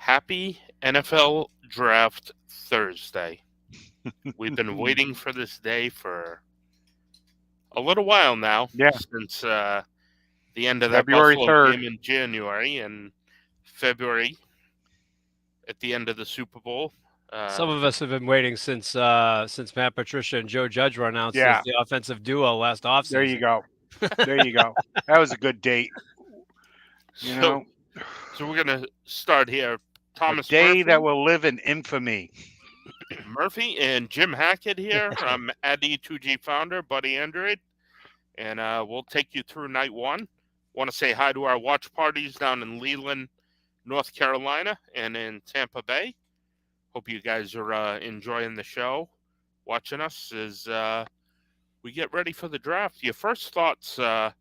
Happy NFL Draft Thursday. We've been waiting for this day for a little while now, Yeah, since the end of that February Buffalo 3rd. game in January and February at the end of the Super Bowl. Some of us have been waiting since Matt Patricia and Joe Judge were announced Yeah. as the offensive duo last offseason. There you go. There you go. That was a good date. You know, So we're gonna start here. Thomas a day Murphy, that will live in infamy. Murphy and Jim Hackett here. I'm at E2G Founder, Buddy Android, and we'll take you through night one. Want to say hi to our watch parties down in Leland, North Carolina, and in Tampa Bay. Hope you guys are enjoying the show, watching us as we get ready for the draft. Your first thoughts, I'll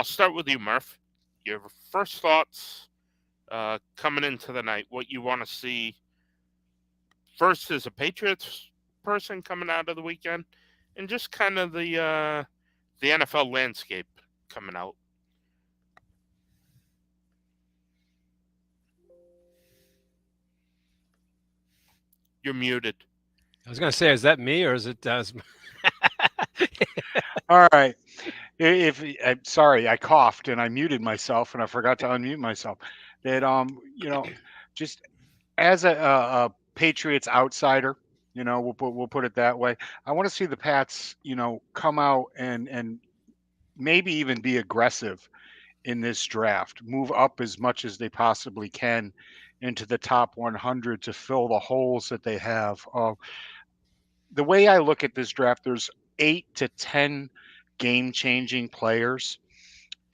start with you, Murph. Your first thoughts coming into the night, what you want to see first as a Patriots person coming out of the weekend, and just kind of the NFL landscape coming out. You're muted. I was going to say, is that me or is it? All right. I'm sorry, I coughed and I muted myself and I forgot to unmute myself. That just as a Patriots outsider, we'll put it that way. I want to see the Pats, come out and maybe even be aggressive in this draft, move up as much as they possibly can into the top 100 to fill the holes that they have. The way I look at this draft, there's 8 to 10 game-changing players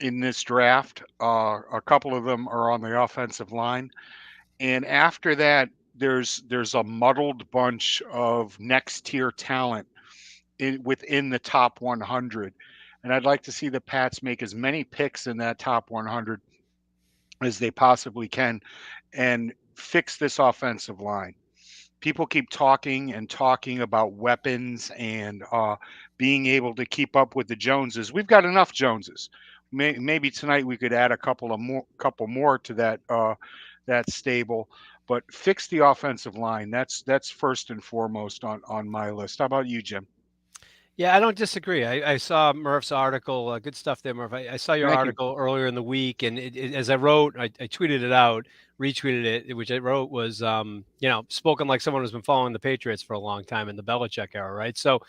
in this draft. A couple of them are on the offensive line, and after that, there's a muddled bunch of next-tier talent within the top 100. And I'd like to see the Pats make as many picks in that top 100 as they possibly can and fix this offensive line. People keep talking and talking about weapons and being able to keep up with the Joneses. We've got enough Joneses. Maybe tonight we could add a couple more to that stable, but fix the offensive line. That's first and foremost on my list. How about you, Jim? Yeah, I don't disagree. I saw Murph's article. Good stuff there, Murph. I saw your Thank you. article earlier in the week, and as I wrote, I tweeted it out, retweeted it, which I wrote was, spoken like someone who's been following the Patriots for a long time in the Belichick era, right? So,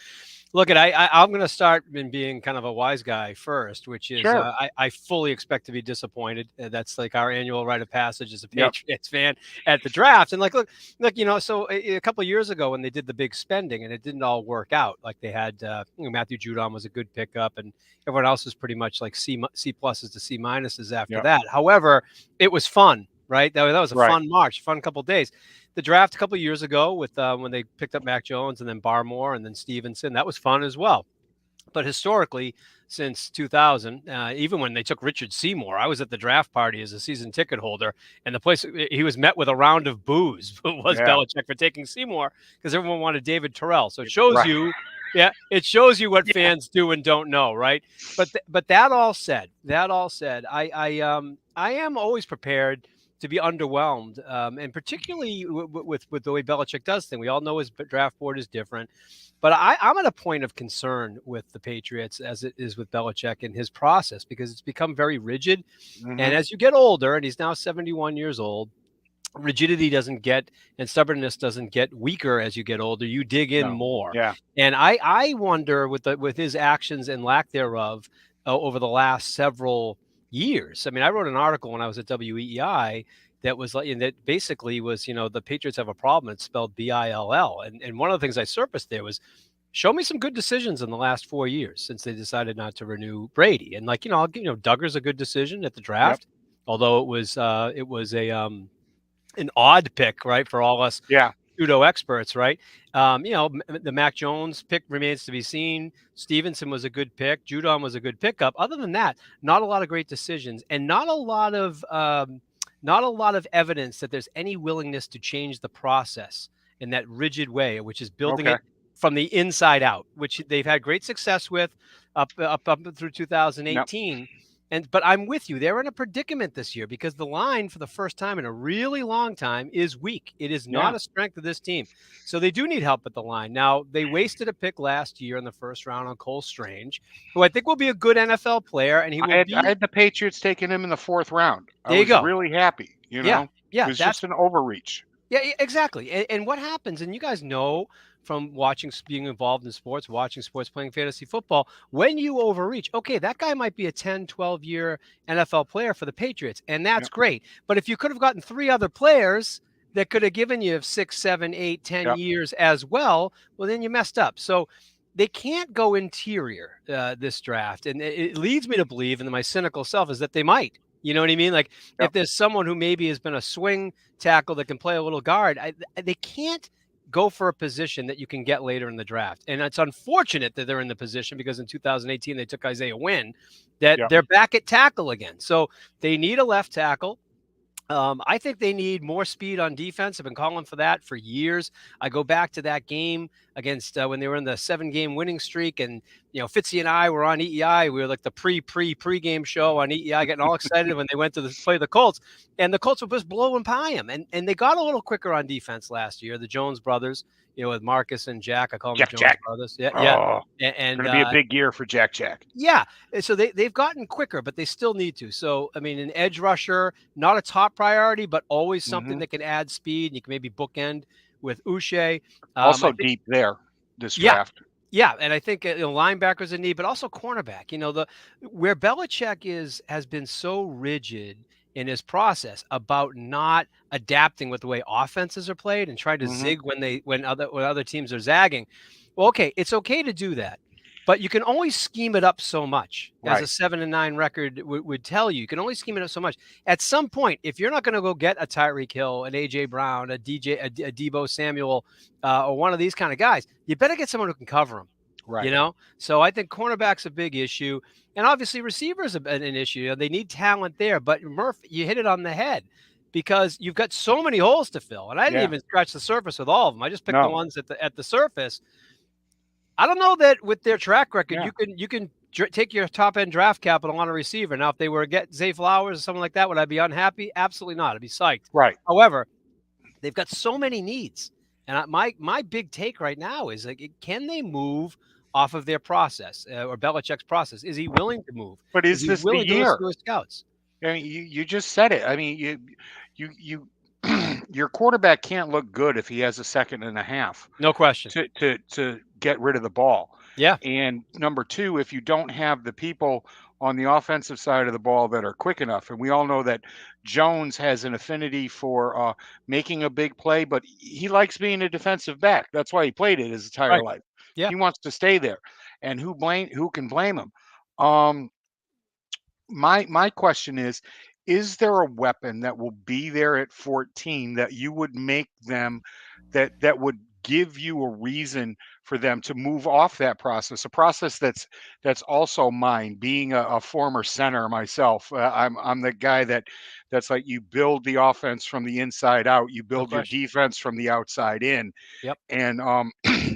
look, I'm going to start in being kind of a wise guy first, which is Sure. I fully expect to be disappointed. That's like our annual rite of passage as a Patriots fan at the draft. And look, so a couple of years ago when they did the big spending and it didn't all work out, like they had Matthew Judon was a good pickup, and everyone else was pretty much like C pluses to C minuses after that. However, it was fun. Right, that was a fun March, fun couple of days. The draft a couple of years ago with when they picked up Mac Jones and then Barmore and then Stevenson, that was fun as well. But historically, since 2000, even when they took Richard Seymour, I was at the draft party as a season ticket holder, and the place he was met with a round of boos. Belichick for taking Seymour because everyone wanted David Terrell. So it shows you. Yeah, it shows you what fans do and don't know, right? But that all said, I am always prepared to be underwhelmed, and particularly with the way Belichick does things. We all know his draft board is different, but I'm at a point of concern with the Patriots as it is with Belichick and his process because it's become very rigid. Mm-hmm. And as you get older, and he's now 71 years old, rigidity doesn't get and stubbornness doesn't get weaker as you get older. You dig in more. Yeah. And I wonder with his actions and lack thereof over the last several years. I mean, I wrote an article when I was at WEEI that was like, and that basically was, the Patriots have a problem. It's spelled BILL. And one of the things I surfaced there was, show me some good decisions in the last 4 years since they decided not to renew Brady. And Duggar's a good decision at the draft, although it was an odd pick, right, for all us pseudo experts, right? The Mac Jones pick remains to be seen. Stevenson was a good pick. Judon was a good pickup. Other than that, not a lot of great decisions, and not a lot of evidence that there's any willingness to change the process in that rigid way, which is building it from the inside out, which they've had great success with up through 2018. But I'm with you. They're in a predicament this year because the line for the first time in a really long time is weak. It is not Yeah. a strength of this team. So they do need help at the line. Now, they wasted a pick last year in the first round on Cole Strange, who I think will be a good NFL player, and he will I had the Patriots taking him in the 4th round. I There you was go. really happy, you Yeah, know? It yeah, was that's just an overreach. yeah, exactly. And what happens, and you guys know from being involved in sports, watching sports, playing fantasy football, when you overreach, okay, that guy might be a 10, 12-year NFL player for the Patriots, and that's Yep. great. But if you could have gotten 3 other players that could have given you 6, 7, 8, 10 Yep. years as well, then you messed up. So they can't go interior this draft. And it leads me to believe, and my cynical self is that they might. You know what I mean? Like Yep. if there's someone who maybe has been a swing tackle that can play a little guard, they can't go for a position that you can get later in the draft. And it's unfortunate that they're in the position because in 2018 they took Isaiah Wynn, that Yep. they're back at tackle again. So they need a left tackle. I think they need more speed on defense. I've been calling for that for years. I go back to that game against when they were in the 7-game winning streak, and Fitzy and I were on EEI. We were like the pre-game show on EEI, getting all excited when they went to play the Colts, and the Colts were just blowing by them, and they got a little quicker on defense last year. The Jones brothers, with Marcus and Jack. I call them the Jones brothers. Yeah, Oh, yeah. And going to be a big year for Jack. Yeah. So they've gotten quicker, but they still need to. So, I mean, an edge rusher, not a top priority, but always something that can add speed. You can maybe bookend with Uche. Also deep there this draft. Yeah, and I think linebackers in need, but also cornerback. Where Belichick has been so rigid in his process about not adapting with the way offenses are played and trying to zig when other teams are zagging. Well, okay, it's okay to do that, but you can only scheme it up so much. As a 7-9 record would tell you, you can only scheme it up so much. At some point, if you're not going to go get a Tyreek Hill, an AJ Brown, a Deebo Samuel, or one of these kind of guys, you better get someone who can cover them. Right. So I think cornerback's a big issue, and obviously receivers an issue. They need talent there, but Murph, you hit it on the head because you've got so many holes to fill, and I didn't even scratch the surface with all of them. I just picked the ones at the surface. I don't know that with their track record, you can take your top end draft capital on a receiver. Now, if they were to get Zay Flowers or something like that, would I be unhappy? Absolutely not. I'd be psyched. Right. However, they've got so many needs, and my big take right now is like, can they move off of their process or Belichick's process? Is he willing to move? But is this willing the year? To his scouts? I mean, you just said it. I mean, you your quarterback can't look good if he has a second and a half. No question. To get rid of the ball. Yeah. And number two, if you don't have the people on the offensive side of the ball that are quick enough, and we all know that Jones has an affinity for making a big play, but he likes being a defensive back. That's why he played it his entire life. Yeah. He wants to stay there. And who can blame him? My question is there a weapon that will be there at 14 that you would make them that would give you a reason for them to move off that process, a process that's also mine, being a former center myself. I'm the guy that's like, you build the offense from the inside out, you build your defense from the outside in. Yep. And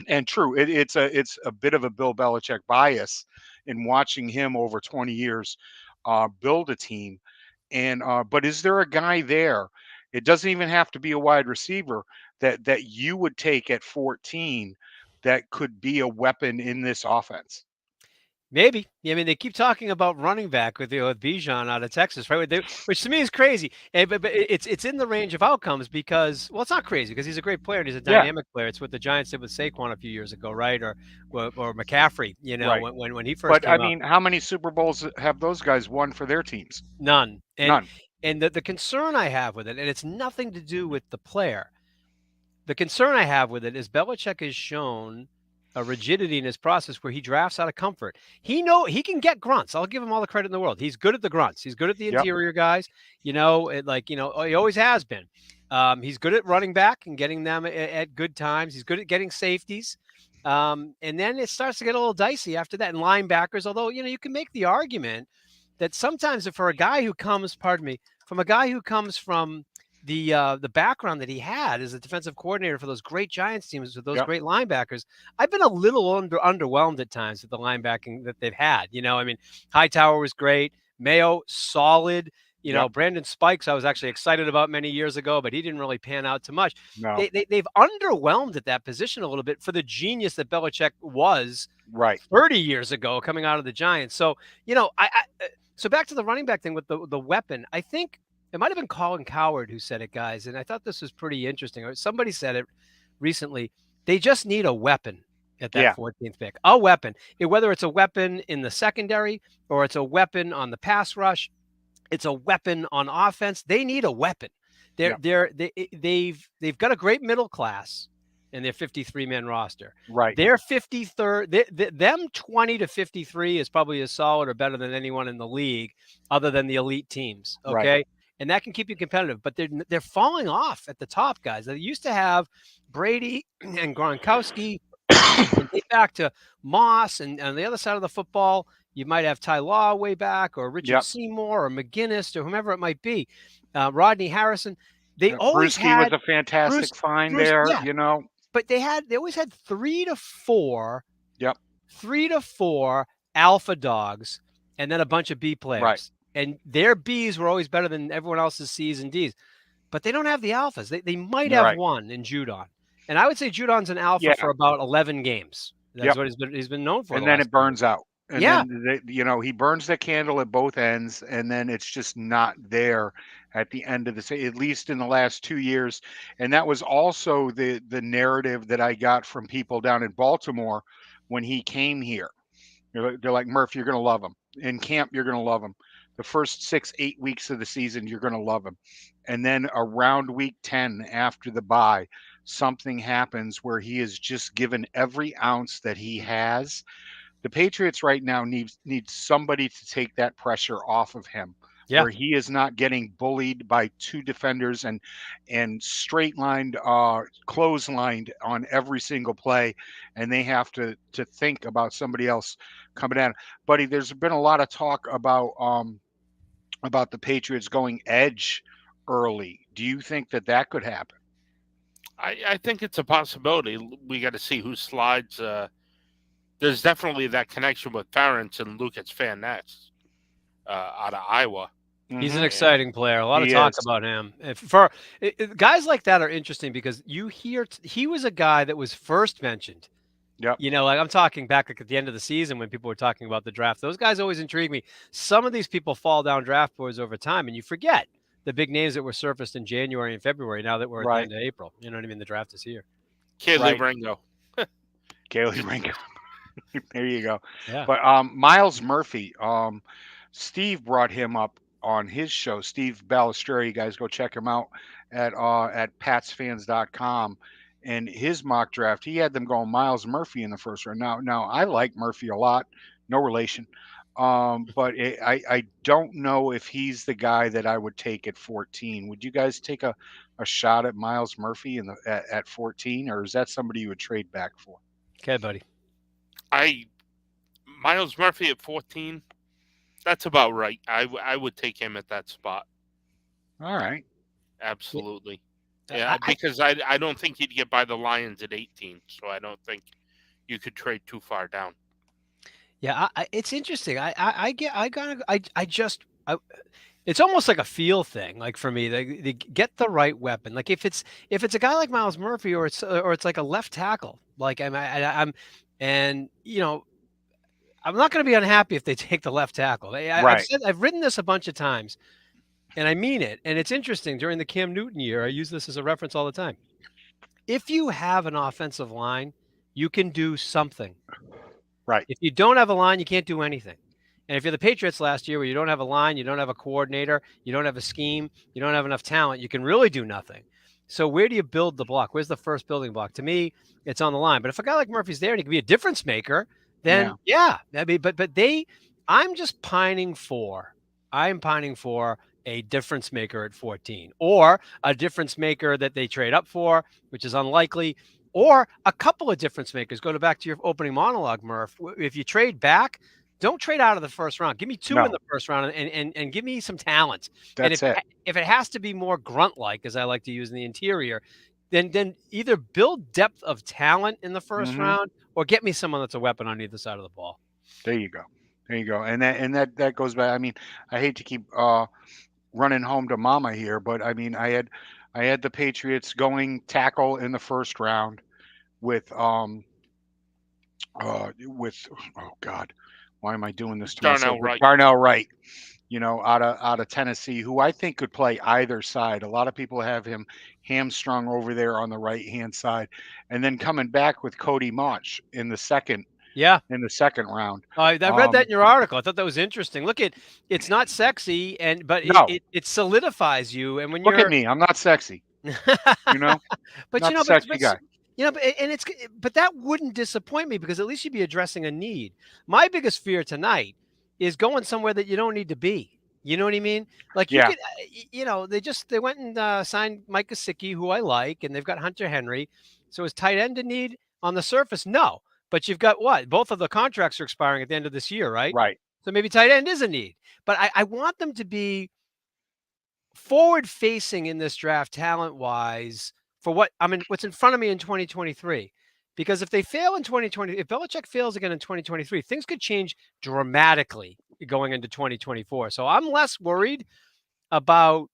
and true, it's a bit of a Bill Belichick bias in watching him over 20 years build a team. And but is there a guy there? It doesn't even have to be a wide receiver that you would take at 14 that could be a weapon in this offense. Maybe. I mean, they keep talking about running back with Bijan out of Texas, right? Which to me is crazy. But it's in the range of outcomes because, well, it's not crazy because he's a great player and he's a dynamic player. It's what the Giants did with Saquon a few years ago, right? Or McCaffrey, when he first came up. But I mean, how many Super Bowls have those guys won for their teams? None. None. And the concern I have with it, and it's nothing to do with the player. The concern I have with it is Belichick has shown a rigidity in his process where he drafts out of comfort. He can get grunts. I'll give him all the credit in the world. He's good at the grunts. He's good at the interior guys. He always has been. He's good at running back and getting them at good times. He's good at getting safeties. And then it starts to get a little dicey after that. And linebackers, although, you can make the argument that sometimes for a guy who comes, from the background that he had as a defensive coordinator for those great Giants teams with those great linebackers, I've been a little underwhelmed at times with the linebacking that they've had. I mean, Hightower was great. Mayo, solid. You know, Yep. Brandon Spikes, I was actually excited about many years ago, but he didn't really pan out too much. No. They've underwhelmed at that position a little bit for the genius that Belichick was Right. 30 years ago coming out of the Giants. So, you know, so back to the running back thing with the weapon. I think it might have been Colin Coward who said it, guys, and I thought this was pretty interesting. Or somebody said it recently. They just need a weapon at that 14th pick. A weapon. Whether it's a weapon in the secondary or it's a weapon on the pass rush, it's a weapon on offense. They need a weapon. They've got a great middle class in their 53-man roster. Right. Their 53rd, them 20 to 53 is probably as solid or better than anyone in the league, other than the elite teams. Okay. Right. And that can keep you competitive, but they're falling off at the top, guys. They used to have Brady and Gronkowski, and back to Moss, and on the other side of the football, you might have Ty Law way back, or Richard Seymour, or McGinnis, or whomever it might be. Rodney Harrison. They always Bruschi was a fantastic find there, you know. But they always had 3 to 4. Yep. 3 to 4 alpha dogs, and then a bunch of B players. Right. And their Bs were always better than everyone else's Cs and Ds. But they don't have the alphas. They might have one in Judon. And I would say Judon's an alpha for about 11 games. That's what he's been known for. And then it burns out. And yeah. then, he burns the candle at both ends, and then it's just not there at the end of the, at least in the last 2 years. And that was also the narrative that I got from people down in Baltimore when he came here. They're like, Murph, you're going to love him. In camp, you're going to love him. The first 6-8 weeks of the season, you're going to love him. And then around week 10, after the bye, something happens where he is just given every ounce that he has. The Patriots right now need somebody to take that pressure off of him, where he is not getting bullied by 2 defenders and straight lined, clotheslined on every single play, and they have to think about somebody else coming at him. Buddy, there's been a lot of talk about the Patriots going edge early. Do you think that could happen? I think it's a possibility. We got to see who slides. There's definitely that connection with Ferentz and Lucas Van Ness out of Iowa. He's an exciting player. A lot of talk about him. Guys like that are interesting because you hear he was a guy that was first mentioned. Yep. You know, like I'm talking back at the end of the season when people were talking about the draft. Those guys always intrigue me. Some of these people fall down draft boards over time, and you forget the big names that were surfaced in January and February. Now that we're at the end of April, you know what I mean? The draft is here. Caleb Ringo. Caleb Ringo. There you go. Yeah. But Miles Murphy, Steve brought him up on his show. Steve Balistreri, you guys go check him out at patsfans.com. And his mock draft, he had them going Miles Murphy in the first round. Now I like Murphy a lot, no relation. But I don't know if he's the guy that I would take at 14. Would you guys take a shot at Miles Murphy at 14, or is that somebody you would trade back for? Okay, buddy. Miles Murphy at 14, that's about right. I would take him at that spot. All right. Absolutely. Yeah, because I don't think he'd get by the Lions at 18, so I don't think you could trade too far down. Yeah, it's interesting. It's almost like a feel thing. Like for me, they get the right weapon. Like if it's a guy like Miles Murphy, or it's like a left tackle. Like I'm you know, I'm not going to be unhappy if they take the left tackle. I've written this a bunch of times, and I mean it. And it's interesting. During the Cam Newton year, I use this as a reference all the time. If you have an offensive line, you can do something. Right. If you don't have a line, you can't do anything. And if you're the Patriots last year, where you don't have a line, you don't have a coordinator, you don't have a scheme, you don't have enough talent, you can really do nothing. So where do you build the block? Where's the first building block? To me, it's on the line. But if a guy like Murphy's there and he can be a difference maker, then I'm pining for a difference maker at 14, or a difference maker that they trade up for, which is unlikely, or a couple of difference makers. Go back to your opening monologue, Murph. If you trade back, don't trade out of the first round. Give me 2 in the first round and give me some talent. That's if it has to be more grunt-like, as I like to use in the interior, then either build depth of talent in the first round, or get me someone that's a weapon on either side of the ball. There you go. There you go. And that goes back. I mean, I hate to keep running home to mama here, but I mean, I had the Patriots going tackle in the first round with with oh God, why am I doing this to myself? Darnell With Wright. Darnell Wright, you know, out of Tennessee, who I think could play either side. A lot of people have him hamstrung over there on the right hand side, and then coming back with Cody Mauch Yeah. in the second round. I read that in your article. I thought that was interesting. Look at it's not sexy, but No, it solidifies you. And when look at you're, me. I'm not sexy. You know, but not the sexy guy. and but that wouldn't disappoint me because at least you'd be addressing a need. My biggest fear tonight is going somewhere that you don't need to be. You know what I mean? Like you Yeah, could, they went and signed Mike Gesicki, who I like, and they've got Hunter Henry. So is tight end a need on the surface? No, but you've got what? Both of the contracts are expiring at the end of this year, right? right. So maybe tight end is a need. But I want them to be forward facing in this draft talent wise for what's in front of me in 2023. Because if they fail in 2020, if Belichick fails again in 2023, things could change dramatically going into 2024. So I'm less worried about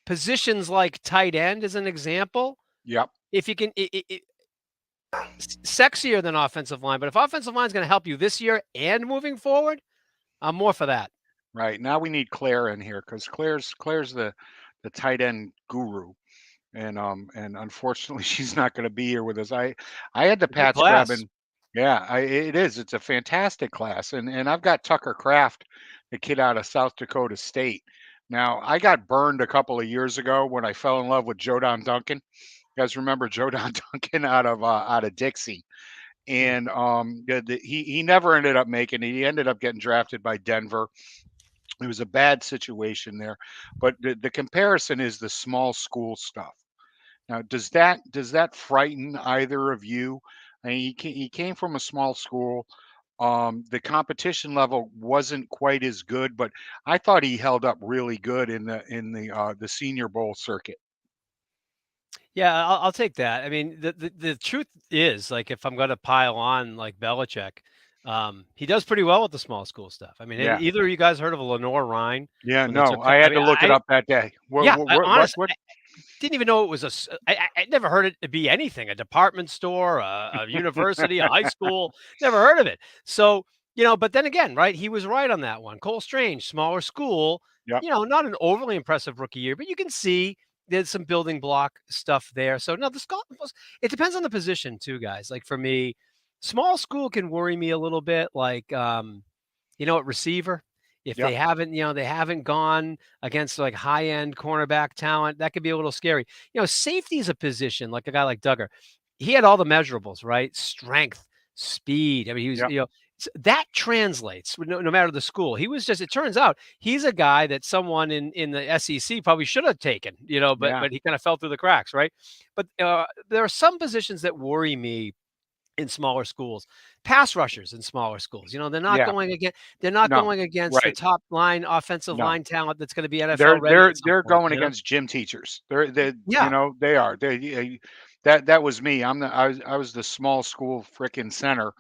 positions like tight end as an example. Yep. If you can, sexier than offensive line, but if offensive line is going to help you this year and moving forward, I'm more for that. Right. Now we need Claire in here because Claire's the tight end guru. And unfortunately she's not going to be here with us. I had the Good Pats class. grabbing. Yeah, it is. It's a fantastic class. And I've got Tucker Kraft, the kid out of South Dakota State. Now, I got burned a couple of years ago when I fell in love with Jodan Duncan. You guys remember Jodan Duncan out of Dixie? And he never ended up making it. He ended up getting drafted by Denver. It was a bad situation there, but the comparison is the small school stuff. Now, does that frighten either of you? I mean, he came from a small school. The competition level wasn't quite as good, but I thought he held up really good in the Senior Bowl circuit. Yeah, I'll take that. I mean, the truth is, like, if I'm going to pile on like Belichick, he does pretty well with the small school stuff. I mean, Yeah, either of you guys heard of Lenore Ryan yeah. when they No, took? I I had mean, to look it up that day. yeah, What? honestly, didn't even know it was I never heard it to be anything, a department store, a university, a high school, never heard of it. So, but then again, right, he was right on that one. Cole Strange, smaller school, Yep. not an overly impressive rookie year, but you can see there's some building block stuff there. So no, it depends on the position too, guys. Like for me, small school can worry me a little bit, like at receiver. If Yep. they haven't gone against like high end cornerback talent, that could be a little scary. Safety is a position like a guy like Duggar. He had all the measurables, right? Strength, speed. I mean, he was, Yep. that translates no matter the school. It turns out he's a guy that someone in the SEC probably should have taken, Yeah. but he kind of fell through the cracks, right? But there are some positions that worry me in smaller schools. Pass rushers in smaller schools. They're not Yeah. going against No. the Right. top line offensive No. line talent that's going to be NFL They're ready they're at some they're point, going against gym teachers. They Yeah. they are. That was me. I was the small school frickin' center,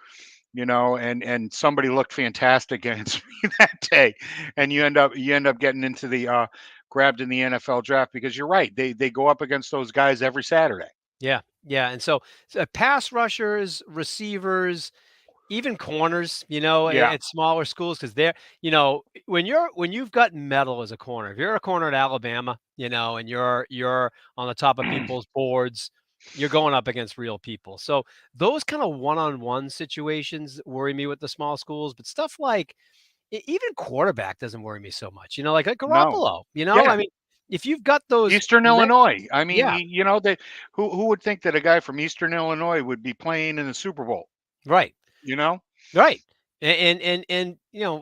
and somebody looked fantastic against me that day, and you end up getting into the grabbed in the NFL draft because you're right. They go up against those guys every Saturday. Yeah. Yeah. And so pass rushers, receivers, even corners, Yeah. at smaller schools, because they're, when you've got metal as a corner, if you're a corner at Alabama, and you're on the top of people's boards, you're going up against real people. So those kind of one-on-one situations worry me with the small schools, but stuff like even quarterback doesn't worry me so much, like No. Garoppolo, Yeah. I mean, if you've got those, Eastern Illinois. I mean, yeah, they who would think that a guy from Eastern Illinois would be playing in the Super Bowl? right. You know? Right. And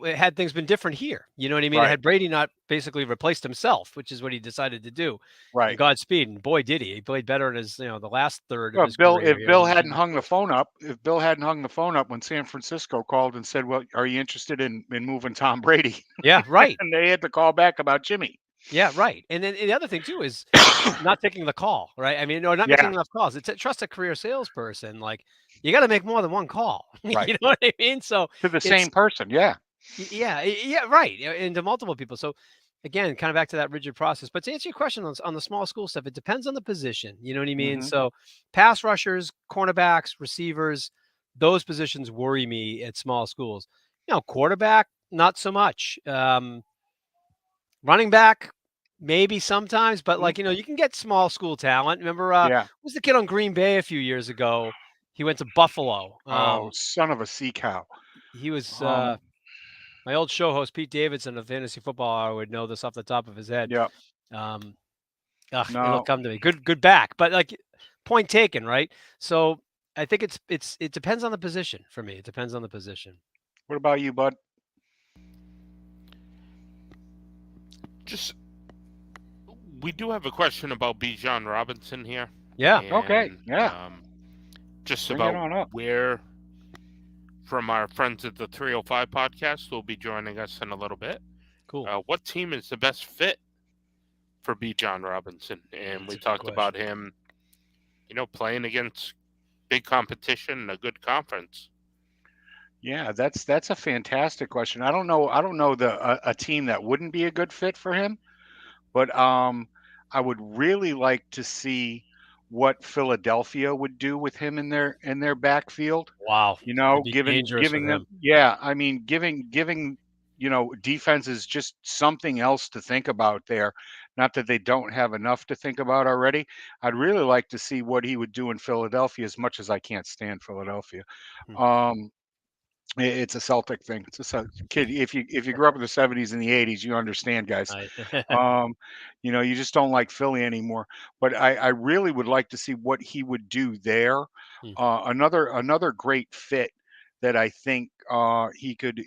had things been different here, you know what I mean? Right. Had Brady not basically replaced himself, which is what he decided to do. And Right. Godspeed, and boy did he. He played better in his, the last third of Well, his career. if Bill hadn't hung the phone up, when San Francisco called and said, "Well, are you interested in moving Tom Brady?" Yeah, right. and they had to call back about Jimmy. Yeah, right. And then the other thing too is not taking the call, right? I mean, no, not making Yeah, enough calls. It's trust a career salesperson. Like you got to make more than one call. right. You know what I mean? So To the it's same person. Yeah. yeah, yeah, right. And to multiple people. So again, kind of back to that rigid process. But to answer your question on the small school stuff, it depends on the position. You know what I mean? Hmm. So pass rushers, cornerbacks, receivers, those positions worry me at small schools. Quarterback, not so much. Running back, maybe sometimes, but you can get small school talent. Remember, Yeah. was the kid on Green Bay a few years ago? He went to Buffalo. Oh, son of a sea cow. He was Um, my old show host, Pete Davidson of Fantasy Football Hour, would know this off the top of his head. yeah. Um, it'll No. come to me. Good back, but point taken, right? So I think it depends on the position for me. It depends on the position. What about you, bud? Just we do have a question about Bijan Robinson here. Yeah. Okay. And, Yeah. just Bring it about on up. where from our friends at the 305 podcast will be joining us in a little bit. Cool. What team is the best fit for Bijan Robinson? And That's we a good talked about question. him, playing against big competition in a good conference. Yeah, that's a fantastic question. I don't know a team that wouldn't be a good fit for him, but I would really like to see what Philadelphia would do with him in their backfield. Wow, it'd be dangerous with Giving them, him. yeah, I mean giving defenses just something else to think about there. Not that they don't have enough to think about already. I'd really like to see what he would do in Philadelphia, as much as I can't stand Philadelphia. Hmm. Um, it's a Celtic thing. It's a kid. If you grew up in the '70s and the '80s, you understand, guys. I, Um, you just don't like Philly anymore. But I really would like to see what he would do there. Hmm. Another great fit that I think he could.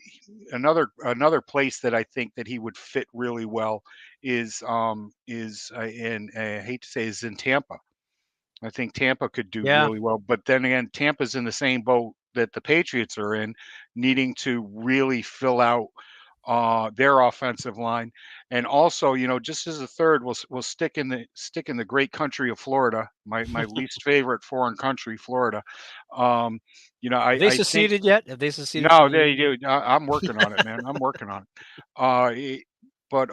Another place that I think that he would fit really well is and I hate to say is in Tampa. I think Tampa could do yeah, really well, but then again, Tampa's in the same boat that the Patriots are in, needing to really fill out their offensive line, and also, just as a third, we'll stick in the great country of Florida, my least favorite foreign country, Florida. Um, have they I think seceded yet? Have they seceded from no, the they union? do. I'm working on it, man. I'm working on it. But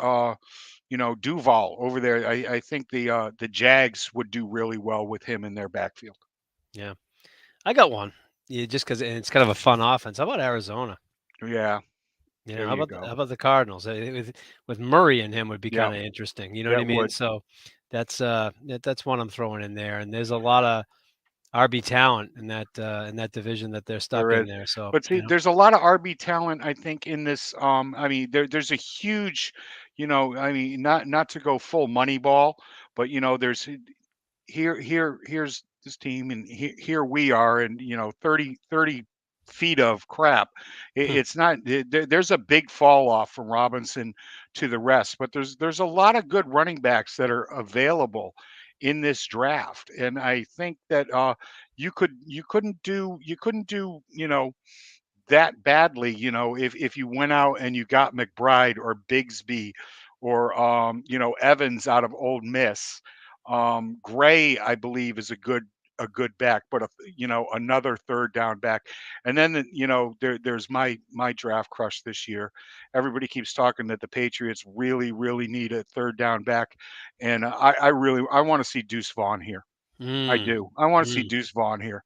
Duval over there, I think the Jags would do really well with him in their backfield. Yeah, I got one. Yeah, just because it's kind of a fun offense. How about Arizona? Yeah, there How you about go. the Cardinals? With Murray and him would be Yeah, kind of interesting. You know what I that mean? would. So that's one I'm throwing in there. And there's a lot of RB talent in that division that they're stuck There in is. there. So But see, there's a lot of RB talent, I think, in this. I mean, there's a huge, I mean, not to go full money ball, but there's here's this team, and here we are, and 30 feet of crap. hmm, It's not there's a big fall off from Robinson to the rest, but there's a lot of good running backs that are available in this draft, and I think that you couldn't do that badly, if you went out and you got McBride or Bigsby or Evans out of Old Miss. Gray, I believe, is a good back, but another third down back. And then there's my draft crush this year. Everybody keeps talking that the Patriots really need a third down back, and I want to see Deuce Vaughn here. I mm, do. I want to see mm. Deuce Vaughn here.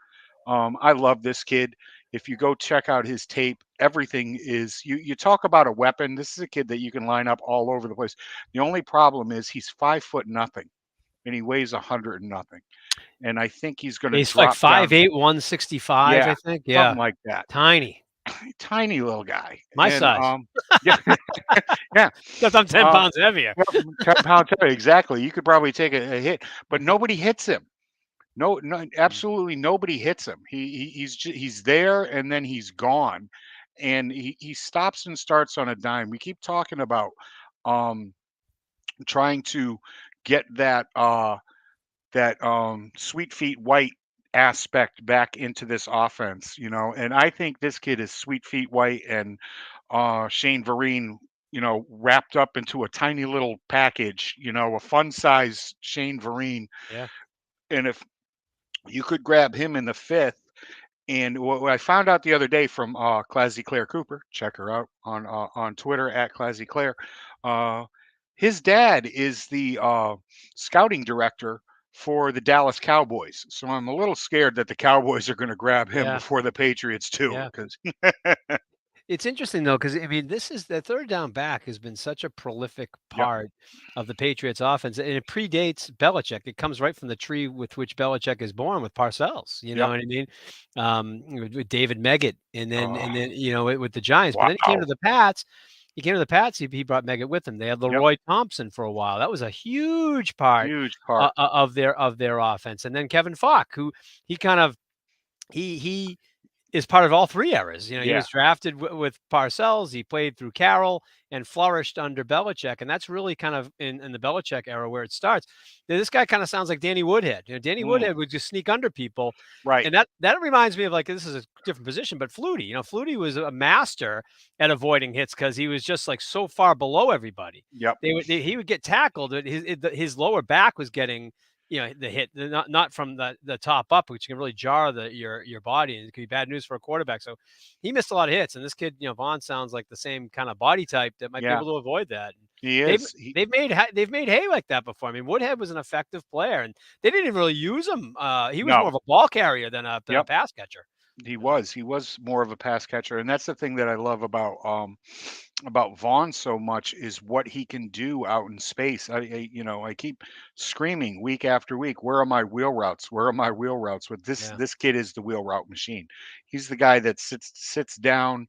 I love this kid. If you go check out his tape, everything is you talk about a weapon. This is a kid that you can line up all over the place. The only problem is he's 5 foot nothing and he weighs 100 and nothing. And I think he's going to He's like drop down. 5'8", 165, Yeah, I think. something Yeah, like that. tiny, Tiny little guy. my And size. yeah, yeah. Except I'm 10 Uh, pounds heavier. yeah, 10 pounds exactly. You could probably take a hit, but nobody hits him. No, Mm. absolutely nobody hits him. He's there and then he's gone, and he stops and starts on a dime. We keep talking about um, trying to get that sweet feet white aspect back into this offense, and I think this kid is sweet feet white, and Shane Vereen wrapped up into a tiny little package, a fun size Shane Vereen. Yeah. And if you could grab him in the 5th, and what I found out the other day from Classy Claire Cooper, check her out on Twitter at Classy Claire. His dad is the scouting director for the Dallas Cowboys. So I'm a little scared that the Cowboys are going to grab him Yeah. before the Patriots too. Yeah. Because It's interesting though, because I mean, this is the third down back has been such a prolific part of the Patriots offense, and it predates Belichick. It comes right from the tree with which Belichick is born with Parcells. You know Yep. what I mean? With David Meggett, and then with the Giants. But Wow. then he came to the Pats. He brought Meggett with him. They had Leroy Thompson for a while. That was a huge part of their offense. And then Kevin Falk, who he kind of he is part of all three eras. He was drafted with Parcells. He played through Carroll and flourished under Belichick. And that's really kind of in the Belichick era where it starts. This guy kind of sounds like Danny Woodhead. Danny Woodhead would just sneak under people. Right. And that reminds me of, like, this is a different position, but Flutie. Flutie was a master at avoiding hits because he was just like so far below everybody. Yep. He would get tackled. His lower back was getting the hit, not from the top up, which can really jar your body, and it could be bad news for a quarterback. So he missed a lot of hits, and this kid, Vaughn, sounds like the same kind of body type that might be able to avoid that. He is. They've made hay like that before. I mean, Woodhead was an effective player, and they didn't even really use him. He was more of a ball carrier than a pass catcher. He was more of a pass catcher, and that's the thing that I love about Vaughn so much is what he can do out in space. I keep screaming week after week, where are my wheel routes? Where are my wheel routes? But this kid is the wheel route machine. He's the guy that sits down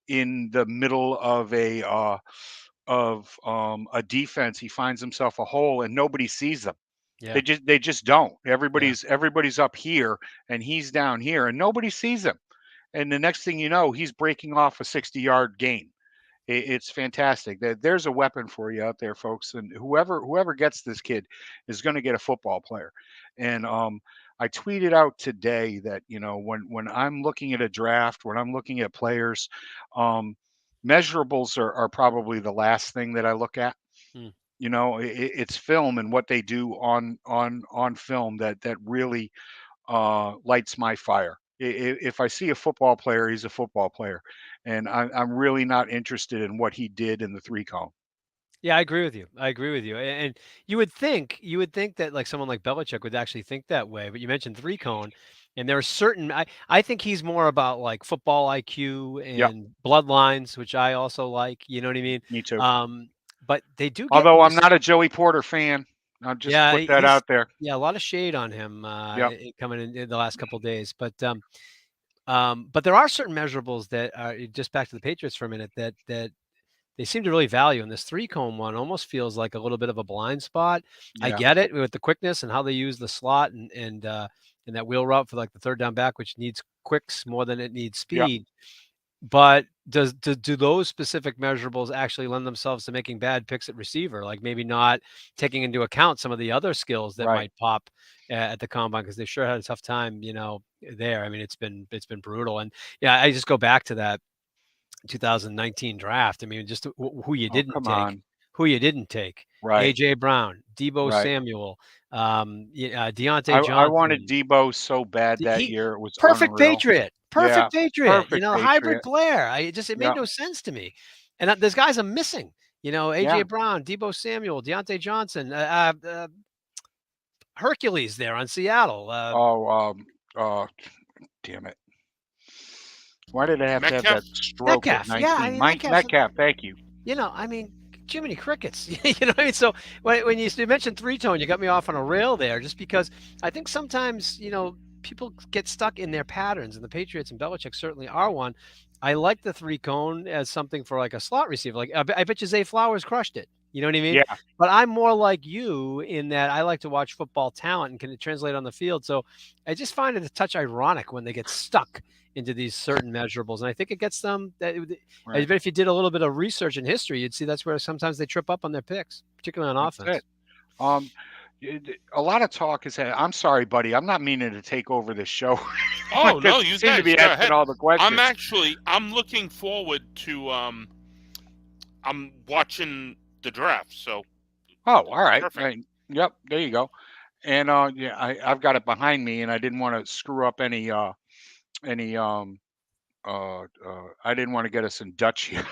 in the middle of a defense. He finds himself a hole and nobody sees them. Yeah. They just don't. Everybody's up here and he's down here and nobody sees him. And the next thing you know, he's breaking off a 60-yard gain. It's fantastic. There's a weapon for you out there, folks. And whoever gets this kid is going to get a football player. And I tweeted out today that when I'm looking at a draft, when I'm looking at players, measurables are probably the last thing that I look at. It's film and what they do on film that really lights my fire. If I see a football player, he's a football player, and I'm really not interested in what he did in the 3-cone. Yeah, I agree with you. And you would think that like someone like Belichick would actually think that way. But you mentioned 3-cone, and there are certain. I think he's more about like football IQ and bloodlines, which I also like. You know what I mean? Me too. But they do. Although I'm not a Joey Porter fan, I'll just put that out there. Yeah, a lot of shade on him coming in the last couple of days. But there are certain measurables that are, just back to the Patriots for a minute, that they seem to really value. And this 3-cone one almost feels like a little bit of a blind spot. I get it with the quickness and how they use the slot and that wheel route for like the third down back, which needs quicks more than it needs speed. But do those specific measurables actually lend themselves to making bad picks at receiver? Like maybe not taking into account some of the other skills that might pop at the combine, because they sure had a tough time, there. I mean, it's been brutal. And I just go back to that 2019 draft. I mean, just who you didn't take. Right. AJ Brown, Deebo Samuel, Deontay Johnson. I wanted Deebo so bad that year. It was perfect unreal. Patriot. Perfect Patriot. Patriot. Hybrid player. It made no sense to me. And there's guys I'm missing. AJ Brown, Deebo Samuel, Deontay Johnson, Hercules there on Seattle. Damn it. Why did I have to have that stroke Metcalf. at 19? Metcalf, thank you. I mean, Jiminy Crickets. What I mean? So when you mentioned 3-tone, you got me off on a rail there, just because I think sometimes, people get stuck in their patterns, and the Patriots and Belichick certainly are one. I like the 3-cone as something for like a slot receiver. Like I bet you Zay Flowers crushed it. You know what I mean? Yeah. But I'm more like you in that I like to watch football talent and can it translate on the field. So I just find it a touch ironic when they get stuck into these certain measurables. And I think it gets them I bet if you did a little bit of research in history, you'd see that's where sometimes they trip up on their picks, particularly on offense. A lot of talk is had. I'm sorry, buddy. I'm not meaning to take over this show. Oh no, you seem guys to be asking all the questions. I'm looking forward to I'm watching the draft, so Oh, all right. perfect. Right. Yep. There you go. And yeah, I've got it behind me, and I didn't want to screw up any I didn't want to get us in Dutch here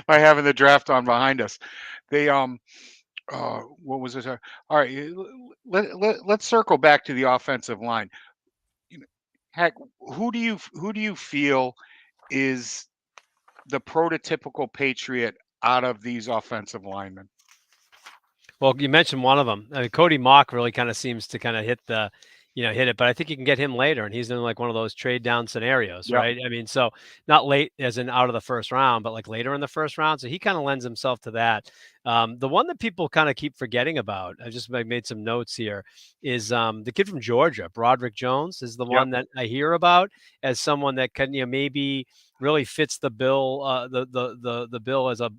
by having the draft on behind us. They what was this? All right, let's circle back to the offensive line. You know, Heck, who do you feel is the prototypical Patriot out of these offensive linemen? Well, you mentioned one of them. I mean, Cody Mock really kind of seems to kind of hit it, but I think you can get him later, and he's in like one of those trade down scenarios, Yep. right? I mean, so not late as in out of the first round, but like later in the first round. So he kind of lends himself to that. The one that people kind of keep forgetting about, I just made some notes here, is the kid from Georgia, Broderick Jones, is the Yep. one that I hear about as someone that can, maybe really fits the bill, the bill as a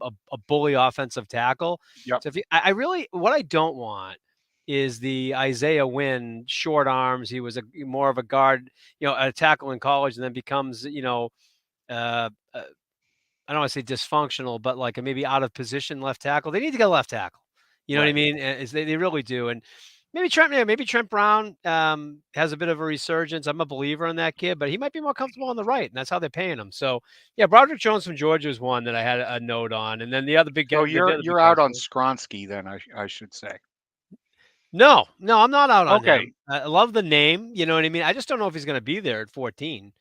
bully offensive tackle. Yep. So I really, what I don't want is the Isaiah Wynn short arms. He was more of a guard, a tackle in college, and then becomes, uh, I don't want to say dysfunctional, but like a maybe out of position left tackle. They need to get a left tackle. You know what I Right. mean? They really do. And maybe Trent Brown has a bit of a resurgence. I'm a believer in that kid, but he might be more comfortable on the right, and that's how they're paying him. So yeah, Broderick Jones from Georgia is one that I had a note on, and then the other big So the other big you're out guys. on Skronsky then, I should say. No, I'm not out on Okay. him. I love the name. You know what I mean? I just don't know if he's going to be there at 14.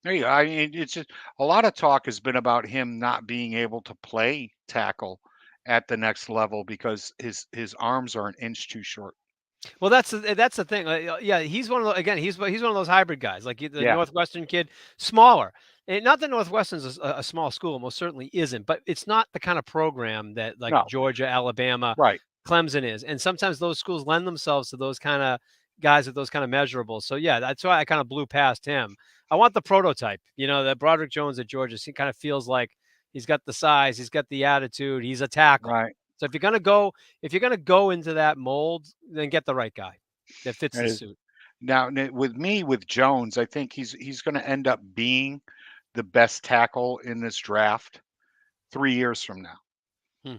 There you go. I mean, it's just a lot of talk has been about him not being able to play tackle at the next level because his arms are an inch too short. Well, that's the thing. Yeah, he's one of again. He's one of those hybrid guys, like the Yeah. Northwestern kid, smaller. And not that Northwestern's a small school, most certainly isn't, but it's not the kind of program that like No. Georgia, Alabama, Right. Clemson is. And sometimes those schools lend themselves to those kind of guys with those kind of measurables. So yeah, that's why I kind of blew past him. I want the prototype. That Broderick Jones at Georgia. He kind of feels like he's got the size, he's got the attitude, he's a tackle. Right. So if you're gonna go into that mold, then get the right guy that fits the suit. Now, with Jones, I think he's going to end up being the best tackle in this draft 3 years from now. Hmm.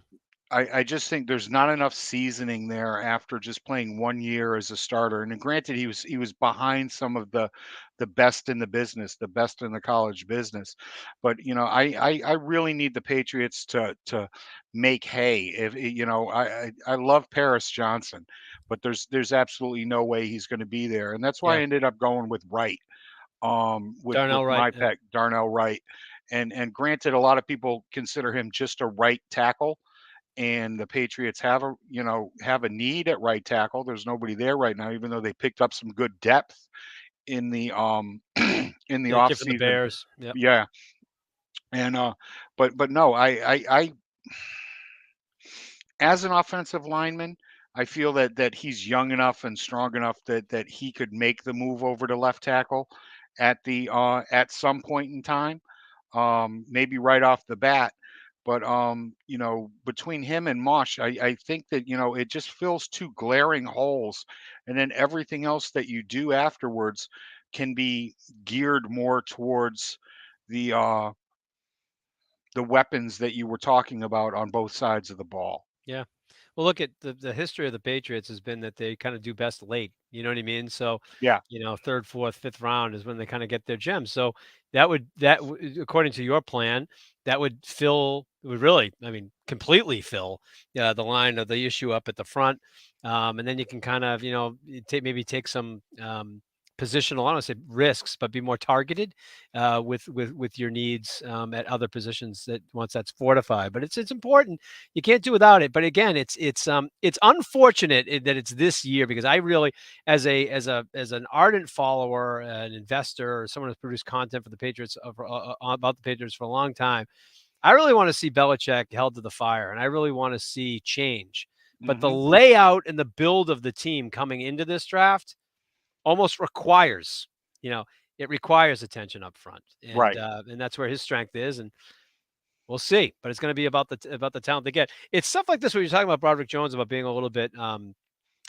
I just think there's not enough seasoning there after just playing 1 year as a starter. And granted, he was behind some of the best in the business, the best in the college business. But I really need the Patriots to make hay. If I love Paris Johnson, but there's absolutely no way he's going to be there, and that's why I Yeah, ended up going with Wright. With Darnell Wright. my Yeah. pick, Darnell Wright. And granted, a lot of people consider him just a right tackle, and the Patriots have a need at right tackle. There's nobody there right now, even though they picked up some good depth in the in the Yeah, off kid from the season. Bears. Yeah. Yeah. And but no, I as an offensive lineman, I feel that he's young enough and strong enough that he could make the move over to left tackle at some point in time, maybe right off the bat. But between him and Mosh, I think that it just fills two glaring holes, and then everything else that you do afterwards can be geared more towards the uh, the weapons that you were talking about on both sides of the ball. Yeah. Well, look at the history of the Patriots has been that they kind of do best late. You know what I mean? So, Yeah. third, fourth, fifth round is when they kind of get their gems. So according to your plan, that would really, I mean, completely fill the line of the issue up at the front, and then you can kind of take some positional, I don't want to say risks, but be more targeted with your needs at other positions that once that's fortified. But it's important. You can't do without it. But again, it's unfortunate that it's this year, because I really, as an ardent follower, an investor, or someone who's produced content for the Patriots about the Patriots for a long time, I really want to see Belichick held to the fire, and I really want to see change. But the Hmm. layout and the build of the team coming into this draft almost requires, it requires attention up front, Right. and that's where his strength is, and we'll see. But it's going to be about the talent they get. It's stuff like this where you're talking about Broderick Jones about being a little bit Green.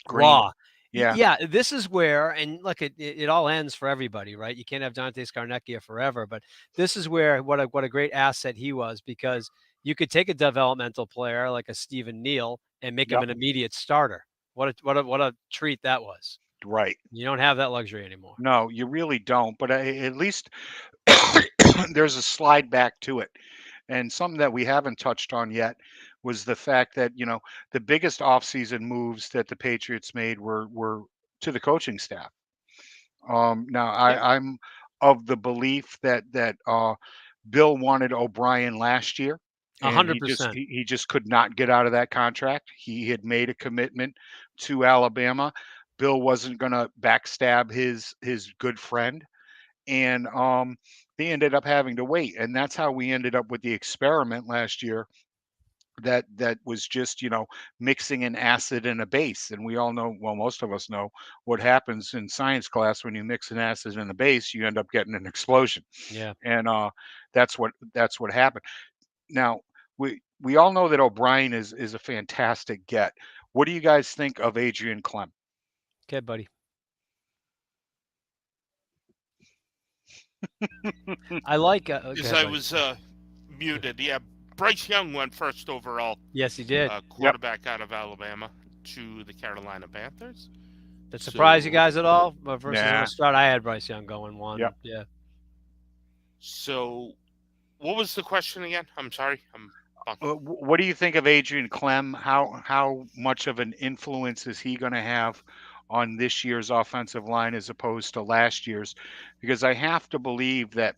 raw. Yeah, this is where, and look, it all ends for everybody, right? You can't have Dante Scarnecchia forever, but this is where what a great asset he was, because you could take a developmental player like a Stephen Neal and make him Yep. an immediate starter. What a treat that was. Right. You don't have that luxury anymore. No, you really don't. But at least there's a slide back to it. And something that we haven't touched on yet was the fact that, the biggest offseason moves that the Patriots made were to the coaching staff. Now Yeah. I'm of the belief that Bill wanted O'Brien last year, and he just 100%. he just could not get out of that contract. He had made a commitment to Alabama. Bill wasn't going to backstab his good friend, and they ended up having to wait, and that's how we ended up with the experiment last year that was just mixing an acid and a base. And we all know, well, most of us know what happens in science class when you mix an acid and a base. You end up getting an explosion. Yeah. And that's what happened. Now we all know that O'Brien is a fantastic get. What do you guys think of Adrian Clem? Okay, buddy. I like As I was muted, yeah. Bryce Young went first overall. Yes, he did. Quarterback out of Alabama to the Carolina Panthers. That surprise you guys at all? Versus Nah. start, I had Bryce Young going one. Yep. Yeah. So, what was the question again? I'm sorry. What do you think of Adrian Clem? How much of an influence is he going to have on this year's offensive line as opposed to last year's? Because I have to believe that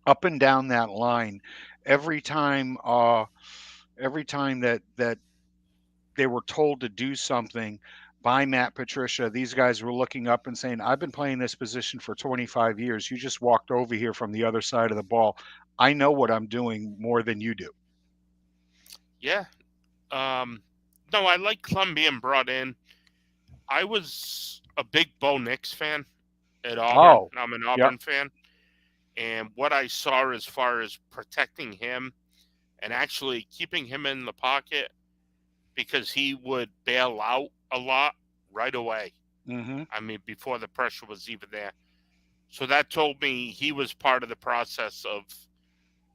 up and down that line, every time that they were told to do something by Matt Patricia, these guys were looking up and saying, "I've been playing this position for 25 years. You just walked over here from the other side of the ball. I know what I'm doing more than you do." Yeah. No, I like Clem being brought in. I was a big Bo Nix fan at Auburn. I'm an Auburn fan. And what I saw as far as protecting him and actually keeping him in the pocket, because he would bail out a lot right away. Mm-hmm. I mean, before the pressure was even there. So that told me he was part of the process of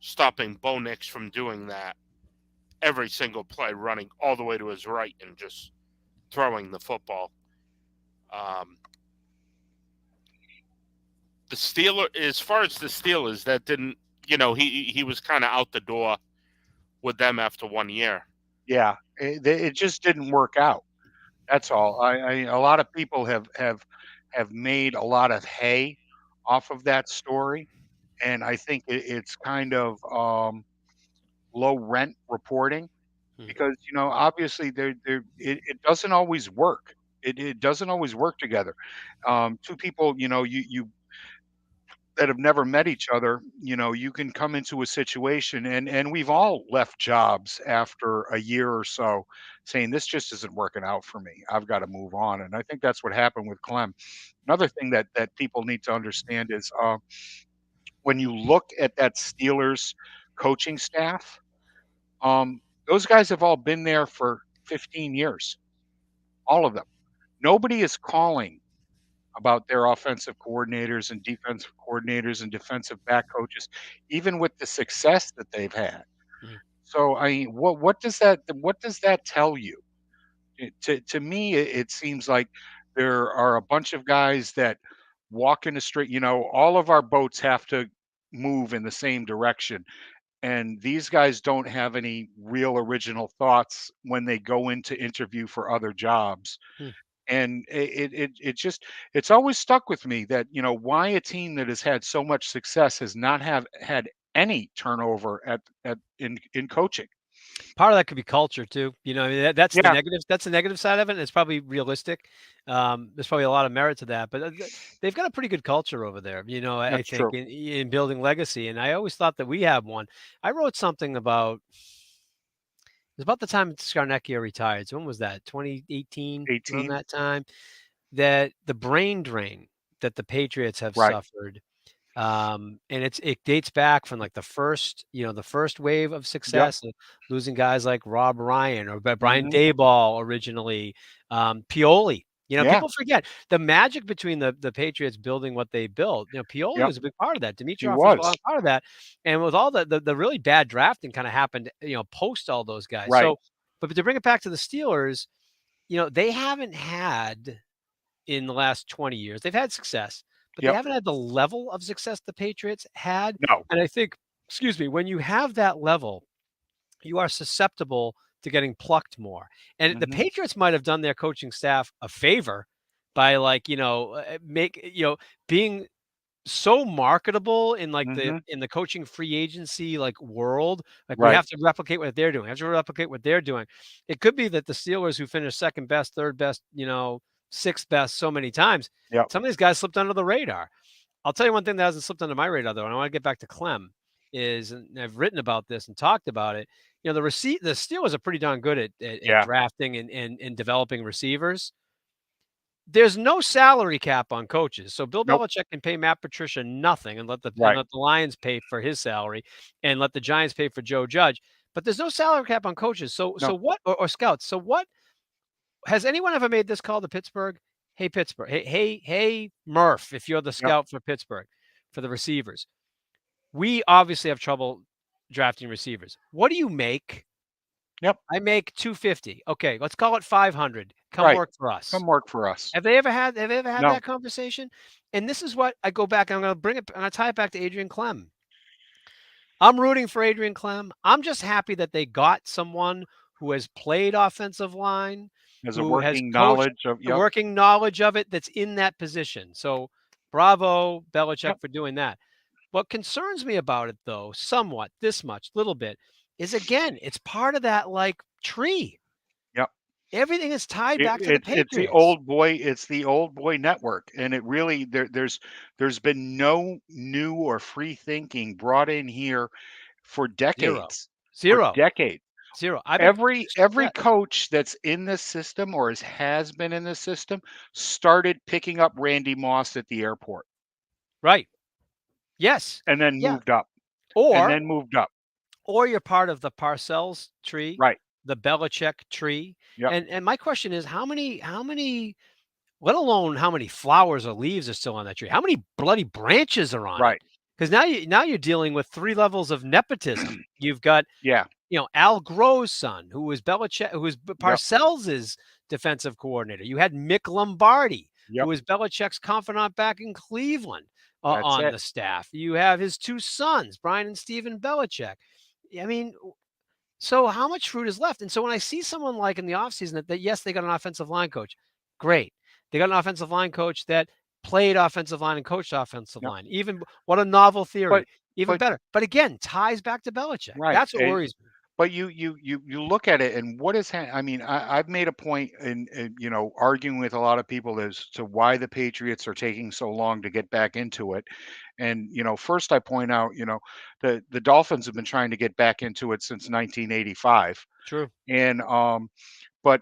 stopping Bo Nix from doing that every single play, running all the way to his right and just throwing the football. The Steelers, as far as the Steelers, that didn't, he was kind of out the door with them after 1 year. Yeah, it just didn't work out. That's all. A lot of people have made a lot of hay off of that story, and I think it's kind of low rent reporting because obviously it doesn't always work. It doesn't always work together. Two people, you that have never met each other, you can come into a situation, and we've all left jobs after a year or so saying this just isn't working out for me. I've got to move on. And I think that's what happened with Clem. Another thing that people need to understand is when you look at that Steelers coaching staff, those guys have all been there for 15 years, all of them. Nobody is calling about their offensive coordinators and defensive coordinators and defensive back coaches, even with the success that they've had. So I mean, what does that tell you? To me, it seems like there are a bunch of guys that walk in the street. All of our boats have to move in the same direction, and these guys don't have any real original thoughts when they go into interview for other jobs. And it's always stuck with me that why a team that has had so much success has not had any turnover in coaching. Part of that could be culture too. That's the Yeah. negative. That's the negative side of it. And it's probably realistic. There's probably a lot of merit to that, but they've got a pretty good culture over there. I That's think true. in building legacy. And I always thought that we have one. I wrote something about. It was about the time Scarnecchia retired. So when was that? 2018. 18. Around that time. That the brain drain that the Patriots have Right. suffered. And it dates back from like the first wave of success, losing guys like Rob Ryan or Brian Mhm. Daboll originally, Pioli, You know, Yeah. people forget the magic between the Patriots building what they built. You know, Pioli Yep. was a big part of that. He Dimitroff was a was. part of that. And with all the really bad drafting kind of happened, you know, post all those guys. Right. So, but to bring it back to the Steelers, you know, they haven't had in the last 20 years. They've had success, but they Yep. haven't had the level of success the Patriots had. No. And I think, excuse me, when you have that level, you are susceptible to getting plucked more. And the Mhm. Patriots might have done their coaching staff a favor by like, being so marketable in like Mhm. the coaching free agency like world. Like we Right. have to replicate what they're doing. We have to replicate what they're doing. It could be that the Steelers who finished second best, third best, sixth best so many times, Yep. some of these guys slipped under the radar. I'll tell you one thing that hasn't slipped under my radar though, and I want to get back to Clem, is and I've written about this and talked about it. You know, the Steelers are pretty darn good at Yeah. drafting and developing receivers. There's no salary cap on coaches. So Bill Nope. Belichick can pay Matt Patricia nothing and Right. let the Lions pay for his salary and let the Giants pay for Joe Judge. But there's no salary cap on coaches. So No. what or scouts. So what has anyone ever made this call to Pittsburgh? Hey, Pittsburgh. Hey, Murph, if you're the Yep. scout for Pittsburgh, for the receivers. We obviously have trouble drafting receivers. What do you make? Yep. I make 250. Okay, let's call it 500. Come Right. work for us. Come work for us. Have they ever had No. that conversation? And this is what I go back, I'm going to tie it back to Adrian Clem. I'm rooting for Adrian Clem. I'm just happy that they got someone who has played offensive line, There's a who has working coached knowledge of the working knowledge of it that's in that position. So bravo, Belichick, Yep. for doing that. What concerns me about it, though, somewhat, this much, little bit, is again, it's part of that like tree. Yep. Everything is tied back to the It's Patriots. the old boy. It's the old boy network, and it really there's been no new or free thinking brought in here for decades. Zero. For decades. Zero. Every Yeah. coach that's in this system or has been in this system started picking up Randy Moss at the airport Right. Yes. and then Yeah. moved up and Or then moved up. or you're part of the Parcells tree, Right. the Belichick tree. Yep. And my question is how many, let alone how many flowers or leaves are still on that tree? How many bloody branches are on it? Right. Because now you're dealing with 3 levels of nepotism. You've got, Yeah. Al Groh's son, who was Parcells' defensive coordinator. You had Mick Lombardi, Yep. who was Belichick's confidant back in Cleveland, That's on it. the staff. You have his 2 sons, Brian and Steven Belichick. I mean, so how much fruit is left? And so when I see someone like in the offseason that yes, they got an offensive line coach, great. They got an offensive line coach that played offensive line and coached offensive Yep. line. Even what a novel theory. Even but- better. But again, ties back to Belichick. Right. That's what worries me. But you look at it and what is I mean, I've made a point in arguing with a lot of people as to why the Patriots are taking so long to get back into it. And first I point out, the Dolphins have been trying to get back into it since 1985. True. And but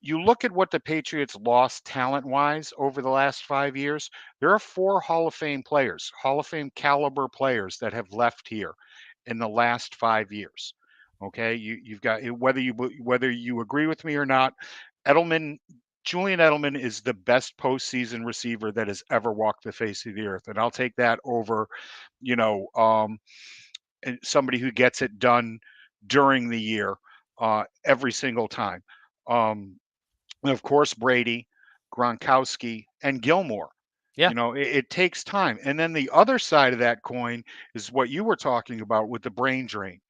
you look at what the Patriots lost talent-wise over the last 5 years, there are 4 Hall of Fame players, Hall of Fame caliber players that have left here in the last 5 years. Okay, you've got whether you agree with me or not, Edelman, Julian Edelman is the best postseason receiver that has ever walked the face of the earth, and I'll take that over, somebody who gets it done during the year every single time. And of course, Brady, Gronkowski, and Gilmore. Yeah. It takes time. And then the other side of that coin is what you were talking about with the brain drain.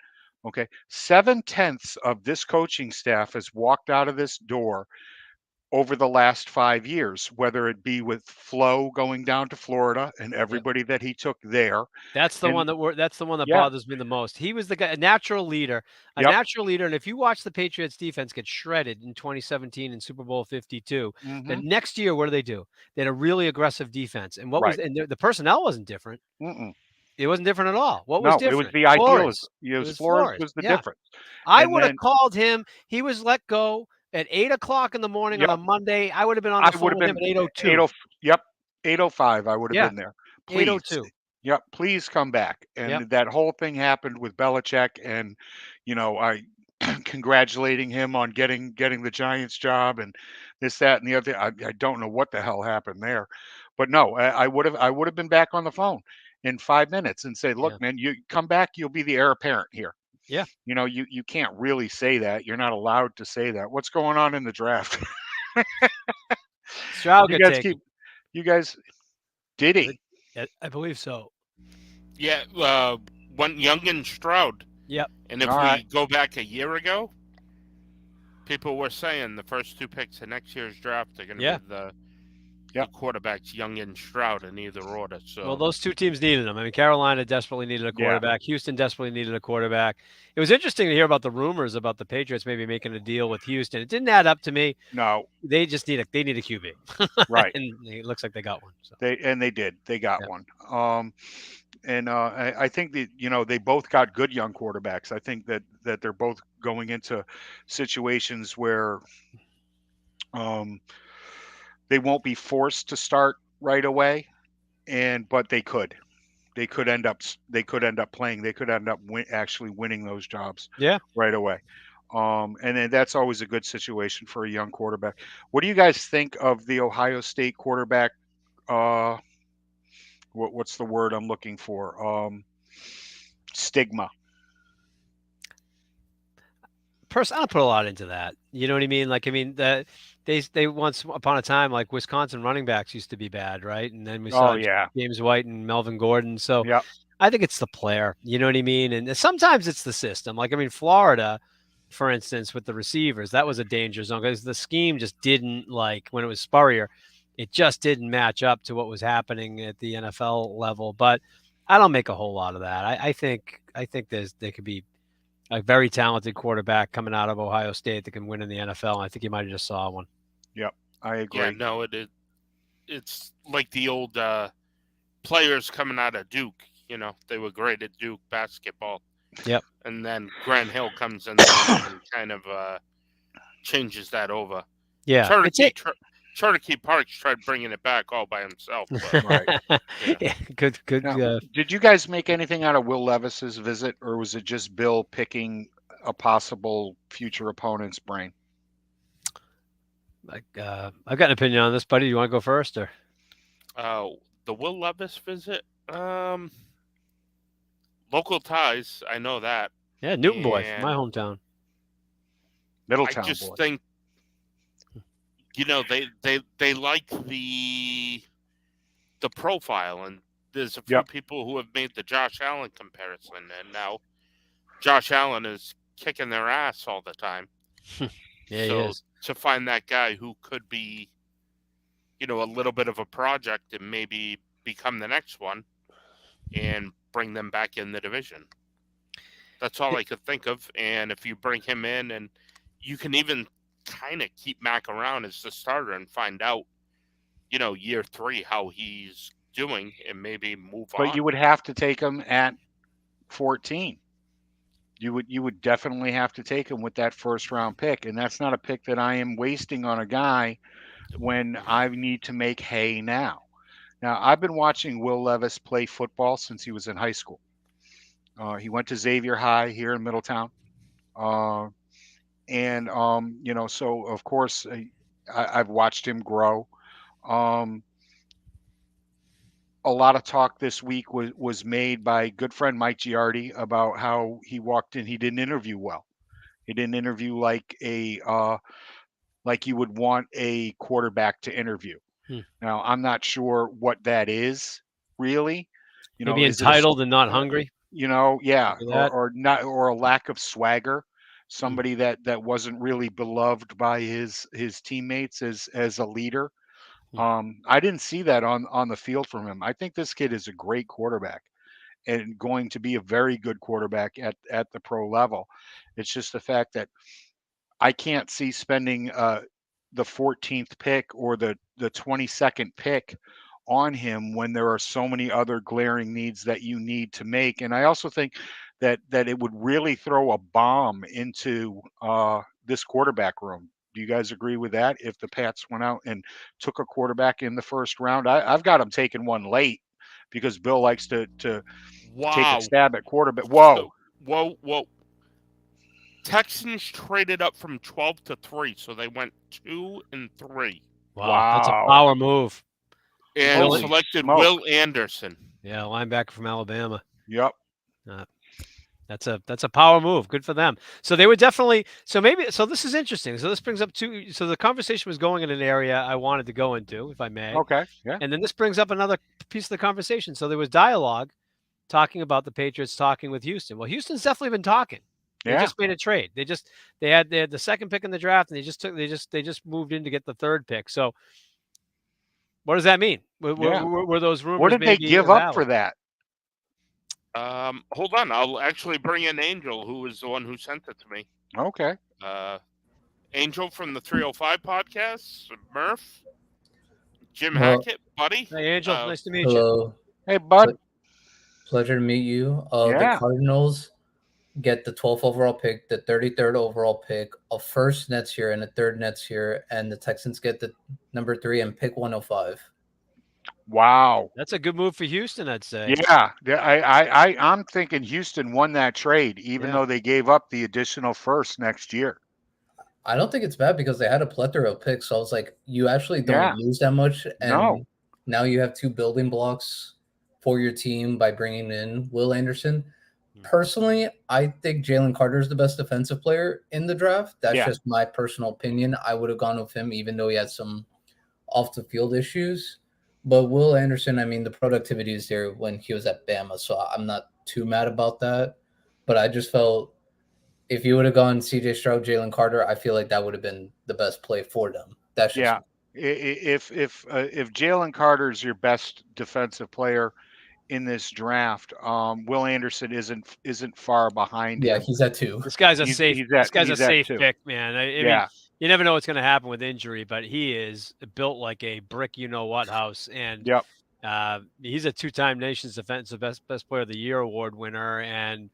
Okay. 7/10 of this coaching staff has walked out of this door over the last 5 years, whether it be with Flo going down to Florida and everybody that he took there. That's the And- one that Yeah. bothers me the most. He was the guy, a natural leader. Yep. And if you watch the Patriots defense get shredded in 2017 in Super Bowl 52, the Mhm. next year, what do? They had a really aggressive defense. And Right. the personnel wasn't different. Mm-mm. It wasn't different at all. What No, was different? it was the ideal. Flores. It was Flores. Flores was the Yeah. difference. I And would have then- called him. He was let go at 8:00 in the morning on a Yep. Monday. I would have been on I the would phone have with him been at 8:02. 80, yep, 8:05. I would have Yeah. been there. Please, 8:02. yep, please come back. And Yep. that whole thing happened with Belichick, and I congratulating him on getting the Giants job and this, that, and the other. I don't know what the hell happened there, but no, I would have been back on the phone in 5 minutes and say, look, Yeah. man, you come back, you'll be the heir apparent here. Yeah. You know, you can't really say that. You're not allowed to say that. What's going on in the draft? Stroud You got guys taken. did he? I believe so. Yeah, went Young and Stroud. Yep. And if All we right. go back a year ago, people were saying the first two picks in next year's draft are going to Yeah. be the Yep. quarterbacks, Young and Stroud, in either order. So Well, those two teams needed them. I mean, Carolina desperately needed a Yeah. quarterback. Houston desperately needed a quarterback. It was interesting to hear about the rumors about the Patriots maybe making a deal with Houston. It didn't add up to me. No, They just need a QB, right. and it looks like they got one. So They did. They got Yeah. one. And I think that, you know, they both got good young quarterbacks. I think that they're both going into situations where they won't be forced to start right away, but they could end up playing. They could end up actually winning those jobs yeah, right away. And then that's always a good situation for a young quarterback. What do you guys think of the Ohio State quarterback? What's the word I'm looking for? Stigma. I don't put a lot into that. You know what I mean? Like, I mean that they once upon a time, like Wisconsin running backs used to be bad, right? And then we saw Oh yeah. James White and Melvin Gordon. So Yep. I think it's the player. You know what I mean? And sometimes it's the system. Like, I mean, Florida, for instance, with the receivers, that was a danger zone because the scheme just didn't, like when it was Spurrier, it just didn't match up to what was happening at the NFL level. But I don't make a whole lot of that. I think there could be a very talented quarterback coming out of Ohio State that can win in the NFL. I think you might have just saw one. Yep. I agree. yeah, no, it's like the old players coming out of Duke. You know, they were great at Duke basketball. Yep. And then Grant Hill comes in the league and kind of changes that over. Yeah. Cherokee Parks tried bringing it back all by himself. But, Right. Yeah. Good. Now, did you guys make anything out of Will Levis's visit, or was it just Bill picking a possible future opponent's brain? I've got an opinion on this, buddy. You want to go first, or? the Will Levis visit, local ties. I know that. Yeah, Newton boy, And my hometown. Middletown I just boy. think, you know, they like the profile, and there's a few Yep. people who have made the Josh Allen comparison, and now Josh Allen is kicking their ass all the time. Yeah, he So is. to find that guy who could be, you know, a little bit of a project and maybe become the next one and bring them back in the division. That's all I could think of. And if you bring him in, and you can even kind of keep Mac around as the starter and find out, you know, year 3 how he's doing and maybe move on. But you would have to take him at 14. You would definitely have to take him with that first round pick, and that's not a pick that I am wasting on a guy when I need to make hay now. Now, I've been watching Will Levis play football since he was in high school. He went to Xavier High here in Middletown. You know, so of course I've watched him grow. A lot of talk this week was made by good friend Mike Giardi about how he walked in. He didn't interview well. He didn't interview like like you would want a quarterback to interview. Now, I'm not sure what that is really. You know, Maybe is it entitled and not hungry. you know, yeah, Maybe that. or not, or a lack of swagger. Hmm. Somebody that wasn't really beloved by his teammates as a leader. I didn't see that on the field from him. I think this kid is a great quarterback and going to be a very good quarterback at the pro level. It's just the fact that I can't see spending the 14th pick or the 22nd pick on him when there are so many other glaring needs that you need to make. And I also think that it would really throw a bomb into this quarterback room. Do you guys agree with that? If the Pats went out and took a quarterback in the first round, I've got them taking one late because Bill likes to take a Wow. stab at quarterback. Whoa. Whoa. Texans traded up from 12 to 3, so they went 2 and 3, Wow, that's a Wow. power move. and Holy selected smoke. Will Anderson. Yeah, linebacker from Alabama. Yep. That's a power move. Good for them. So they were definitely so this is interesting. So this brings up so the conversation was going in an area I wanted to go into, if I may. Okay. Yeah. And then this brings up another piece of the conversation. So there was dialogue talking about the Patriots talking with Houston. Well, Houston's definitely been talking. They Yeah. just made a trade. They had the second pick in the draft, and they just moved in to get the third pick. So what does that mean? Were those rumors? What did they maybe give up for valid? that? Hold on, I'll actually bring in Angel, who was the one who sent it to me. Okay. Angel from the 305 podcast, Murph, Jim Well, Hackett, buddy. Hey, Angel, nice to meet you. hello. Hey, bud. Pleasure to meet you. The Yeah. Cardinals get the 12th overall pick, the 33rd overall pick, a first next year and a third next year, and the Texans get the number 3 and pick 105. Wow. That's a good move for Houston, I'd say. Yeah. I'm thinking Houston won that trade, even though they gave up the additional first next year. I don't think it's bad because they had a plethora of picks. So I was like, you actually don't lose that much. And now you have 2 building blocks for your team by bringing in Will Anderson. Personally, I think Jalen Carter is the best defensive player in the draft. That's just my personal opinion. I would have gone with him, even though he had some off the field issues. But Will Anderson, I mean, the productivity is there when he was at Bama, so I'm not too mad about that. But I just felt if you would have gone CJ Stroud, Jalen Carter, I feel like that would have been the best play for them. That's just If Jalen Carter is your best defensive player in this draft, Will Anderson isn't far behind him. He's at 2. This guy's a safe pick, man. I mean, you never know what's going to happen with injury, but he is built like a brick, you know what house, and he's a 2-time Nation's Defensive Best Player of the Year award winner, and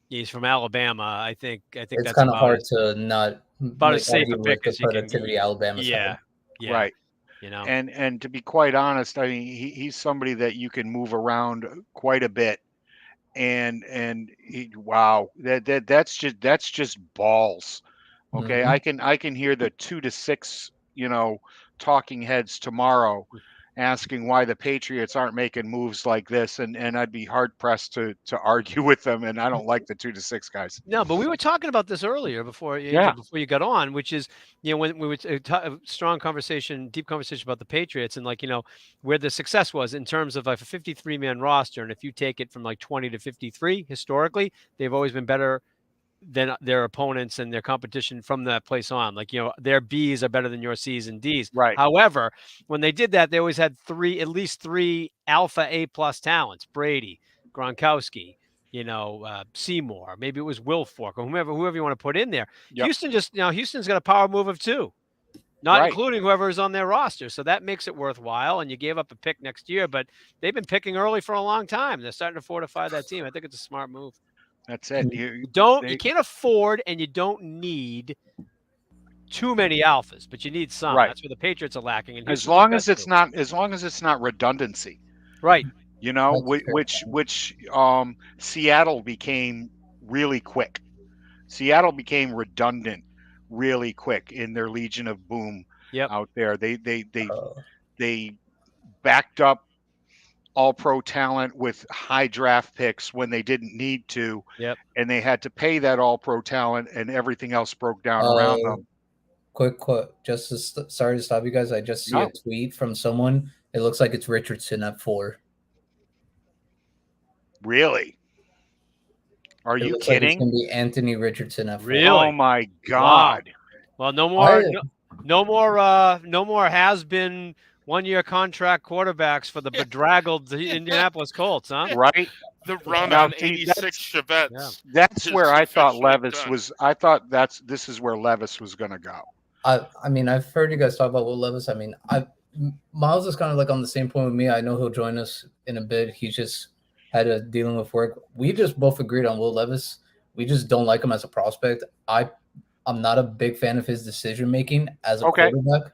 he's from Alabama. I think it's kind of hard to not about as safe a pick as the productivity Alabama's had. Right. You know, and to be quite honest, I mean, he's somebody that you can move around quite a bit, and that's just balls. Okay, I can hear the 2 to 6 talking heads tomorrow asking why the Patriots aren't making moves like this, and I'd be hard pressed to argue with them. And I don't like the 2 to 6 guys. No, but we were talking about this earlier before you got on, which is when we were strong conversation, deep conversation about the Patriots and where the success was in terms of like a 53-man roster, and if you take it from like 20 to 53, historically they've always been better than their opponents and their competition from that place on. Their B's are better than your C's and D's. Right. However, when they did that, they always had at least three alpha A+ talents: Brady, Gronkowski, Seymour, maybe it was Wilfork or whoever you want to put in there. Yep. Houston's got a power move of 2, not including whoever is on their roster. So that makes it worthwhile. And you gave up a pick next year, but they've been picking early for a long time. They're starting to fortify that team. I think it's a smart move. That's it. You can't afford and you don't need too many alphas, but you need some. Right. That's where the Patriots are lacking. And as long as it's not redundancy. Right. Which Seattle became really quick. Seattle became redundant really quick in their Legion of Boom out there. They backed up all-pro talent with high draft picks when they didn't need to, and they had to pay that all-pro talent, and everything else broke down around them. Quick quote, sorry to stop you guys. I just see a tweet from someone. It looks like it's Richardson at 4. Really? Are you kidding? Like it's gonna be Anthony Richardson at 4. Really? Oh my God! Wow. Well, no more has been 1-year contract quarterbacks for the bedraggled Indianapolis Colts, huh? Right. The run on 86 Chevettes. That's where I thought Levis was. I thought this is where Levis was going to go. I mean, I've heard you guys talk about Will Levis. I mean, Miles is kind of like on the same point with me. I know he'll join us in a bit. He just had a dealing with work. We just both agreed on Will Levis. We just don't like him as a prospect. I'm not a big fan of his decision making as a quarterback,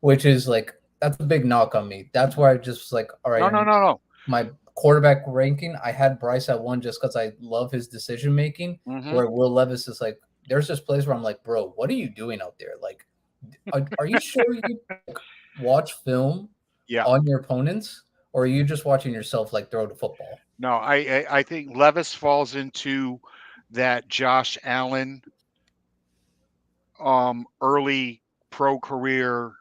which is like. That's a big knock on me. That's why I just was like, all right. No. My quarterback ranking, I had Bryce at 1 just because I love his decision making. Where Will Levis is like there's this place where I'm like, bro, what are you doing out there? Like, are you sure you watch film on your opponents, or are you just watching yourself like throw the football? No, I think Levis falls into that Josh Allen early pro career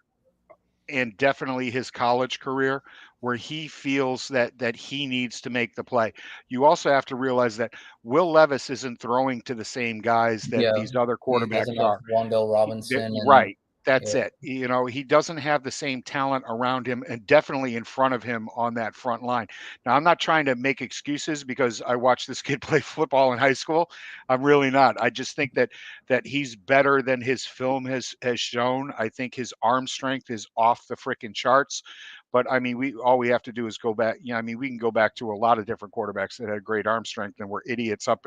and definitely his college career, where he feels that he needs to make the play. You also have to realize that Will Levis isn't throwing to the same guys that these other quarterbacks are. Wandale Robinson. Right. That's it. You know, he doesn't have the same talent around him and definitely in front of him on that front line. Now, I'm not trying to make excuses because I watched this kid play football in high school. I'm really not. I just think that he's better than his film has shown. I think his arm strength is off the freaking charts. But I mean, all we have to do is go back. I mean, we can go back to a lot of different quarterbacks that had great arm strength and were idiots up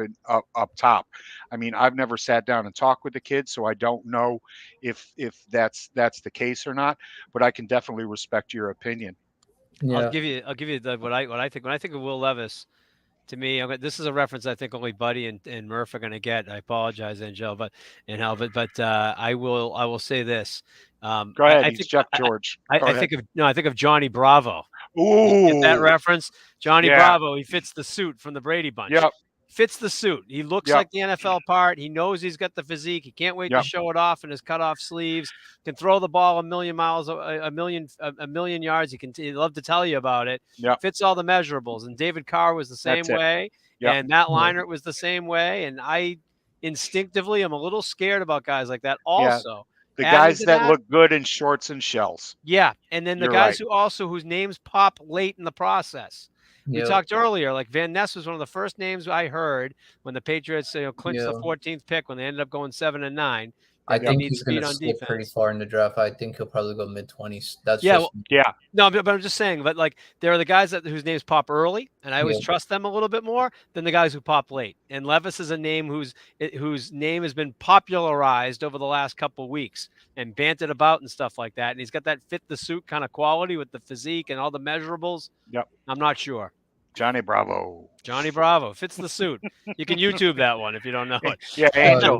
top. I mean, I've never sat down and talked with the kids, so I don't know if that's the case or not. But I can definitely respect your opinion. Yeah. I'll give you what I think when I think of Will Levis. To me, this is a reference I think only Buddy and Murph are going to get. I apologize, Angel, but I will say this. Go ahead. I think Jeff George. I think of Johnny Bravo. Ooh, get that reference? Johnny Bravo. He fits the suit from the Brady Bunch. Yep. Fits the suit. He looks like the NFL part. He knows he's got the physique. He can't wait to show it off in his cutoff sleeves. Can throw the ball a million yards. He'd love to tell you about it. Fits all the measurables. And David Carr was the same way. And Matt Leinart was the same way. And I instinctively am a little scared about guys like that also. The guys that look good in shorts and shells. Yeah. And then the guys whose names pop late in the process. We talked earlier, like Van Ness was one of the first names I heard when the Patriots clinched the 14th pick when they ended up going 7-9. I think he's going to slip pretty far in the draft. I think he'll probably go mid-20s. That's No, but I'm just saying. But like, there are the guys whose names pop early, and I always trust them a little bit more than the guys who pop late. And Levis is a name whose name has been popularized over the last couple of weeks and banted about and stuff like that. And he's got that fit the suit kind of quality with the physique and all the measurables. I'm not sure. Johnny Bravo fits the suit. You can YouTube that one if you don't know it. Yeah, Angel,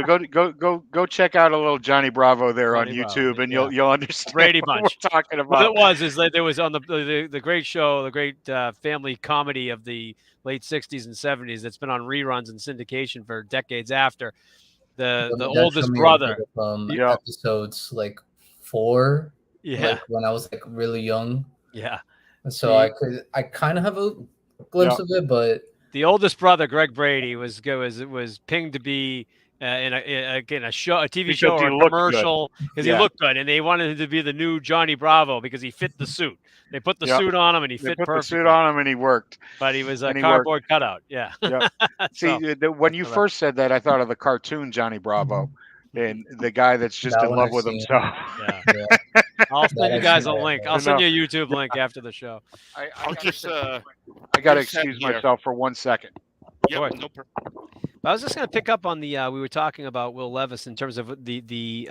go check out a little Johnny Bravo there on YouTube, and you'll understand Brady Bunch. What we're talking about. What it was is that there was on the great show, the great family comedy of the late 60s and 70s that's been on reruns and syndication for decades after. The oldest brother. Episodes like 4. Like when I was like really young. Yeah. So I kind of have a glimpse of it, but the oldest brother, Greg Brady, was pinged to be in a TV show or a commercial because he looked good, and they wanted him to be the new Johnny Bravo because he fit the suit. They put the suit on him, and he fit perfectly. The suit on him, and he worked. But he was a cardboard cutout. Yeah. See, when you first said that, I thought of the cartoon Johnny Bravo. And the guy that's just in love with himself. I'll send you guys a link. I'll send you a YouTube link after the show. I got to excuse myself for 1 second. Yeah, no problem. I was just going to pick up on the we were talking about Will Levis in terms of the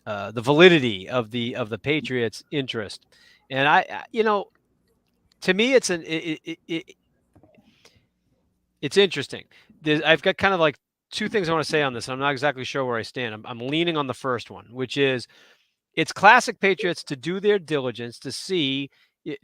validity of the Patriots' interest, and to me it's it's interesting. I've got kind of like two things I want to say on this. I'm not exactly sure where I stand. I'm leaning on the first one, which is it's classic Patriots to do their diligence to see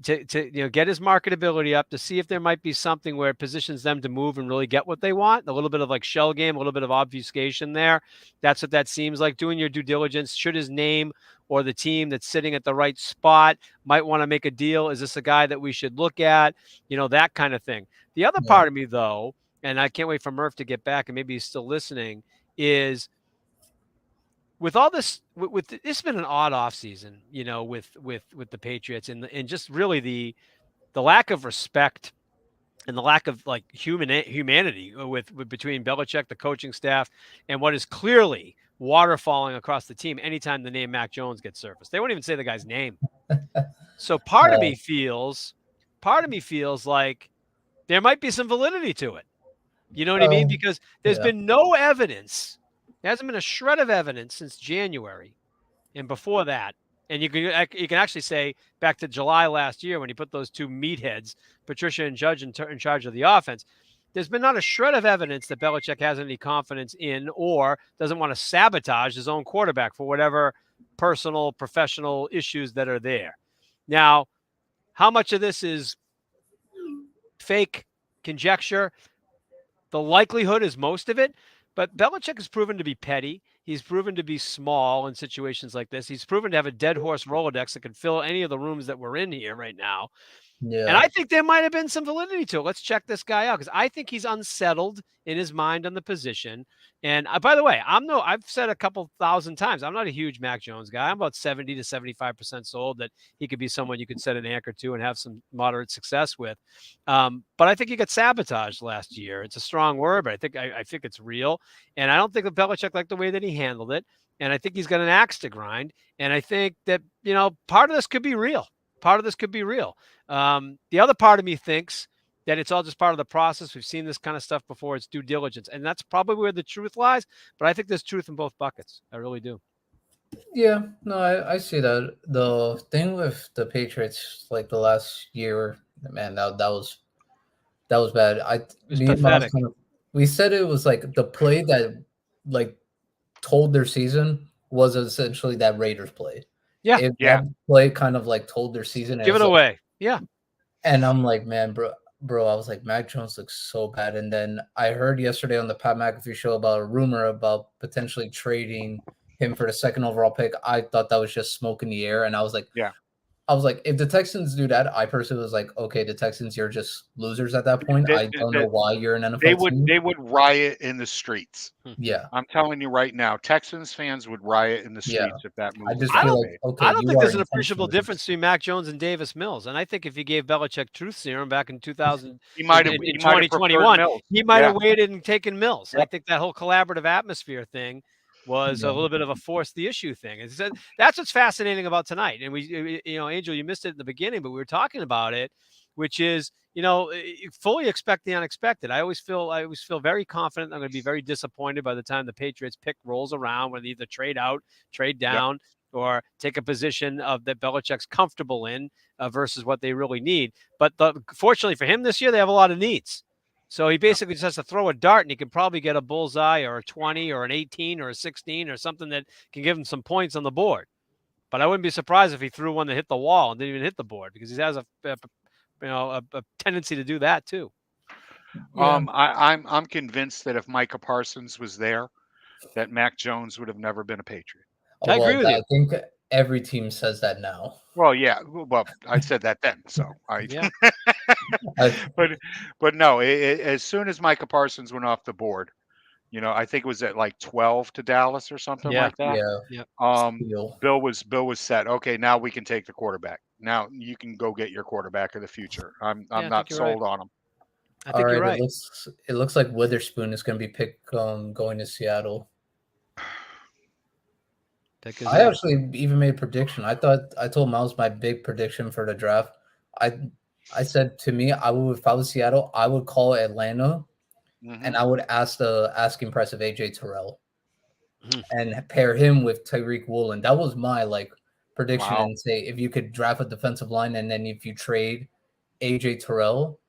to get his marketability up, to see if there might be something where it positions them to move and really get what they want. A little bit of like shell game, a little bit of obfuscation there. That's what that seems like. Doing your due diligence. Should his name or the team that's sitting at the right spot might want to make a deal? Is this a guy that we should look at? That kind of thing. The other part of me, though, and I can't wait for Murph to get back, and maybe he's still listening, is with all this, it's been an odd offseason, with the Patriots and just really the lack of respect and the lack of like humanity with between Belichick, the coaching staff, and what is clearly water falling across the team anytime the name Mac Jones gets surfaced. They won't even say the guy's name. So part of me feels like there might be some validity to it. You know what I mean? Because there's been no evidence. There hasn't been a shred of evidence since January and before that. And you can actually say back to July last year when he put those two meatheads, Patricia and Judge, in charge of the offense. there's been not a shred of evidence that Belichick has any confidence in or doesn't want to sabotage his own quarterback for whatever personal, professional issues that are there. Now, how much of this is fake conjecture? The likelihood is most of it, but Belichick has proven to be petty. He's proven to be small in situations like this. He's proven to have a dead horse Rolodex that can fill any of the rooms that we're in here right now. Yeah. And I think there might have been some validity to it. Let's check this guy out because I think he's unsettled in his mind on the position. And by the way, I've said a couple thousand times, I'm not a huge Mac Jones guy. I'm about 70 to 75% sold that he could be someone you could set an anchor to and have some moderate success with. But I think he got sabotaged last year. It's a strong word, but I think it's real. And I don't think that Belichick liked the way that he handled it. And I think he's got an axe to grind. And I think that, part of this could be real. The other part of me thinks that it's all just part of the process. We've seen this kind of stuff before. It's due diligence. And that's probably where the truth lies. But I think there's truth in both buckets. I really do. Yeah, no, I see that. The thing with the Patriots, like the last year, man, that was bad. Me and Miles we said it was like the play that like told their season was essentially that Raiders play. Yeah. That play kind of like told their season. Give it away. Yeah. And I'm like, man, bro, I was like, Mac Jones looks so bad. And then I heard yesterday on the Pat McAfee show about a rumor about potentially trading him for the second overall pick. I thought that was just smoke in the air. And I was like, if the Texans do that, I personally was like, okay, the Texans, you're just losers at that point. I don't know why you're an NFL team. They would riot in the streets. Yeah. I'm telling you right now, Texans fans would riot in the streets if that move. I don't think there's an appreciable difference between Mac Jones and Davis Mills. And I think if you gave Belichick truth serum back in 2021, he might have waited and taken Mills. Yep. I think that whole collaborative atmosphere thing was a little bit of a force the issue thing. And so that's what's fascinating about tonight. And we, Angel, you missed it at the beginning, but we were talking about it, which is, fully expect the unexpected. I always feel very confident. I'm going to be very disappointed by the time the Patriots pick rolls around when they either trade out, trade down, or take a position that Belichick's comfortable in versus what they really need. But fortunately for him this year, they have a lot of needs. So he basically just has to throw a dart, and he can probably get a bullseye or a 20 or an 18 or a 16 or something that can give him some points on the board. But I wouldn't be surprised if he threw one that hit the wall and didn't even hit the board because he has a tendency to do that too. I'm convinced that if Micah Parsons was there, that Mac Jones would have never been a Patriot. I agree with you. I think every team says that now. Well, yeah. Well, I said that then. So but no. As soon as Micah Parsons went off the board, I think it was at like 12 to Dallas or something like that. Yeah. Bill was set. Okay, now we can take the quarterback. Now you can go get your quarterback of the future. I'm not sold on him. I think you're right. It looks like Witherspoon is going to be picked going to Seattle. I actually even made a prediction. I told Miles my big prediction for the draft. I said to me, if I was Seattle, I would call Atlanta, and I would ask the asking price of AJ Terrell, and pair him with Tyreek Woolen. That was my prediction, and say if you could draft a defensive line, and then if you trade AJ Terrell,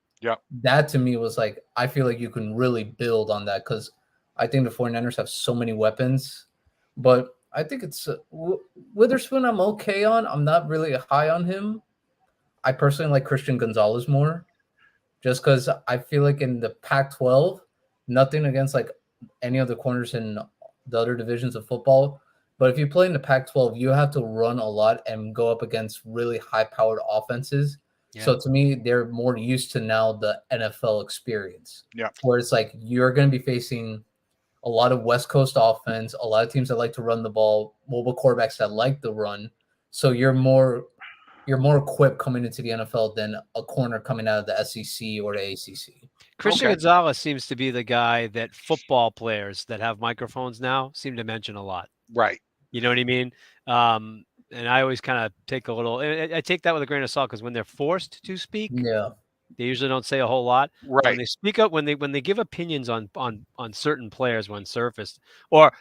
that to me was I feel like you can really build on that because I think the 49ers have so many weapons, but I think it's Witherspoon I'm okay on. I'm not really high on him. I personally like Christian Gonzalez more just because I feel like in the Pac-12, nothing against any of the corners in the other divisions of football. But if you play in the Pac-12, you have to run a lot and go up against really high-powered offenses. Yeah. So to me, they're more used to now the NFL experience. Yeah. Where it's you're going to be facing a lot of West Coast offense, a lot of teams that like to run the ball, mobile quarterbacks that like the run. So you're more equipped coming into the NFL than a corner coming out of the SEC or the ACC. Christian Gonzalez seems to be the guy that football players that have microphones now seem to mention a lot. Right. You know what I mean? And I always kind of take I take that with a grain of salt because when they're forced to speak, they usually don't say a whole lot. Right. When they speak up, when they give opinions on certain players when surfaced or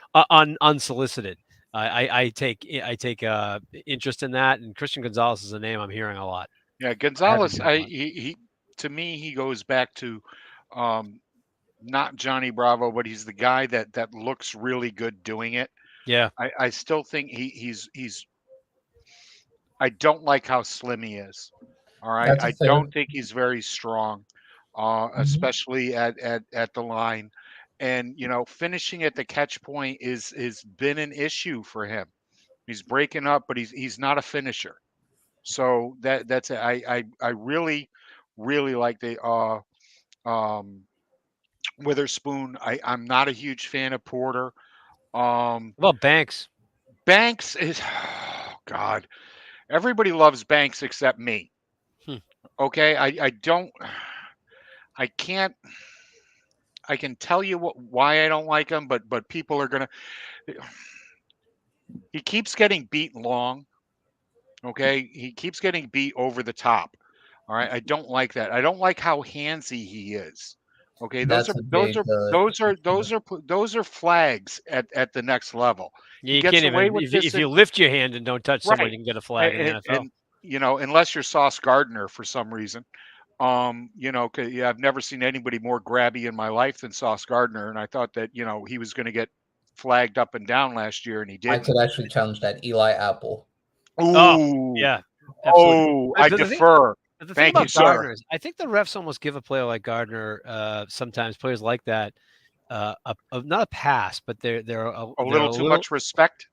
unsolicited, I take interest in that. And Christian Gonzalez is a name I'm hearing a lot. Yeah, Gonzalez. He to me he goes back to not Johnny Bravo, but he's the guy that looks really good doing it. Yeah. I still think he's I don't like how slim he is. All right. That's a I fair. don't think he's very strong, Mhm. especially at the line. And finishing at the catch point is been an issue for him. He's breaking up, but he's not a finisher. So that's it. I really like the um Witherspoon. I'm not a huge fan of Porter. Well, Banks. Banks is oh God. Everybody loves Banks except me. Hmm. Okay, I don't. I can't. I can tell you why I don't like him, but people are gonna. He keeps getting beat long. Okay, he keeps getting beat over the top. All right, I don't like that. I don't like how handsy he is. Okay, those are That's a those big. are those are those are those are flags at the next level. He You gets can't away even with this if you in lift your hand and don't touch someone, right, you can get a flag in the NFL. and unless you're Sauce Gardner for some reason. 'Cause, yeah, I've never seen anybody more grabby in my life than Sauce Gardner, and I thought that he was going to get flagged up and down last year, and he I didn't. could actually challenge that. Eli Apple. Oh, Ooh, yeah, absolutely. I But defer. the thing Thank you, about sir. Gardner is, I think the refs almost give a player like Gardner, sometimes players like that, not a pass, but they're A they're little a too little. much respect.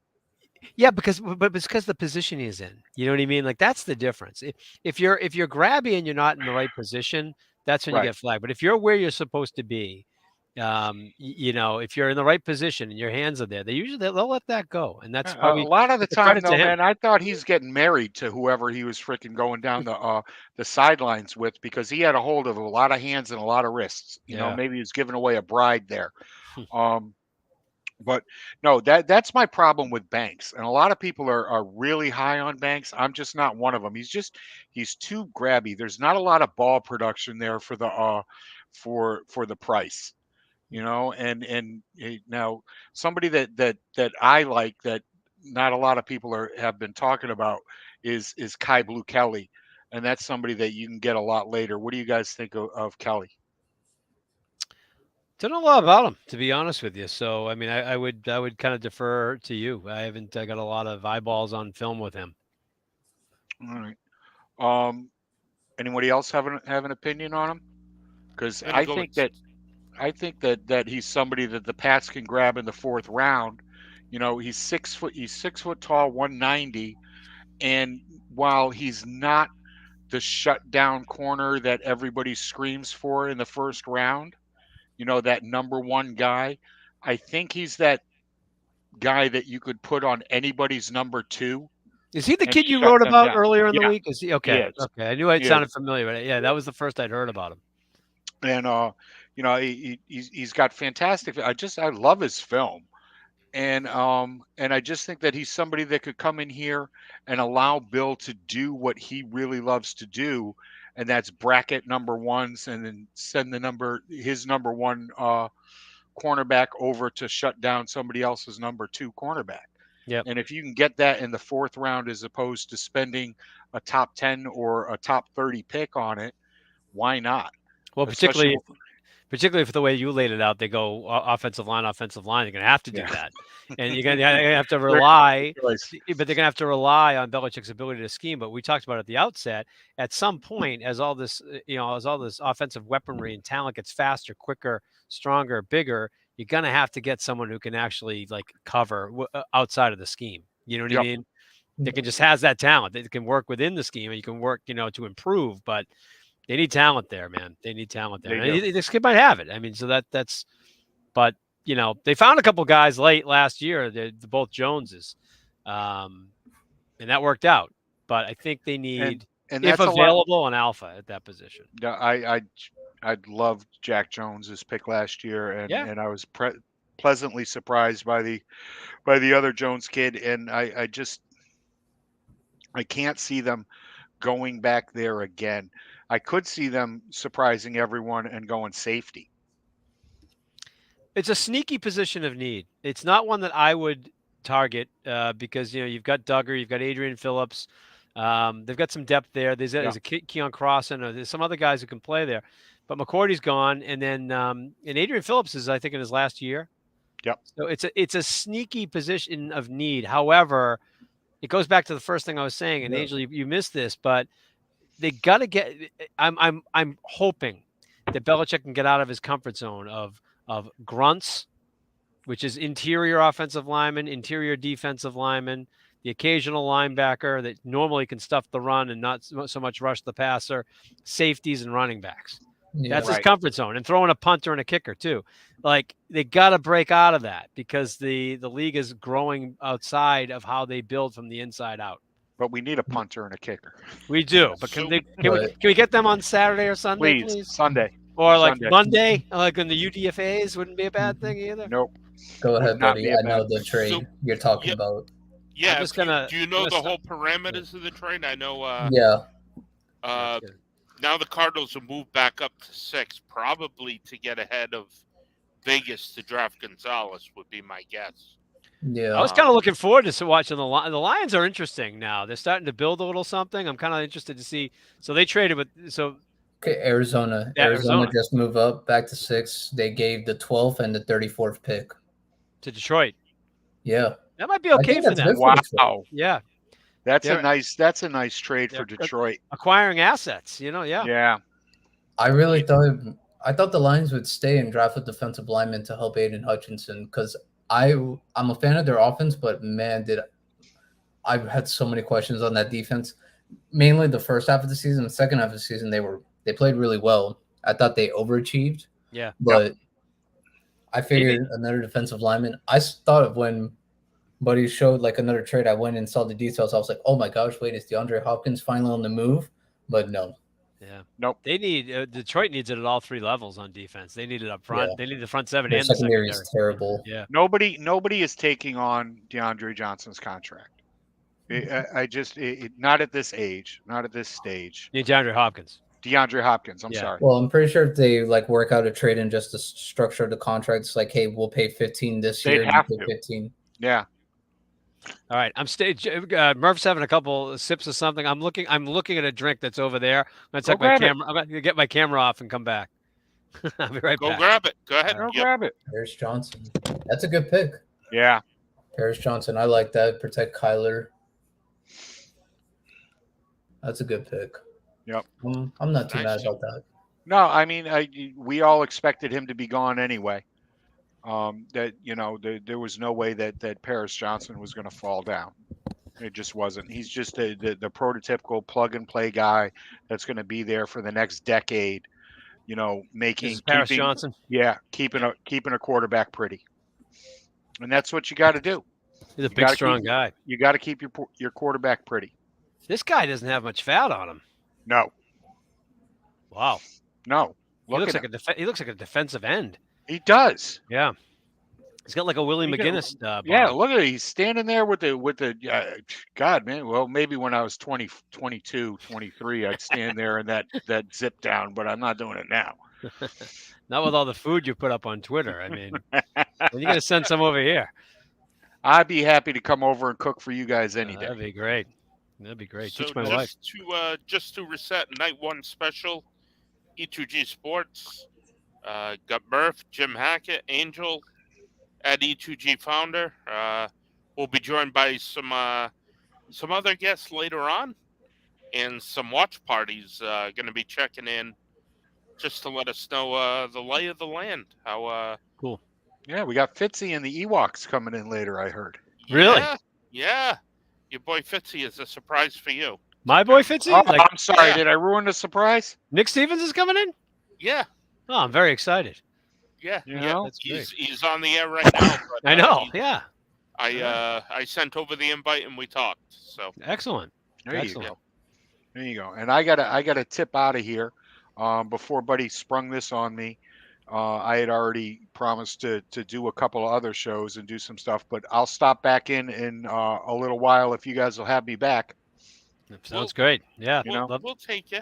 Yeah, but it's because the position he's in. You know what I mean? Like that's the difference. If you're grabby and you're not in the right position, that's when you Right. get flagged. But if you're where you're supposed to be, if you're in the right position and your hands are there, they'll let that go, and that's A probably lot of the it's a time, credit to though, him. man, I thought he's getting married to whoever he was freaking going down the sidelines with because he had a hold of a lot of hands and a lot of wrists. Yeah. Maybe he was giving away a bride there. Um, But no, that's my problem with Banks, and a lot of people are really high on Banks. I'm just not one of them. He's too grabby. There's not a lot of ball production there for the for the price, now somebody that I like that not a lot of people have been talking about is Kai Blue Kelly, and that's somebody that you can get a lot later. What do you guys think of Kelly? Don't know a lot about him, to be honest with you. So, I mean, I would kind of defer to you. I haven't got a lot of eyeballs on film with him. All right. Um, Anybody else have an opinion on him? Because I'm gonna go with I think that he's somebody that the Pats can grab in the fourth round. He's 6 foot. He's 6 foot tall, 190, and while he's not the shutdown corner that everybody screams for in the first round, that number one guy, I think he's that guy that you could put on anybody's number two Is he the and kid you shut wrote them about down. earlier in the Yeah, week? Is he he okay? is. Okay, I knew it He is. sounded familiar, but yeah, that was the first I'd heard about him. And he's got fantastic. I love his film. And I just think that he's somebody that could come in here and allow Bill to do what he really loves to do, and that's bracket number ones, and then send his number one cornerback over to shut down somebody else's number two cornerback. Yep. And if you can get that in the fourth round as opposed to spending a top 10 or a top 30 pick on it, why not? Well, Especially particularly for the way you laid it out, they go offensive line. They're going to have to do yeah, that, and you're going to have to rely. choice. But they're going to have to rely on Belichick's ability to scheme. But we talked about at the outset. At some point, as all this offensive weaponry and talent gets faster, quicker, stronger, bigger, you're going to have to get someone who can actually cover outside of the scheme. You know what I Yep. mean? They can just has that talent. They can work within the scheme, and you can work, to improve. But they need talent there, man. They need talent there. They do. This kid might have it. I mean, so that's. But they found a couple guys late last year. The both Joneses, and that worked out. But I think they need, And if that's a lot. available, an alpha at that position. Yeah, I loved Jack Jones's pick last year, and I was pleasantly surprised by the other Jones kid, and I can't see them going back there again. I could see them surprising everyone and going safety. It's a sneaky position of need. It's not one that I would target because you've got Duggar, you've got Adrian Phillips. They've got some depth there. There's a Keon Crossan, or there's some other guys who can play there. but McCourty's gone, and then and Adrian Phillips is, I think, in his last year. Yep. So it's a sneaky position of need. However, it goes back to the first thing I was saying, and Angel, you missed this, but they got to get. I'm hoping that Belichick can get out of his comfort zone of grunts, which is interior offensive lineman, interior defensive lineman, the occasional linebacker that normally can stuff the run and not so much rush the passer, safeties and running backs. Yeah. That's his comfort zone, and throwing a punter and a kicker too. Like, they got to break out of that because the league is growing outside of how they build from the inside out. But we need a punter and a kicker. We do, but can we get them on Saturday or Sunday, please? Sunday. Or like Sunday. Monday, like in the UDFAs, wouldn't be a bad thing either. Nope. Go ahead, Would not buddy. be a I know the trade you're talking about. Yeah, I'm just gonna- do you know the whole parameters of the trade? I know. Yeah. Now the Cardinals will move back up to 6, probably to get ahead of Vegas to draft Gonzalez, would be my guess. Yeah. I was kind of looking forward to watching the Lions. Are interesting now. They're starting to build a little something. I'm kind of interested to see. So they traded with Okay, Arizona. Yeah, Arizona Arizona. just moved up back to 6. They gave the 12th and the 34th pick. to Detroit. Yeah. That might be I okay think for that's them. good for Detroit. Wow. Yeah, That's They're- a nice trade for they're- Detroit. acquiring assets. Yeah. Yeah. I really thought the Lions would stay and draft a defensive lineman to help Aiden Hutchinson because I'm a fan of their offense, but man, I've had so many questions on that defense. Mainly the first half of the season. The second half of the season, they played really well. I thought they overachieved. Yeah. But I figured another defensive lineman. I thought of when Buddy showed like another trade. I went and saw the details. I was like, oh my gosh, wait, is DeAndre Hopkins finally on the move? But no. Yeah. Nope. They need Detroit needs it at all 3 levels on defense. They need it up front. Yeah. They need the front 7 Their and the secondary secondary. is terrible. Yeah. Nobody is taking on DeAndre Johnson's contract. Not at this age, not at this stage. Need DeAndre Hopkins. DeAndre Hopkins. I'm Yeah. sorry. Well, I'm pretty sure if they like work out a trade in just the structure of the contract, it's like, hey, we'll pay 15 this They'd year. have you pay to. 15. Yeah. All right, Murph's having a couple sips of something. I'm looking at a drink that's over there. I'm gonna take my grab it. camera. I'm gonna get my camera off and come back. I'll be right Go back. grab it. Go ahead. Go Yep. grab it. Paris Johnson. That's a good pick. Yeah. Paris Johnson. I like that. Protect Kyler. That's a good pick. Yep. I'm not too Nice. mad about that. No, I mean, we all expected him to be gone anyway. There was no way that Paris Johnson was going to fall down. It just wasn't. He's just the prototypical plug and play guy that's going to be there for the next decade. This is Paris Johnson. Yeah, keeping a quarterback pretty, and that's what you got to do. He's a big, strong guy. You got to keep your quarterback pretty. This guy doesn't have much fat on him. No, Wow. no. He looks like a defensive end. He does. Yeah. He's got like a Willie He got- McGinnis. Yeah, body. look at it. He's standing there with the God, man. Well, maybe when I was 20, 22, 23, I'd stand there in that zip down, but I'm not doing it now. Not with all the food you put up on Twitter. I mean, you got to send some over here. I'd be happy to come over and cook for you guys any day. That'd be great. That'd be great. So Teach my wife. just to reset, night 1 special, E2G Sports, got Murph, Jim Hackett, Angel, at E2G Founder. We'll be joined by some other guests later on, and some watch parties going to be checking in just to let us know the lay of the land. How Cool. Yeah, we got Fitzy and the Ewoks coming in later, I heard. Really? Yeah. Your boy Fitzy is a surprise for you. My boy Fitzy? Oh, I'm sorry. yeah. Did I ruin the surprise? Nick Stevens is coming in? Yeah. Oh, I'm very excited. Yeah. You yeah. know? That's great. He's on the air right now. But, I know. Yeah. I sent over the invite and we talked. So Excellent. There you Excellent. go. There you go. And I gotta tip out of here. Before Buddy sprung this on me, I had already promised to do a couple of other shows and do some stuff, but I'll stop back in a little while if you guys will have me back. Sounds great. Yeah. You know? we'll take you.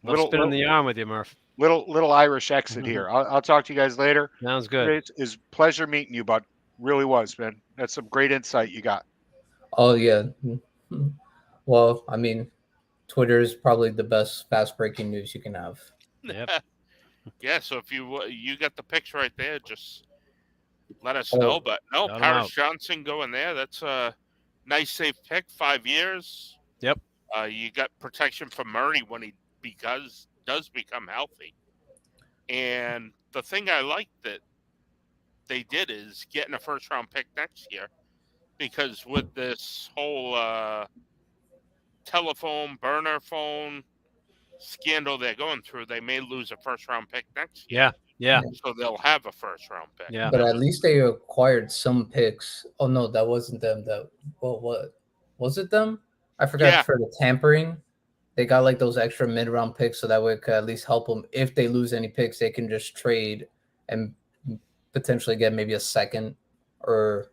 Love spinning the arm with you, Murph. Little Irish exit here. I'll talk to you guys later. Sounds good. It's a pleasure meeting you, bud. Really was, man. That's some great insight you got. Oh, yeah. Well, I mean, Twitter is probably the best fast breaking news you can have. Yep. Yeah, so if you got the picks right there, just let us Oh. know. But no, Shout 'em Paris out. Johnson going there. That's a nice, safe pick. 5 years. Yep. You got protection from Murray when he does become healthy. And the thing I like that they did is getting a first round pick next year, because with this whole telephone burner phone scandal they're going through, they may lose a first round pick next year. Yeah. So they'll have a first round pick. Yeah. But at least they acquired some picks. Oh no, that wasn't them. That what was it them? I forgot Yeah. for the tampering. They got like those extra mid-round picks, so that way it could at least help them. If they lose any picks, they can just trade and potentially get maybe a second or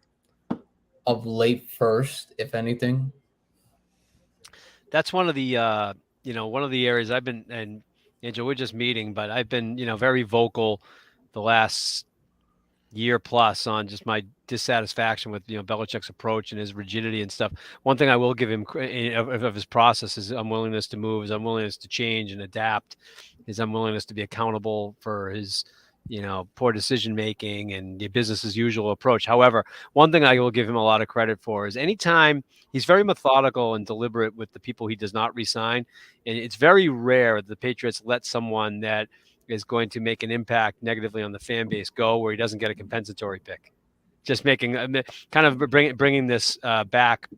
of late first, if anything. That's one of the one of the areas I've been, and Angel, we're just meeting, but I've been, very vocal the last year plus on just my dissatisfaction with, Belichick's approach and his rigidity and stuff. One thing I will give him of his process is unwillingness to move, his unwillingness to change and adapt, his unwillingness to be accountable for his, poor decision making and the business as usual approach. However, one thing I will give him a lot of credit for is anytime he's very methodical and deliberate with the people he does not resign. And it's very rare that the Patriots let someone that is going to make an impact negatively on the fan base go where he doesn't get a compensatory pick. Just making kind of bringing this back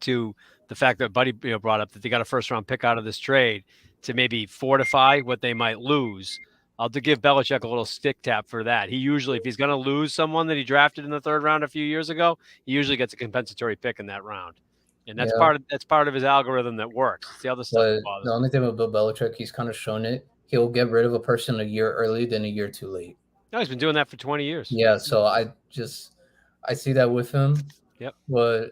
to the fact that Buddy brought up that they got a first round pick out of this trade to maybe fortify what they might lose. I'll give Belichick a little stick tap for that. He usually, if he's going to lose someone that he drafted in the third round a few years ago, he usually gets a compensatory pick in that round. And that's part of his algorithm that works. It's the other stuff that bothers the only thing with Bill Belichick, he's kind of shown it. He'll get rid of a person a year early than a year too late. No, he's been doing that for 20 years. Yeah, so I see that with him. Yep. But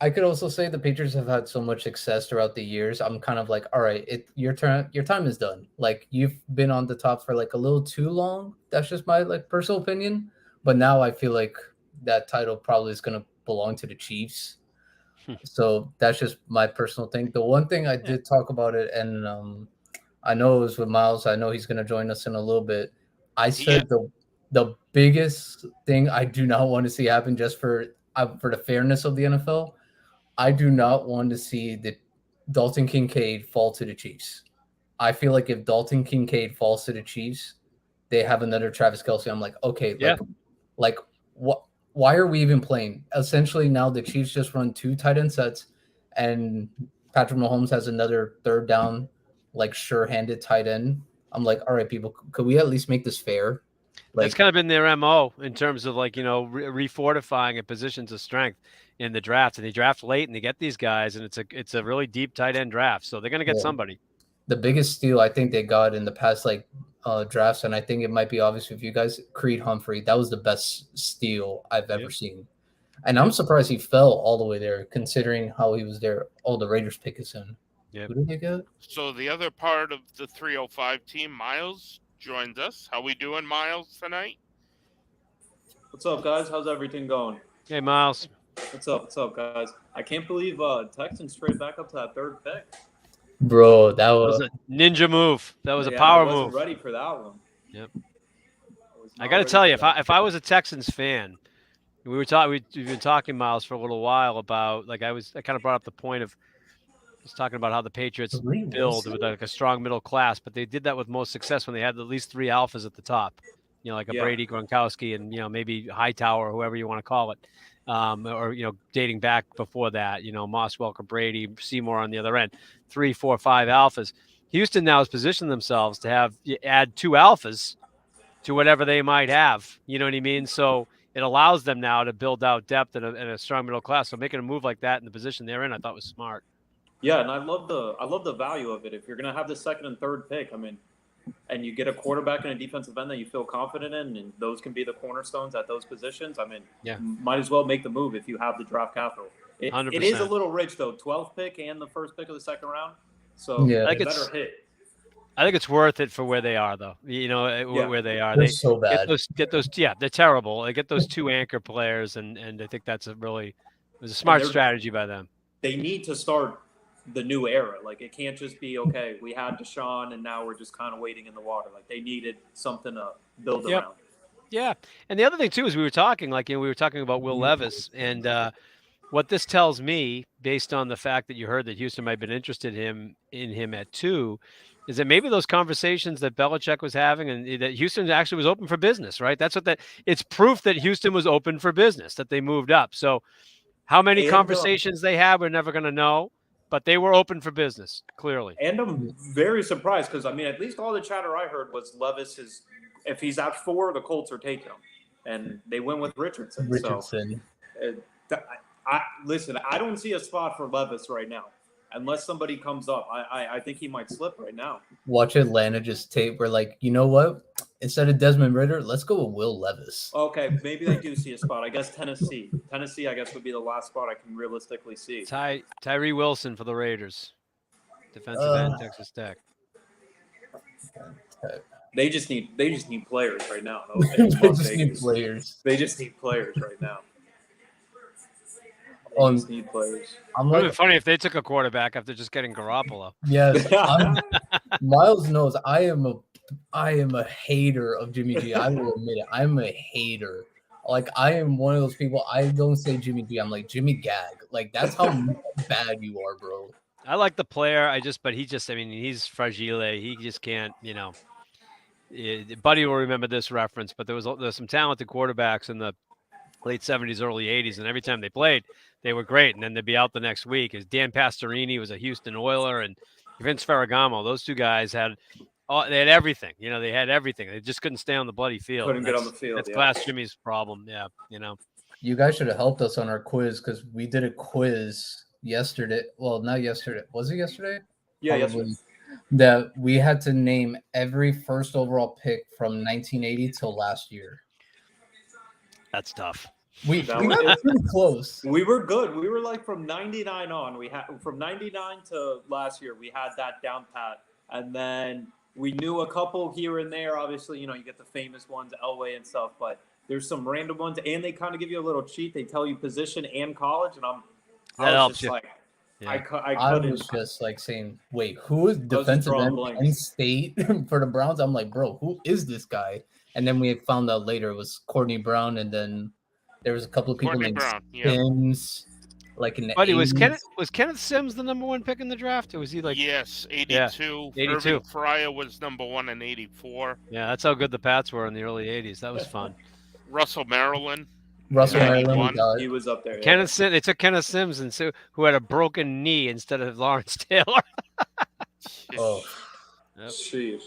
I could also say the Patriots have had so much success throughout the years. I'm kind of like, all right, your time is done. Like, you've been on the top for like a little too long. That's just my like personal opinion. But now I feel like that title probably is going to belong to the Chiefs. So that's just my personal thing. The one thing I did talk about it, and I know it was with Miles. I know he's going to join us in a little bit. I said the biggest thing I do not want to see happen, just for the fairness of the NFL, I do not want to see the Dalton Kincaid fall to the Chiefs. I feel like if Dalton Kincaid falls to the Chiefs, they have another Travis Kelce. I'm like, okay, like what? Why are we even playing? Essentially, now the Chiefs just run 2 tight end sets, and Patrick Mahomes has another third down, like sure-handed tight end. I'm like, all right, people, could we at least make this fair? That's kind of been their MO in terms of like, refortifying and positions of strength in the draft. And they draft late and they get these guys, and it's a really deep tight end draft. So they're going to get somebody. The biggest steal I think they got in the past drafts, and I think it might be obvious with you guys, Creed Humphrey. That was the best steal I've ever seen. And I'm surprised he fell all the way there, considering how he was there. Oh, the Raiders pick us in. Yeah. Who did they get? So the other part of the 305 team, Miles, joins us. How we doing, Miles, tonight? What's up, guys? How's everything going? Hey, Miles. What's up, guys? I can't believe Texans traded back up to that 3rd pick. Bro, that was a ninja move. That was a power move. I wasn't move. ready for that one. Yep. I got to tell you, if I was a Texans fan, we've been talking, Miles, for a little while about, like, I kind of brought up the point of just talking about how the Patriots build with like a strong middle class, but they did that with most success when they had at least 3 alphas at the top, like a Brady, Gronkowski, and, maybe Hightower, whoever you want to call it. Or, dating back before that, Moss, Welker, Brady, Seymour on the other end, 3, 4, 5 alphas. Houston now has positioned themselves to add 2 alphas to whatever they might have. You know what I mean? So it allows them now to build out depth and a strong middle class. So making a move like that in the position they're in, I thought was smart. Yeah, and I love the value of it. If you're going to have the 2nd and 3rd pick, I mean, and you get a quarterback and a defensive end that you feel confident in, and those can be the cornerstones at those positions, I mean, might as well make the move if you have the draft capital. It is a little rich, though, 12th pick and the 1st pick of the 2nd round. So better hit. I think it's worth it for where they are, though. Where they are. They're so bad. Get those. Yeah, they're terrible. They get those 2 anchor players, and I think that's it was a smart strategy by them. They need to start the new era. Like it can't just be okay. We had Deshaun, and now we're just kind of waiting in the water. Like they needed something to build around. Yeah, and the other thing too is we were talking we were talking about Will Levis, and what this tells me, based on the fact that you heard that Houston might have been interested in him at 2, is that maybe those conversations that Belichick was having and that Houston actually was open for business, right? That's what it's proof that Houston was open for business, that they moved up. So how many conversations they had, we're never going to know, but they were open for business, clearly. And I'm very surprised because, I mean, at least all the chatter I heard was Levis is, if he's at 4, the Colts are taking him. And they went with Richardson. So, listen, I don't see a spot for Levis right now. Unless somebody comes up, I think he might slip right now. Watch Atlanta just tape. We're like, you know what? Instead of Desmond Ridder, let's go with Will Levis. Okay, maybe they do see a spot. I guess Tennessee, I guess, would be the last spot I can realistically see. Tyree Wilson for the Raiders, defensive end, Texas Tech. They just need players right now. They just need players. They just need players right now. Need players. It would be funny if they took a quarterback after just getting Garoppolo. Yes, Miles knows I am a hater of Jimmy G. I will admit it. I'm a hater. Like I am one of those people. I don't say Jimmy G. I'm like Jimmy Gag. Like that's how bad you are, bro. I like the player. But he's fragile. He just can't. Buddy will remember this reference. But there's some talented quarterbacks in the late 70s, early 80s, and every time they played, they were great, and then they'd be out the next week. As Dan Pastorini was a Houston Oiler, and Vince Ferragamo, those two guys had everything. They had everything. They just couldn't stay on the bloody field. Couldn't get on the field. That's Glass Jimmy's problem. Yeah, You guys should have helped us on our quiz because we did a quiz yesterday. Well, not yesterday. Was it yesterday? Yeah, yesterday. That we had to name every first overall pick from 1980 till last year. That's tough. We got pretty close. We were good. We were like from 99 on. We had from 99 to last year. We had that down pat, and then we knew a couple here and there. Obviously, you get the famous ones, Elway and stuff. But there's some random ones, and they kind of give you a little cheat. They tell you position and college, and I was just like saying, wait, who is defensive end in state for the Browns? I'm like, bro, who is this guy? And then we found out later it was Courtney Brown, and then there was a couple of people named Sims, like in the 80s. Was Kenneth Sims the number 1 pick in the draft, or was he like? Yes, 82. Yeah, 82. Irving Fryer was number 1 in 84. Yeah, that's how good the Pats were in the early 80s. That was fun. Russell Maryland. He was up there. Kenneth Sims. They took Kenneth Sims who had a broken knee instead of Lawrence Taylor. Oh, jeez.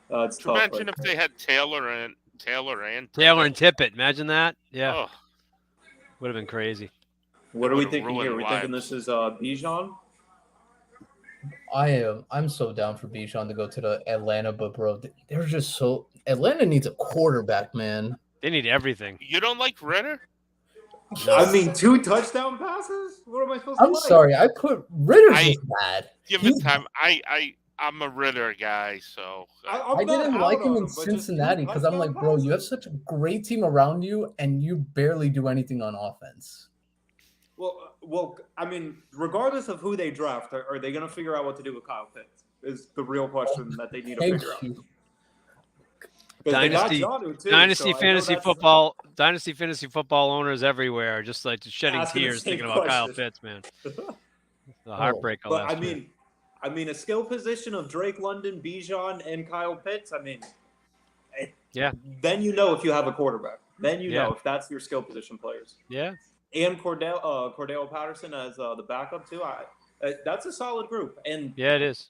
It's tough. Imagine if they had Taylor and Tippett. Imagine that. Yeah. Would have been crazy. What are we thinking here? Are we thinking this is Bijan? I'm so down for Bijan to go to the Atlanta, but bro, they're just so Atlanta needs a quarterback, man. They need everything. You don't like Ritter? I mean, 2 touchdown passes? What am I supposed to I'm sorry, I put Ritter's just bad. Give it time. I'm a Ritter guy, so I didn't like him in Cincinnati because I'm like, bro, you have such a great team around you, and you barely do anything on offense. Well, I mean, regardless of who they draft, are they going to figure out what to do with Kyle Pitts? Is the real question that they need to figure out. Dynasty fantasy football owners everywhere are just like shedding tears thinking about Kyle Pitts, man. The heartbreak. But I mean, a skill position of Drake London, Bijan, and Kyle Pitts. I mean, Then you know if you have a quarterback. Then you know if that's your skill position players. Yeah. And Cordell Patterson as the backup too. That's a solid group. And it is.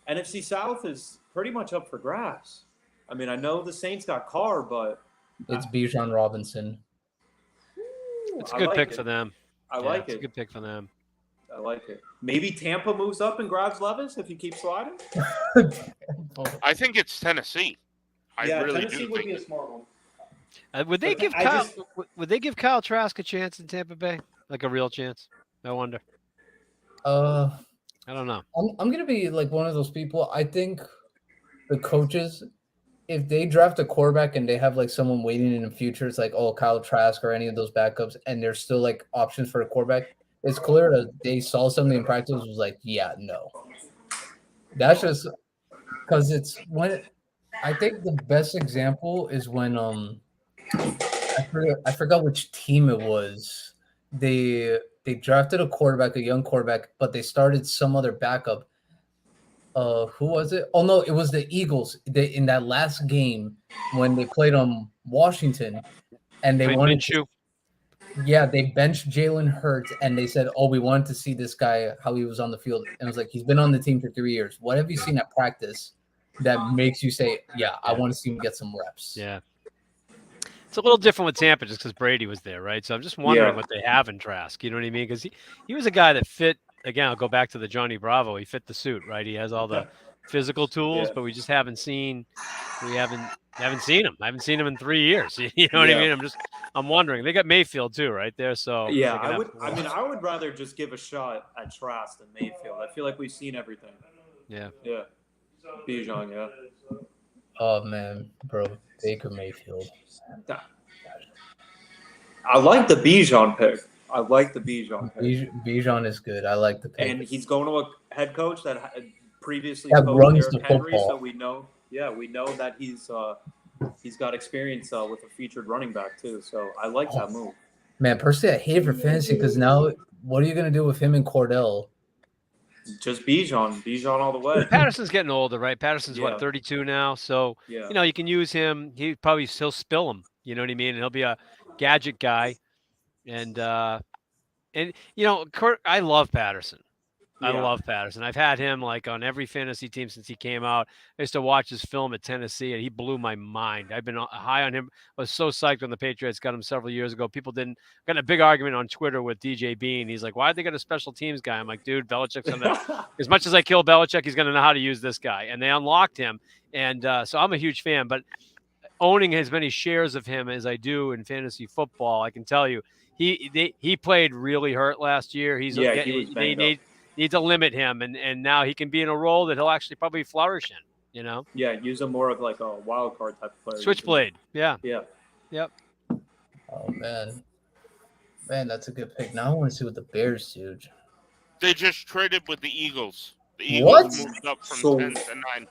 NFC South is pretty much up for grabs. I mean, I know the Saints got Carr, but it's Bijan Robinson. It's a good pick for them. I like it. It's a good pick for them. I like it. Maybe Tampa moves up and grabs Levis if you keep sliding. I think it's Tennessee. Tennessee would be a smart one. Would they give Kyle Trask a chance in Tampa Bay? Like a real chance? I wonder. I don't know. I'm gonna be like one of those people. I think the coaches, if they draft a quarterback and they have like someone waiting in the future, it's like, oh, Kyle Trask or any of those backups, and there's still like options for a quarterback, it's clear that they saw something in practice was like, yeah, no. That's just because it's when I think the best example is when I forgot which team it was. They drafted a quarterback, a young quarterback, but they started some other backup. Who was it? Oh no, it was the Eagles. They in that last game when they played Washington, and they wanted to, yeah, they benched Jalen Hurts, and they said, "Oh, we wanted to see this guy how he was on the field." And it was like he's been on the team for 3 years. What have you seen at practice that makes you say, "Yeah, I want to see him get some reps"? Yeah. It's a little different with Tampa just because Brady was there, right? So I'm just wondering what they have in Trask. You know what I mean? Because he was a guy that fit. Again, I'll go back to the Johnny Bravo. He fit the suit, right? He has all the physical tools, but we just haven't seen. We haven't seen him. I haven't seen him in 3 years. You know what I mean? I'm wondering. They got Mayfield too, right there. So yeah, I would rather just give a shot at Trask than Mayfield. I feel like we've seen everything. Yeah. Yeah. Bijan, yeah. Oh man, bro, Baker Mayfield. I like the Bijan pick. Bijan is good. I like the pick. And he's going to a head coach that previously runs the Henry, football. so we know that he's got experience with a featured running back too. So I like that move. Man, personally, I hate it for fantasy because now what are you going to do with him and Cordell? Just Bijan all the way. Patterson's getting older, right? Patterson's what, 32 now, so you know you can use him. He'll spill him. You know what I mean? And he'll be a gadget guy, and you know, Kurt, I love Patterson. I love Patterson. I've had him like on every fantasy team since he came out. I used to watch his film at Tennessee, and he blew my mind. I've been high on him. I was so psyched when the Patriots got him several years ago. People got in a big argument on Twitter with DJ Bean. He's like, "Why'd they got a special teams guy?" I'm like, "Dude, Belichick's gonna." As much as I kill Belichick, he's gonna know how to use this guy, and they unlocked him. And so I'm a huge fan. But owning as many shares of him as I do in fantasy football, I can tell you, he played really hurt last year. He was need to limit him, and now he can be in a role that he'll actually probably flourish in, you know? Yeah, use him more of like a wild card type of player. Switchblade, yeah. Yep. Oh, man. Man, that's a good pick. Now I want to see what the Bears do. They just traded with the Eagles. The Eagles moved up from 10 to 9.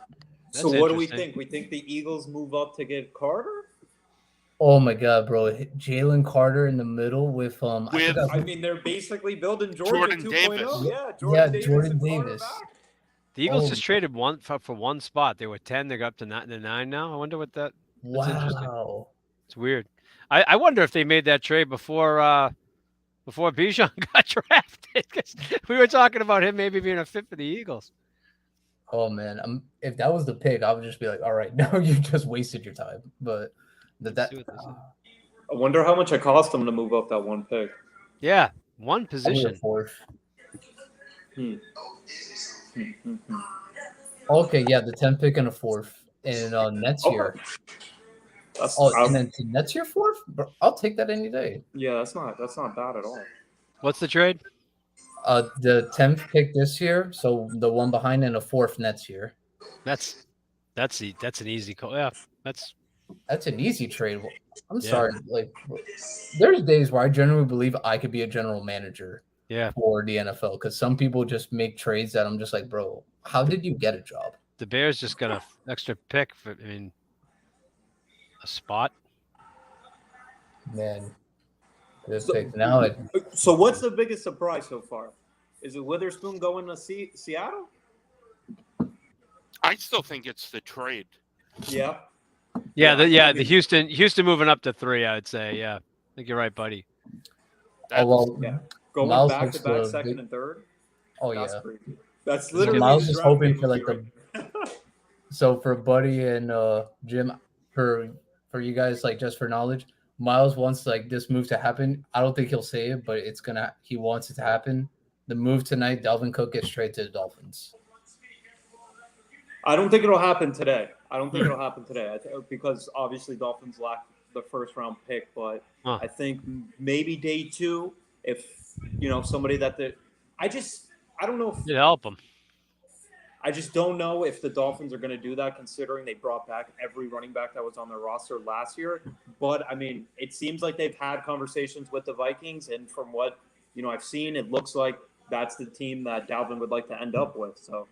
So what do we think? We think the Eagles move up to get Carter? Oh my God, bro! Jalen Carter in the middle with I mean, they're basically building Jordan 2.0. Davis. Jordan Davis. The Eagles just traded for one spot. They were 10. They got up to 9 now. I wonder what that. Wow, it's weird. I wonder if they made that trade before Bijan got drafted. Because we were talking about him maybe being a fit for the Eagles. Oh man, if that was the pick, I would just be like, all right, now you just wasted your time. But I wonder how much it cost them to move up that one pick. Yeah, one position. Okay, yeah, the 10th pick and a 4th, and Nets here. And then Nets here 4th. I'll take that any day. Yeah, that's not bad at all. What's the trade? The 10th pick this year, so the one behind, and a 4th Nets here. That's an easy call. Yeah, that's an easy trade. I'm sorry. Like, there's days where I genuinely believe I could be a general manager for the NFL because some people just make trades that I'm just like, bro, how did you get a job? The Bears just got an extra pick for, a spot. Man, so what's the biggest surprise so far? Is it Witherspoon going to Seattle? I still think it's the trade. Yeah. The Houston moving up to 3, I would say. Yeah, I think you're right, buddy. Going back to back, second and third. Oh, that's yeah. crazy. That's literally. Miles is hoping for like So for Buddy and Jim, for you guys, like just for knowledge, Miles wants like this move to happen. I don't think he'll say it, but he wants it to happen. The move tonight, Dalvin Cook gets straight to the Dolphins. I don't think it'll happen today. Because obviously Dolphins lack the first round pick, but I think maybe day 2, if somebody that I don't know if it'd help them. I just don't know if the Dolphins are going to do that, considering they brought back every running back that was on their roster last year. But I mean, it seems like they've had conversations with the Vikings, and from what I've seen it looks like that's the team that Dalvin would like to end up with. So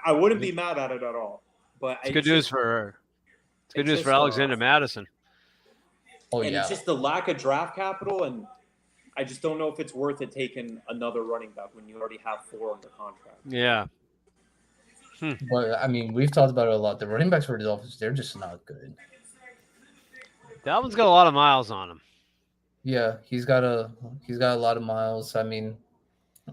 I wouldn't be mad at it at all. But it's good news for her. It's good news for Alexander Madison. Oh, and it's just the lack of draft capital, and I just don't know if it's worth it taking another running back when you already have 4 under contract. Yeah. But, I mean, we've talked about it a lot. The running backs for the Dolphins, they're just not good. Dalvin's got a lot of miles on him. Yeah, he's got a lot of miles. I mean,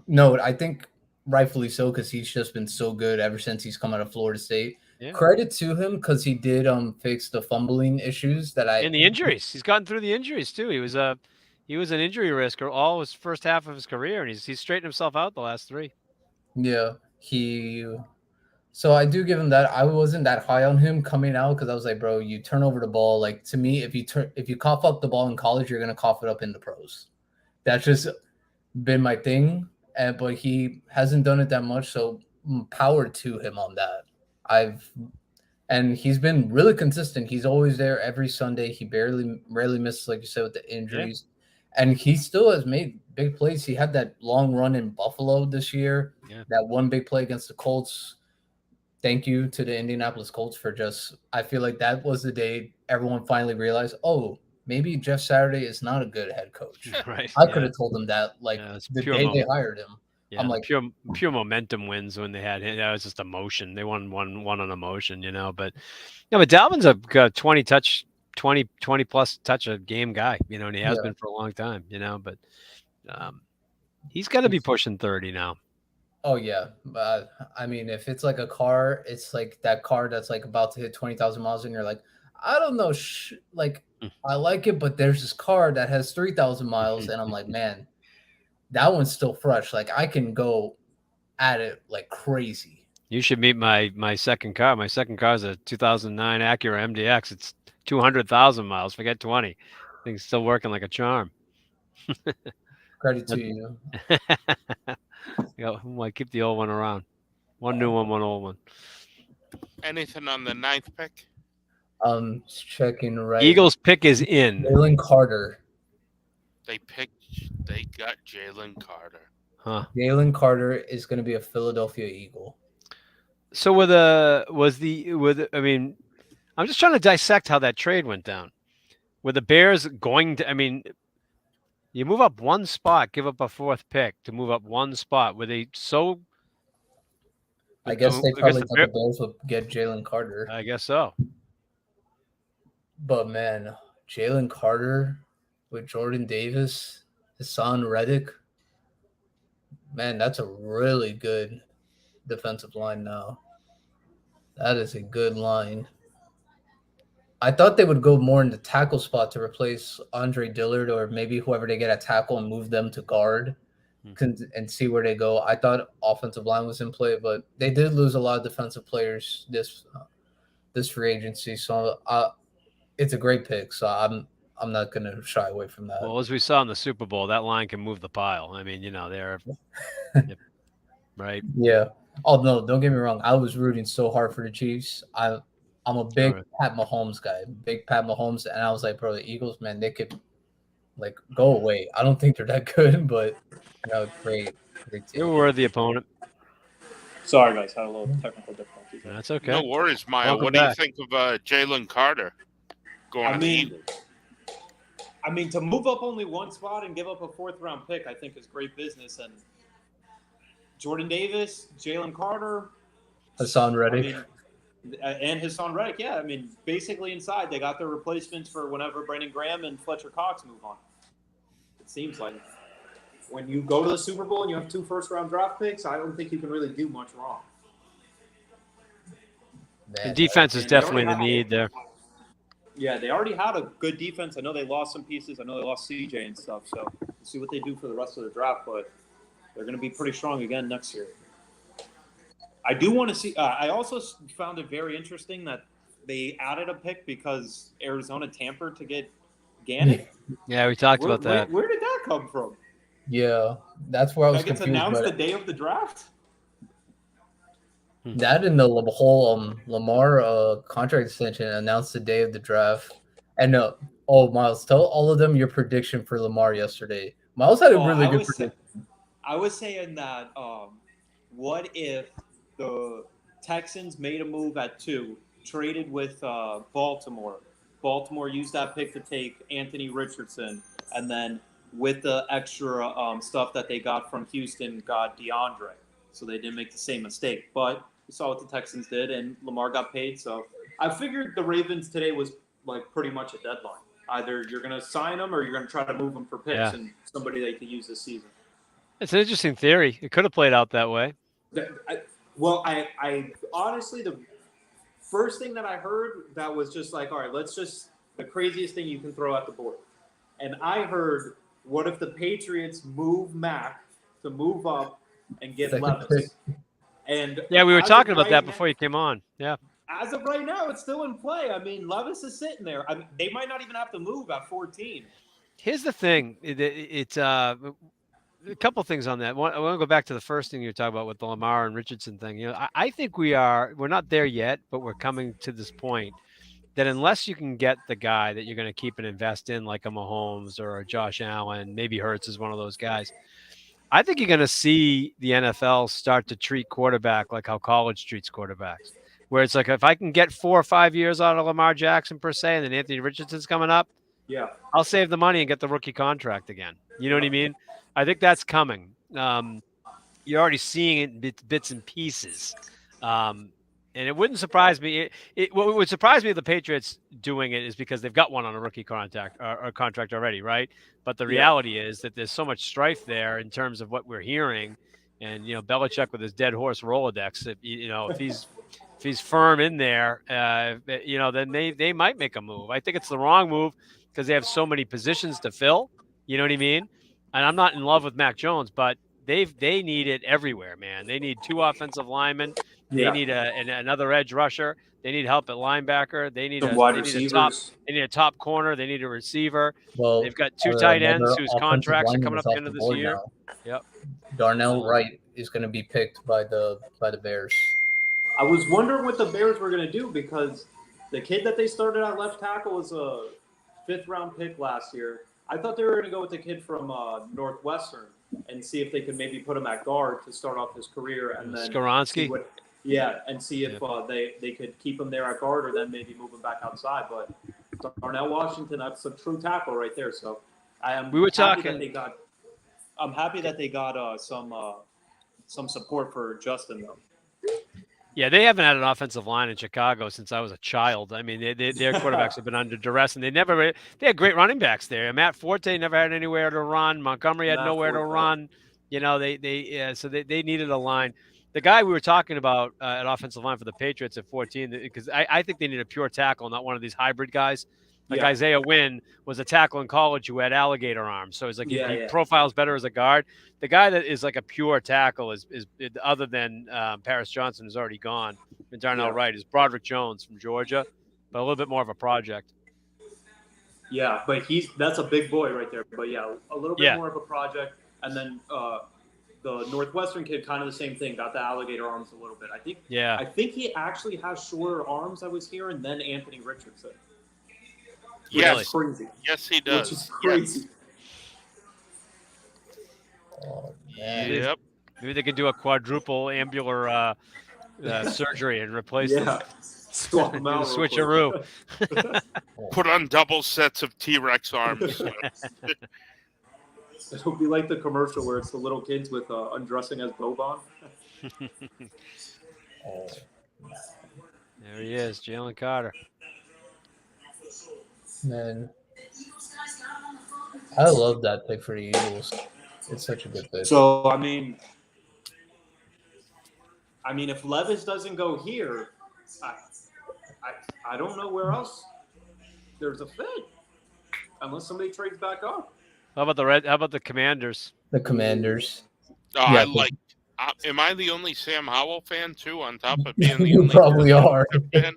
no, I think rightfully so, because he's just been so good ever since he's come out of Florida State. Yeah. Credit to him because he did fix the fumbling issues and the injuries. He's gotten through the injuries too. He was an injury risk all his first half of his career, and he's straightened himself out the last 3. Yeah, so I do give him that. I wasn't that high on him coming out because I was like, bro, you turn over the ball. Like, to me, if you cough up the ball in college, you're gonna cough it up in the pros. That's just been my thing. But he hasn't done it that much, so power to him on that. And he's been really consistent. He's always there every Sunday. He rarely misses, like you said, with the injuries. Yeah. And he still has made big plays. He had that long run in Buffalo this year. Yeah. That one big play against the Colts. Thank you to the Indianapolis Colts for I feel like that was the day everyone finally realized, oh, maybe Jeff Saturday is not a good head coach. Right. I could have told them that the day they hired him. Yeah, I'm like pure momentum wins when they had him. That was just emotion. They won one on emotion, But Dalvin's a 20 plus touch a game guy, and he has been for a long time, But he's got to be pushing 30 now. Oh yeah, I mean, if it's like a car, it's like that car that's like about to hit 20,000 miles, and you're like, I don't know, I like it, but there's this car that has 3,000 miles, and I'm like, man, that one's still fresh. Like, I can go at it like crazy. You should meet my second car. My second car is a 2009 Acura MDX. It's 200,000 miles. Forget 20. Thing's still working like a charm. Credit to you. I keep the old one around. One new one, one old one. Anything on the 9th pick? Checking right. Eagles pick is in. Jalen Carter. They got Jalen Carter. Huh. Jalen Carter is going to be a Philadelphia Eagle. So I mean, I'm just trying to dissect how that trade went down. Were the Bears going to? I mean, you move up one spot, give up a 4th pick to move up one spot. Were they so? I guess they probably thought the Bears would get Jalen Carter. I guess so. But man, Jalen Carter with Jordan Davis, Hassan Reddick, man, that's a really good defensive line now. That is a good line. I thought they would go more in the tackle spot to replace Andre Dillard or maybe whoever they get at tackle and move them to guard and see where they go. I thought offensive line was in play, but they did lose a lot of defensive players this free agency. So it's a great pick. So I'm not going to shy away from that. Well, as we saw in the Super Bowl, that line can move the pile. I mean, they're right. Yeah. Oh no, don't get me wrong. I was rooting so hard for the Chiefs. I'm a big Pat Mahomes guy, and I was like, bro, the Eagles, man, they could go away. I don't think they're that good, but great team. You're a worthy opponent. Sorry, guys, had a little technical difficulties. That's okay. No worries, Maya. Welcome what back. do you think of Jalen Carter going to the Eagles? I mean, to move up only one spot and give up a 4th round pick, I think is great business. And Jordan Davis, Jalen Carter, Hassan Reddick. And Hassan Reddick, yeah. I mean, basically inside, they got their replacements for whenever Brandon Graham and Fletcher Cox move on. It seems like when you go to the Super Bowl and you have 2 first-round draft picks, I don't think you can really do much wrong. The defense is definitely the need there. Yeah, they already had a good defense. I know they lost some pieces. I know they lost CJ and stuff. So we'll see what they do for the rest of the draft, but they're going to be pretty strong again next year. I do want to see I also found it very interesting that they added a pick because Arizona tampered to get Gannon. Yeah, we talked about that. Where did that come from? Yeah, that's where I was confused. It's announced the day of the draft? That and the whole Lamar contract extension announced the day of the draft. And Miles, tell all of them your prediction for Lamar yesterday. Miles had a really good prediction. I was saying that what if the Texans made a move at 2, traded with Baltimore. Baltimore used that pick to take Anthony Richardson, and then with the extra stuff that they got from Houston, got DeAndre. So they didn't make the same mistake. But we saw what the Texans did, and Lamar got paid. So I figured the Ravens today was like pretty much a deadline. Either you're going to sign them or you're going to try to move them for picks and somebody they could use this season. It's an interesting theory. It could have played out that way. I honestly, the first thing that I heard that was just like, all right, let's just the craziest thing you can throw at the board. And I heard, what if the Patriots move Mac to move up and get Levis? And yeah, we were talking about that before you came on. Yeah. As of right now, it's still in play. I mean, Levis is sitting there. I mean, they might not even have to move at 14. Here's the thing. It's a couple things on that. I want to go back to the first thing you were talking about with the Lamar and Richardson thing. You know, I think we're not there yet, but we're coming to this point that unless you can get the guy that you're going to keep and invest in, like a Mahomes or a Josh Allen, maybe Hurts is one of those guys, I think you're going to see the NFL start to treat quarterback like how college treats quarterbacks, where it's like, if I can get 4 or 5 years out of Lamar Jackson per se, and then Anthony Richardson's coming up, I'll save the money and get the rookie contract again. You know what I mean? I think that's coming. You're already seeing it in bits and pieces. And it wouldn't surprise me. What would surprise me, the Patriots doing it, is because they've got one on a rookie contract already, right? But the reality is that there's so much strife there in terms of what we're hearing. And, you know, Belichick with his dead horse Rolodex, if he's firm in there, you know, then they might make a move. I think it's the wrong move because they have so many positions to fill. You know what I mean? And I'm not in love with Mac Jones, but they need it everywhere, man. They need 2 offensive linemen. They need another edge rusher. They need help at linebacker. They need a top corner. They need a receiver. Well, they've got 2 tight ends whose contracts are coming up at the end of this year. Now. Yep. Darnell Wright is going to be picked by the Bears. I was wondering what the Bears were going to do, because the kid that they started at left tackle was a 5th-round pick last year. I thought they were going to go with the kid from Northwestern and see if they could maybe put him at guard to start off his career, and then Skoronski. And see if they could keep him there at guard, or then maybe move him back outside. But Darnell Washington, that's a true tackle right there. So I'm happy that they got some support for Justin though. Yeah, they haven't had an offensive line in Chicago since I was a child. I mean, their quarterbacks have been under duress, and they had great running backs there. Matt Forte never had anywhere to run. Montgomery had nowhere to run. You know, so they needed a line. The guy we were talking about at offensive line for the Patriots at 14, because I think they need a pure tackle, not one of these hybrid guys. Like Isaiah Wynn was a tackle in college who had alligator arms, so it's like he profiles better as a guard. The guy that is like a pure tackle is other than Paris Johnson, who's already gone, and Darnell Wright, is Broderick Jones from Georgia, but a little bit more of a project. Yeah, but that's a big boy right there. But a little bit more of a project, and then the Northwestern kid, kind of the same thing, got the alligator arms a little bit. I think he actually has shorter arms, I was hearing, than Anthony Richardson. Yes, crazy. Yes, he does. Which is crazy. Yes. Oh, man. Yep. Maybe they could do a quadruple ambular surgery and replace them. Swap them out. Switcheroo. Put on double sets of T-Rex arms. It'll be like the commercial where it's the little kids with undressing as Boban. There he is, Jalen Carter. Man, I love that pick for the Eagles. It's such a good pick. So I mean, if Levis doesn't go here, I don't know where else there's a fit, unless somebody trades back up. How about the Commanders? The Commanders. Oh, yeah, am I the only Sam Howell fan too? On top of being the you only probably are. Fan?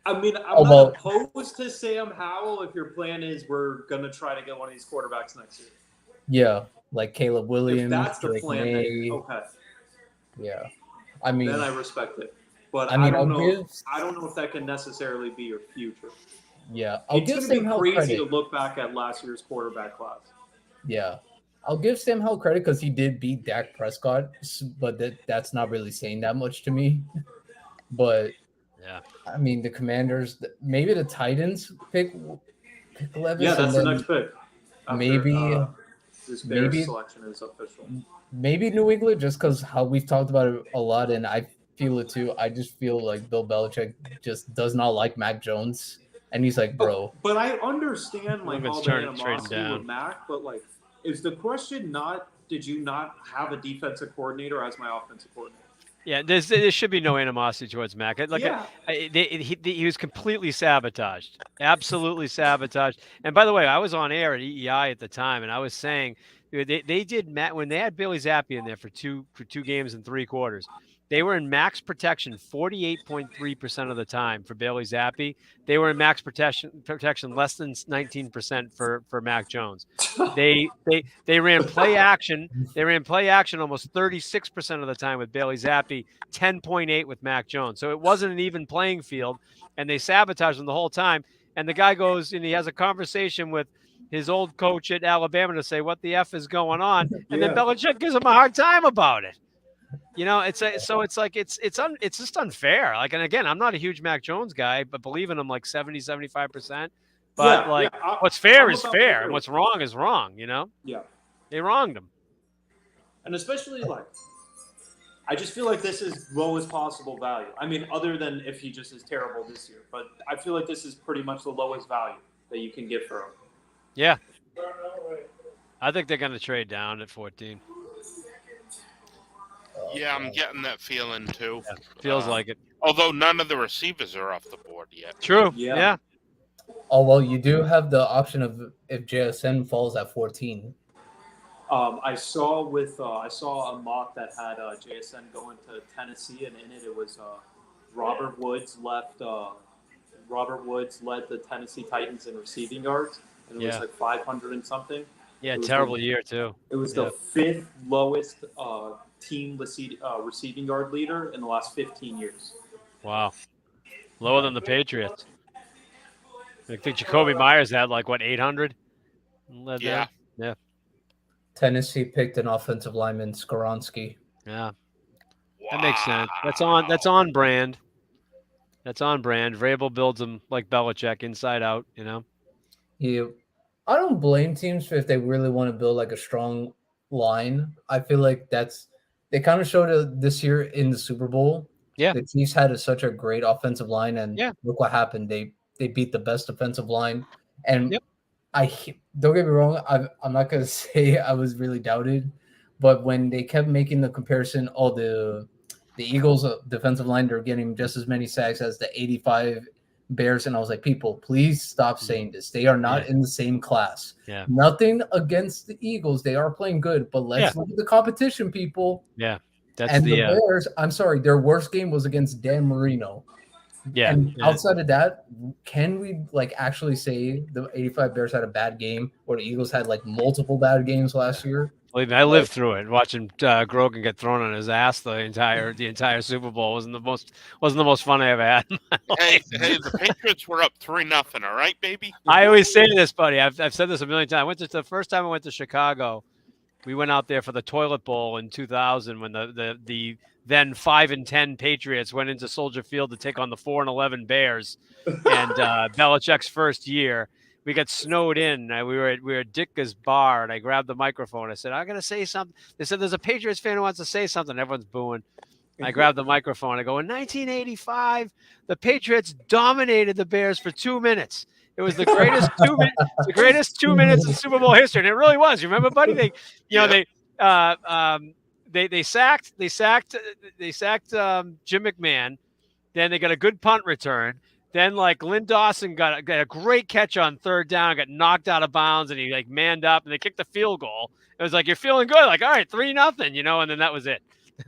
I mean, I'm not opposed to Sam Howell if your plan is we're going to try to get one of these quarterbacks next year. Yeah, like Caleb Williams. If that's the plan, then, okay. Yeah. I mean, then I respect it. But I don't know if that can necessarily be your future. Yeah. It's going to be crazy to look back at last year's quarterback class. Yeah. I'll give Sam Howell credit because he did beat Dak Prescott, but that's not really saying that much to me. But yeah, I mean, the Commanders, maybe the Titans pick Levis. Yeah, that's and the then next pick. After, maybe this Bears maybe selection is official. maybe New England, just because how we've talked about it a lot, and I feel it too. I just feel like Bill Belichick just does not like Mac Jones, and he's like, bro. But I understand like all the trading animosity down. with Mac, but like, is the question not did you not have a defensive coordinator as my offensive coordinator? Yeah, there should be no animosity towards Mac. Like, Yeah. he was completely sabotaged, absolutely sabotaged. And by the way, I was on air at EEI at the time, and I was saying they did Mac when they had Bailey Zappi in there for two games and 3 quarters. They were in max protection 48.3% of the time for Bailey Zappi. They were in max protection less than 19% for Mac Jones. They ran play action. They ran play action almost 36% of the time with Bailey Zappi, 10.8 with Mac Jones. So it wasn't an even playing field, and they sabotaged him the whole time. And the guy goes and he has a conversation with his old coach at Alabama to say what the F is going on, and then Belichick gives him a hard time about it. You know, it's just unfair. Like, and again, I'm not a huge Mac Jones guy, but believe in him like 70-75%. But what's fair is fair, and what's wrong is wrong. You know? Yeah. They wronged him. And especially like, I just feel like this is lowest possible value. I mean, other than if he just is terrible this year, but I feel like this is pretty much the lowest value that you can get for him. Yeah. I think they're going to trade down at 14. Yeah, I'm getting that feeling too. Yeah, feels like it. Although none of the receivers are off the board yet. True. Yeah. Oh, well, you do have the option of if JSN falls at 14. I saw a mock that had JSN going to Tennessee, and in it was Robert Woods left. Robert Woods led the Tennessee Titans in receiving yards, and it was like 500 and something. Yeah, terrible year too. It was the 5th lowest team receiving yard leader in the last 15 years. Wow, lower than the Patriots. I think Jacoby Myers had like what 800. Yeah. Yeah. Tennessee picked an offensive lineman, Skoronski. Yeah, that makes sense. That's on brand. That's on brand. Vrabel builds them like Belichick, inside out. You know. I don't blame teams if they really want to build like a strong line. I feel like they kind of showed it this year in the Super Bowl. Yeah, the Chiefs had such a great offensive line, and look what happened. They beat the best defensive line, and I don't get me wrong. I'm not gonna say I was really doubted, but when they kept making the comparison, the Eagles' defensive line, they're getting just as many sacks as the 85 Bears, and I was like, people, please stop saying this. They are not in the same class. Yeah. Nothing against the Eagles. They are playing good, but let's look at the competition, people. Yeah. The Bears, I'm sorry, their worst game was against Dan Marino. Yeah. And outside of that, can we like actually say the 85 Bears had a bad game, or the Eagles had like multiple bad games last year? Believe me, I lived through it. Watching Grogan get thrown on his ass the entire Super Bowl wasn't the most fun I ever had. Hey, the Patriots were up 3-0. All right, baby. I always say this, buddy. I've said this a million times. The first time I went to Chicago. We went out there for the Toilet Bowl in 2000 when the then 5-10 Patriots went into Soldier Field to take on the 4-11 Bears, and Belichick's first year. We got snowed in. We were at Ditka's bar, and I grabbed the microphone. I said, "I'm gonna say something." They said, "There's a Patriots fan who wants to say something." Everyone's booing. I grabbed the microphone. I go, "In 1985, the Patriots dominated the Bears for 2 minutes. It was the greatest 2 minutes, the greatest 2 minutes in Super Bowl history, and it really was. You remember, buddy? They sacked Jim McMahon. Then they got a good punt return. Then like Lynn Dawson got a great catch on 3rd down, got knocked out of bounds, and he like manned up, and they kicked the field goal. It was like, you're feeling good, like, all right, 3-0, you know, and then that was it.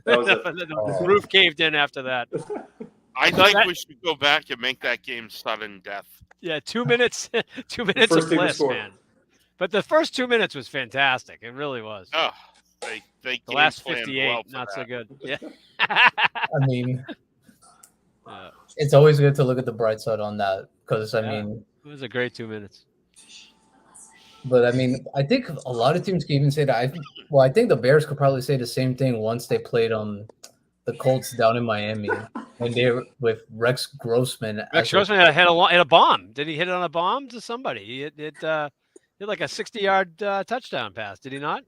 The roof caved in after that. I think we should go back and make that game sudden death. Yeah, 2 minutes, 2 minutes of bliss, man. But the first 2 minutes was fantastic. It really was. Oh, the last 58, not so good. Yeah. I mean, it's always good to look at the bright side on that because, I mean, it was a great 2 minutes. But I mean, I think a lot of teams can even say that. I think the Bears could probably say the same thing once they played the Colts down in Miami when they were with Rex Grossman. Rex Grossman hit a bomb. Did he hit it on a bomb to somebody? He hit like a 60-yard touchdown pass. Did he not?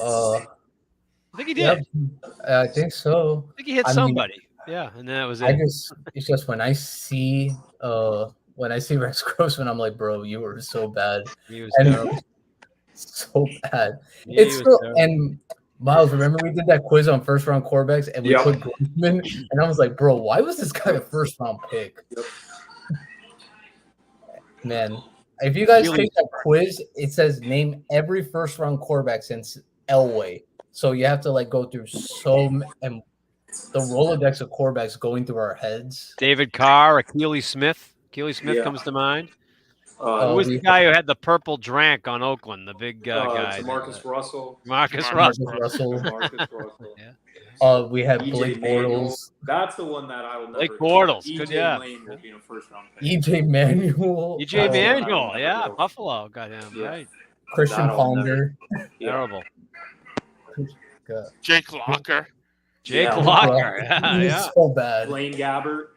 I think he did. Yeah, I think so. I think he hit somebody. Yeah, and then that was it. It's just when I see Rex Grossman, I'm like, bro, you were so bad. He was terrible. So bad. And Miles, remember we did that quiz on first round quarterbacks and we put Grossman, and I was like, bro, why was this guy a first round pick? Man, if you guys take that quiz, it says name every first round quarterback since Elway. So you have to like go through and the Rolodex of quarterbacks going through our heads. David Carr, Akili Smith. Akili Smith comes to mind. Who was the guy who had the purple drank on Oakland? The big guy. Marcus Russell. Marcus Russell. Yeah. We had Blake Bortles. That's the one that I will never. Blake Bortles. E.J. Lane will be in a first round pick. E.J. Manuel. E.J. Manuel. Yeah, Buffalo got him. Yeah. Right. Christian Ponder. Terrible. Jake Locker. Jake Locker. Yeah. So bad. Blaine Gabbert.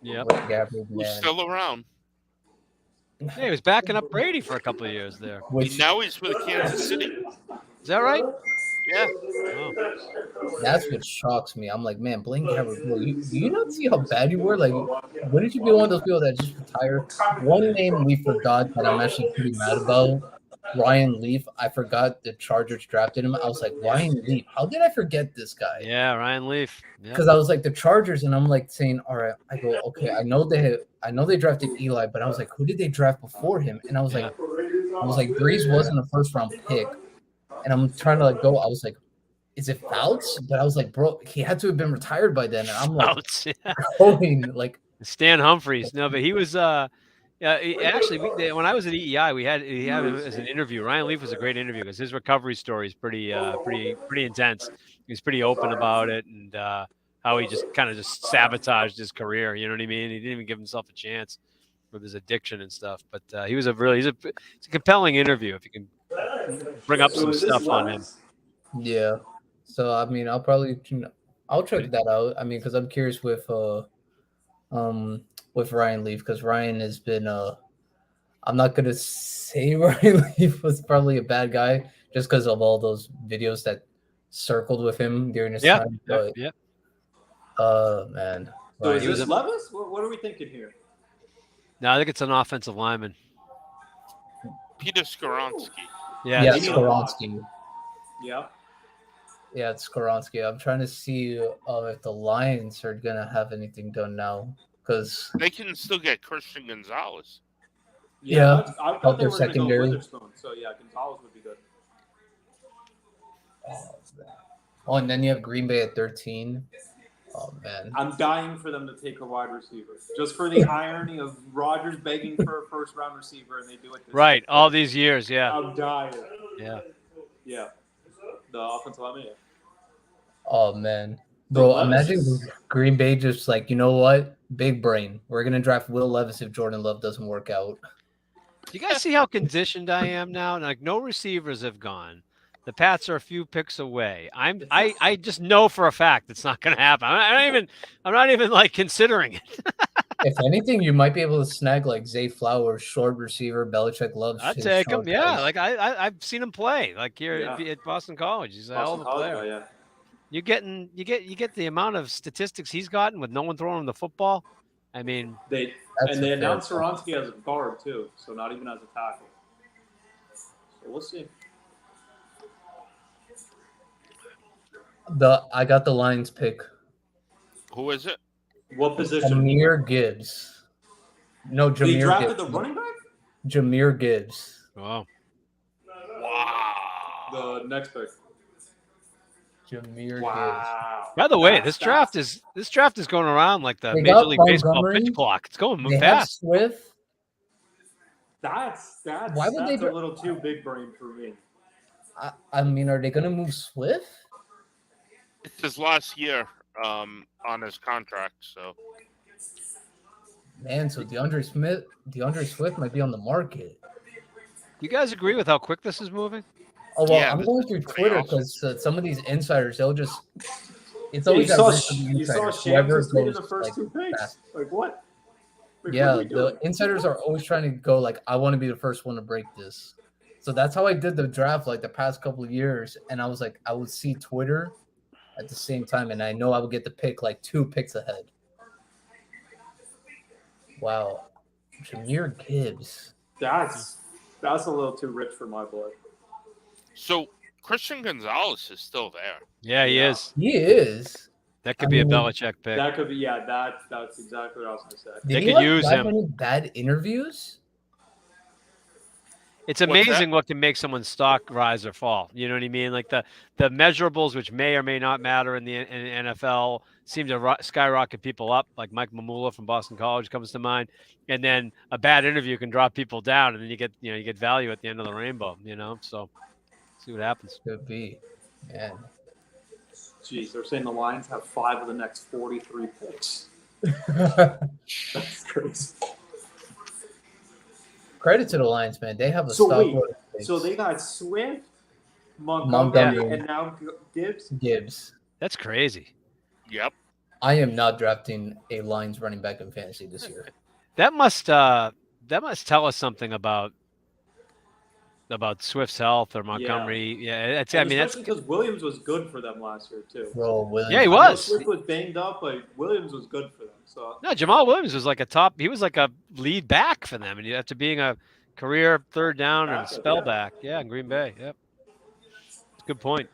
Yep. Who's still around? Yeah, he was backing up Brady for a couple of years there. Now he's with Kansas City. Is that right? Yeah. Oh. That's what shocks me. I'm like, man, Blaine Gabbert, bro, do you not see how bad you were? Like, when did you be one of those people that just retire? One name we forgot that I'm actually pretty mad about, Ryan Leaf. I forgot the Chargers drafted him. I was like, Ryan Leaf, how did I forget this guy? Yeah, Ryan Leaf. Because I was like the Chargers, and I'm like saying, all right. I go, okay, I know they drafted Eli, but I was like, who did they draft before him? And I was like, Breeze wasn't a first round pick, and I'm trying to like go. I was like, is it Fouts? But I was like, bro, he had to have been retired by then, and I'm like, Fouts, yeah. going like Stan Humphries. No, but he was. Yeah, actually, when I was at EEI, he had him as an interview. Ryan Leaf was a great interview because his recovery story is pretty intense. He's pretty open about it, and how he just kind of sabotaged his career. You know what I mean? He didn't even give himself a chance with his addiction and stuff. But it's a compelling interview if you can bring up some stuff on him. Yeah. So I mean, I'll check that out. I mean, because I'm curious with Ryan Leaf, because Ryan has been I'm not gonna say Ryan Leaf was probably a bad guy just because of all those videos that circled with him during his time. But man. So is this Levis? What are we thinking here? No, I think it's an offensive lineman. Peter Skoronsky. Yeah, Skoronsky. Yeah. Yeah, it's Skoronsky. I'm trying to see if the Lions are gonna have anything done now, because they can still get Christian Gonzalez. Yeah, I thought they were secondary. Going to go Witherspoon, so yeah, Gonzalez would be good. Oh, and then you have Green Bay at 13. Oh man, I'm dying for them to take a wide receiver, just for the irony of Rodgers begging for a first-round receiver, and they do it. Right, all these years, yeah. I'm dying. Yeah. The offensive line. Yeah. Oh man, bro! Imagine Green Bay just like, you know what? Big brain. We're gonna draft Will Levis if Jordan Love doesn't work out. You guys see how conditioned I am now? Like, no receivers have gone. The Pats are a few picks away. I just know for a fact it's not going to happen. I'm not even like considering it. If anything, you might be able to snag like Zay Flowers, short receiver. Belichick loves. I'd take him. Yeah, like I've seen him play. Like here at Boston College, he's a hell of a player. Yeah. You get the amount of statistics he's gotten with no one throwing him the football. I mean, they announced Skoronsky as a guard too, so not even as a tackle. So we'll see. I got the Lions pick. Who is it? What position? Jahmyr Gibbs. No, Jahmyr Gibbs. They drafted the running back? Jahmyr Gibbs. Wow. The next pick. Jahmyr Gibbs. By the way, this draft is going around like the Major League Baseball pitch clock. It's going fast. Swift. That's Why would that's a little too big brain for me. I mean, are they going to move Swift? It's his last year on his contract, so. Man, so DeAndre Swift might be on the market. You guys agree with how quick this is moving? Oh well, Yeah, I'm going through Twitter awesome. because some of these insiders, they'll just. It's Yeah, always you that saw, risk of the you saw insiders. Shams Whoever was tweeting goes the first like, 2 picks. fast. Like what? Like, Yeah, what are we doing? the insiders are always trying to go like, I want to be the first one to break this. So that's how I did the draft like the past couple of years, and I was like, I would see Twitter at the same time, and I know I would get the pick like 2 picks ahead. Wow, Jahmyr Gibbs. That's a little too rich for my blood. So Christian Gonzalez is still there. Yeah, he is. He is. That could be a Belichick pick. That could be, yeah. That's exactly what I was gonna say. They could use him. Many bad interviews. It's amazing what can make someone's stock rise or fall. You know what I mean? Like the measurables, which may or may not matter in the NFL, seem to skyrocket people up. Like Mike Mamula from Boston College comes to mind, and then a bad interview can drop people down, and then you get value at the end of the rainbow. So see what happens. Could be, man. Jeez, they're saying the Lions have 5 of the next 43 picks. That's crazy. Credit to the Lions, man. They have a So stock. wait, so they got Swift, Montgomery, and now Gibbs. That's crazy. Yep. I am not drafting a Lions running back in fantasy this year. That must tell us something about Swift's health or Montgomery. Yeah, that's because Williams was good for them last year too. Bro, Williams. Yeah, he was. Swift was banged up, but Williams was good for them. So no, Jamal Williams was like he was like a lead back for them, and after being a career third down and spell back, in Green Bay. Yep, that's a good point.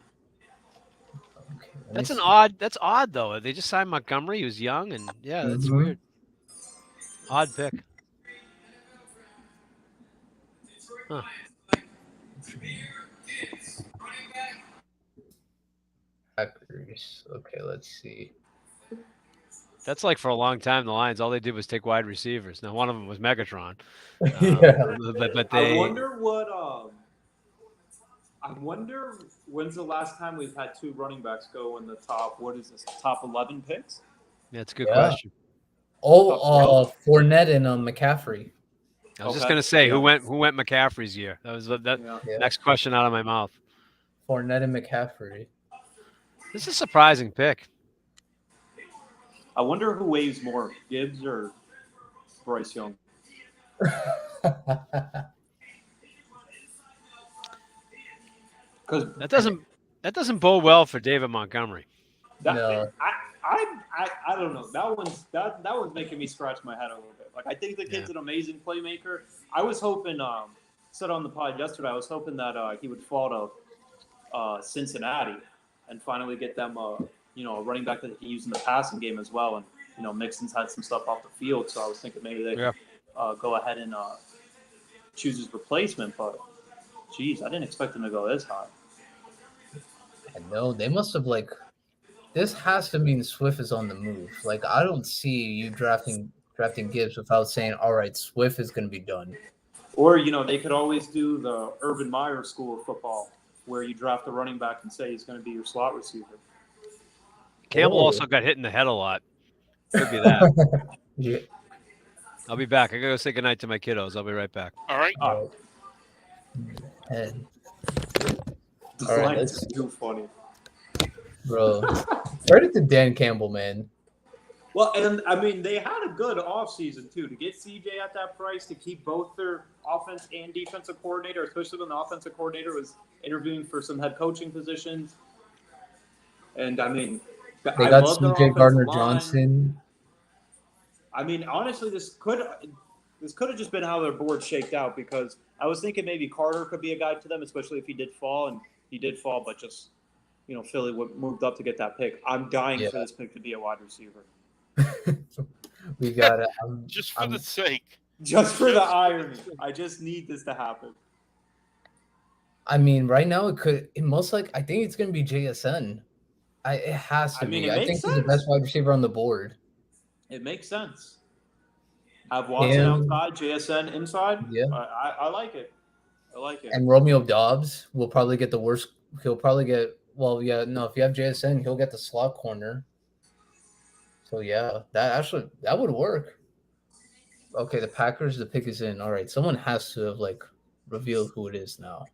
Okay, That's odd though. They just signed Montgomery. He was young, and that's weird. Odd pick. Huh. Packers. Okay, let's see. That's like for a long time, the Lions, all they did was take wide receivers. Now, one of them was Megatron. But they. I wonder when's the last time we've had 2 running backs go in the top, what is this, top 11 picks? Yeah, it's a good question. Fournette and McCaffrey. I was just going to say, who went McCaffrey's year? That was next question out of my mouth. Fournette and McCaffrey. This is a surprising pick. I wonder who weighs more, Gibbs or Bryce Young? Because that doesn't bode well for David Montgomery. No. I don't know. That one's making me scratch my head a little bit. Like I think the kid's an amazing playmaker. I was hoping, said on the pod yesterday, I was hoping that he would fall to Cincinnati and finally get them a running back that he can use in the passing game as well. And Mixon's had some stuff off the field, so I was thinking maybe they could go ahead and choose his replacement. But geez, I didn't expect him to go this high. I know they must have this has to mean Swift is on the move. Like I don't see you drafting Gibbs without saying, all right, Swift is going to be done. Or they could always do the Urban Meyer school of football, where you draft a running back and say he's going to be your slot receiver. Campbell also got hit in the head a lot. Could be that. Yeah. I'll be back. I gotta go say goodnight to my kiddos. I'll be right back. All right. Head. All right, that's too funny. Bro, credit to Dan Campbell, man. Well, and I mean, they had a good offseason, too, to get CJ at that price, to keep both their offense and defensive coordinator, especially when the offensive coordinator was interviewing for some head coaching positions. And I mean, they got CJ Gardner-Johnson. I mean, honestly, this could have just been how their board shaked out, because I was thinking maybe Carter could be a guy to them, especially if he did fall, and he did fall, but just, Philly moved up to get that pick. I'm dying for this pick to be a wide receiver. We got it. Just for the sake. Just for the irony. I just need this to happen. I mean, right now I think it's going to be JSN. It has to be. I think he's the best wide receiver on the board. It makes sense. Have Watson outside, JSN inside. Yeah. I like it. I like it. And Romeo Doubs will probably get the worst. He'll probably get, if you have JSN, he'll get the slot corner. So, yeah, that would work. Okay, the Packers, the pick is in. All right, someone has to have like revealed who it is now.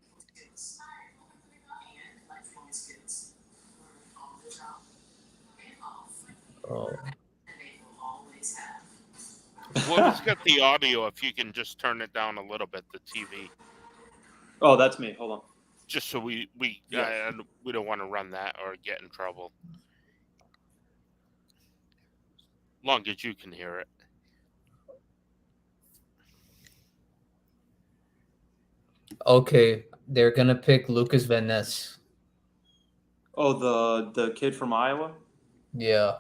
Oh. Whoever's got the audio, if you can just turn it down a little bit, the TV. Oh, that's me. Hold on. Just so we don't want to run that or get in trouble. Long as you can hear it. Okay, they're gonna pick Lucas Van Ness. Oh, the kid from Iowa? Yeah.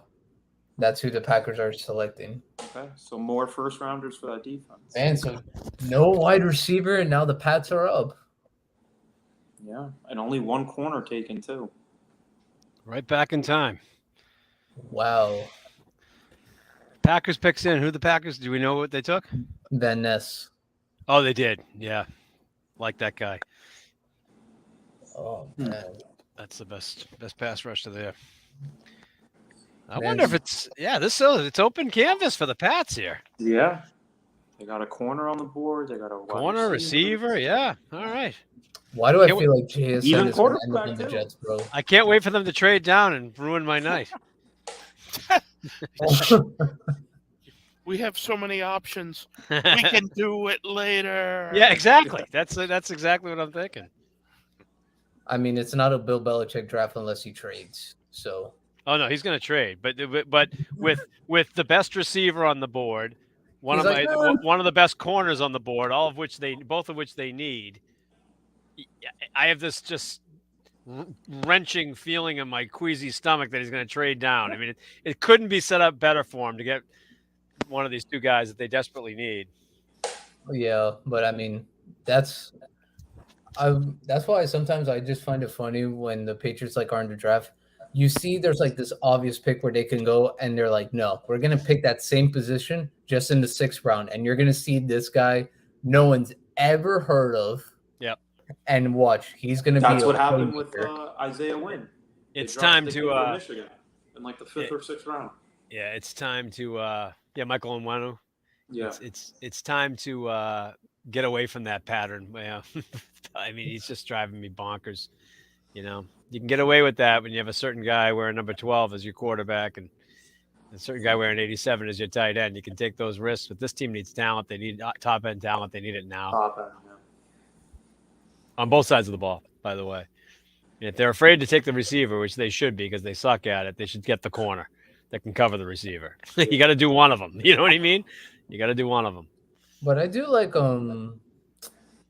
That's who the Packers are selecting. Okay, so more first rounders for that defense. And so no wide receiver, and now the Pats are up. Yeah, and only one corner taken too. Right back in time. Wow. Packers picks in. Who the Packers? Do we know what they took? Van Ness. Oh, they did. Yeah. Like that guy. Oh man. That's the best pass rush to there. I Man. wonder if it's open canvas for the Pats here. Yeah. They got a corner on the board. They got a wide Corner, receiver. Yeah. All right. Why do I feel like JSN Even is gonna end up quarterback, in the too. Jets, bro? I can't wait for them to trade down and ruin my night. We have so many options. We can do it later. Yeah, exactly. That's exactly what I'm thinking. I mean, it's not a Bill Belichick draft unless he trades. So Oh no, he's going to trade, but with the best receiver on the board, one He's of like, my "No." one of the best corners on the board, both of which they need. I have this just wrenching feeling in my queasy stomach that he's going to trade down. I mean, it couldn't be set up better for him to get one of these two guys that they desperately need. yeah, but I mean, that's why sometimes I just find it funny when the Patriots like are in the draft. You see, there's like this obvious pick where they can go, and they're like, "No, we're gonna pick that same position just in the 6th round," and you're gonna see this guy no one's ever heard of. Yep. And watch, he's gonna be. That's what happened with Isaiah Wynn. It's time to Michigan in like the 5th or 6th round. Yeah, it's time to Michael Onwenu. Yeah, it's time to get away from that pattern. Yeah. I mean, he's just driving me bonkers. You know, you can get away with that when you have a certain guy wearing number 12 as your quarterback and a certain guy wearing 87 as your tight end. You can take those risks, but this team needs talent. They need top end talent. They need it now. top end. Yeah. On both sides of the ball, by the way. And if they're afraid to take the receiver, which they should be because they suck at it, they should get the corner that can cover the receiver. You got to do one of them. You know what I mean? You got to do one of them. But I do like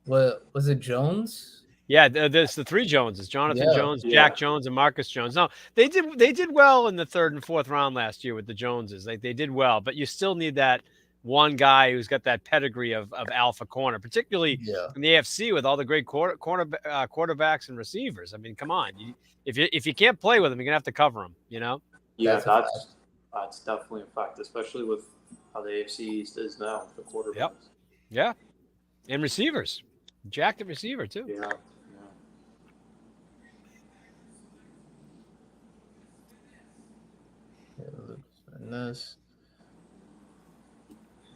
what was it, Jones? Yeah, there's the 3 Joneses: Jonathan Jones, Jack Jones, and Marcus Jones. No, they did well in the 3rd and 4th round last year with the Joneses. Like they did well, but you still need that one guy who's got that pedigree of alpha corner, particularly in the AFC with all the great quarterbacks and receivers. I mean, come on, if you can't play with them, you're gonna have to cover them. You know? Yeah, that's definitely a fact, especially with how the AFC East is now. The quarterbacks. Yep. Yeah, and receivers, jacked at receiver too. Yeah. And this.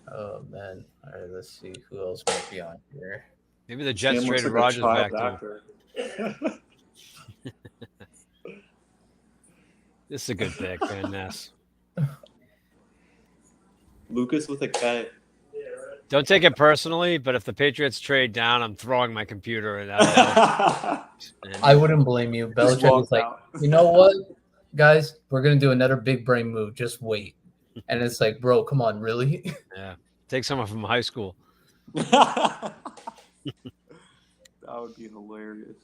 Oh man! All right, let's see who else might be on here. Maybe the Jets traded Rodgers back too. This is a good pick, Van Ness. Lucas with a K. Don't take it personally, but if the Patriots trade down, I'm throwing my computer at I wouldn't blame you. Belichick was like, you know what, guys, we're gonna do another big brain move. Just wait. And it's like, bro, come on, really? Yeah, take someone from high school. That would be hilarious.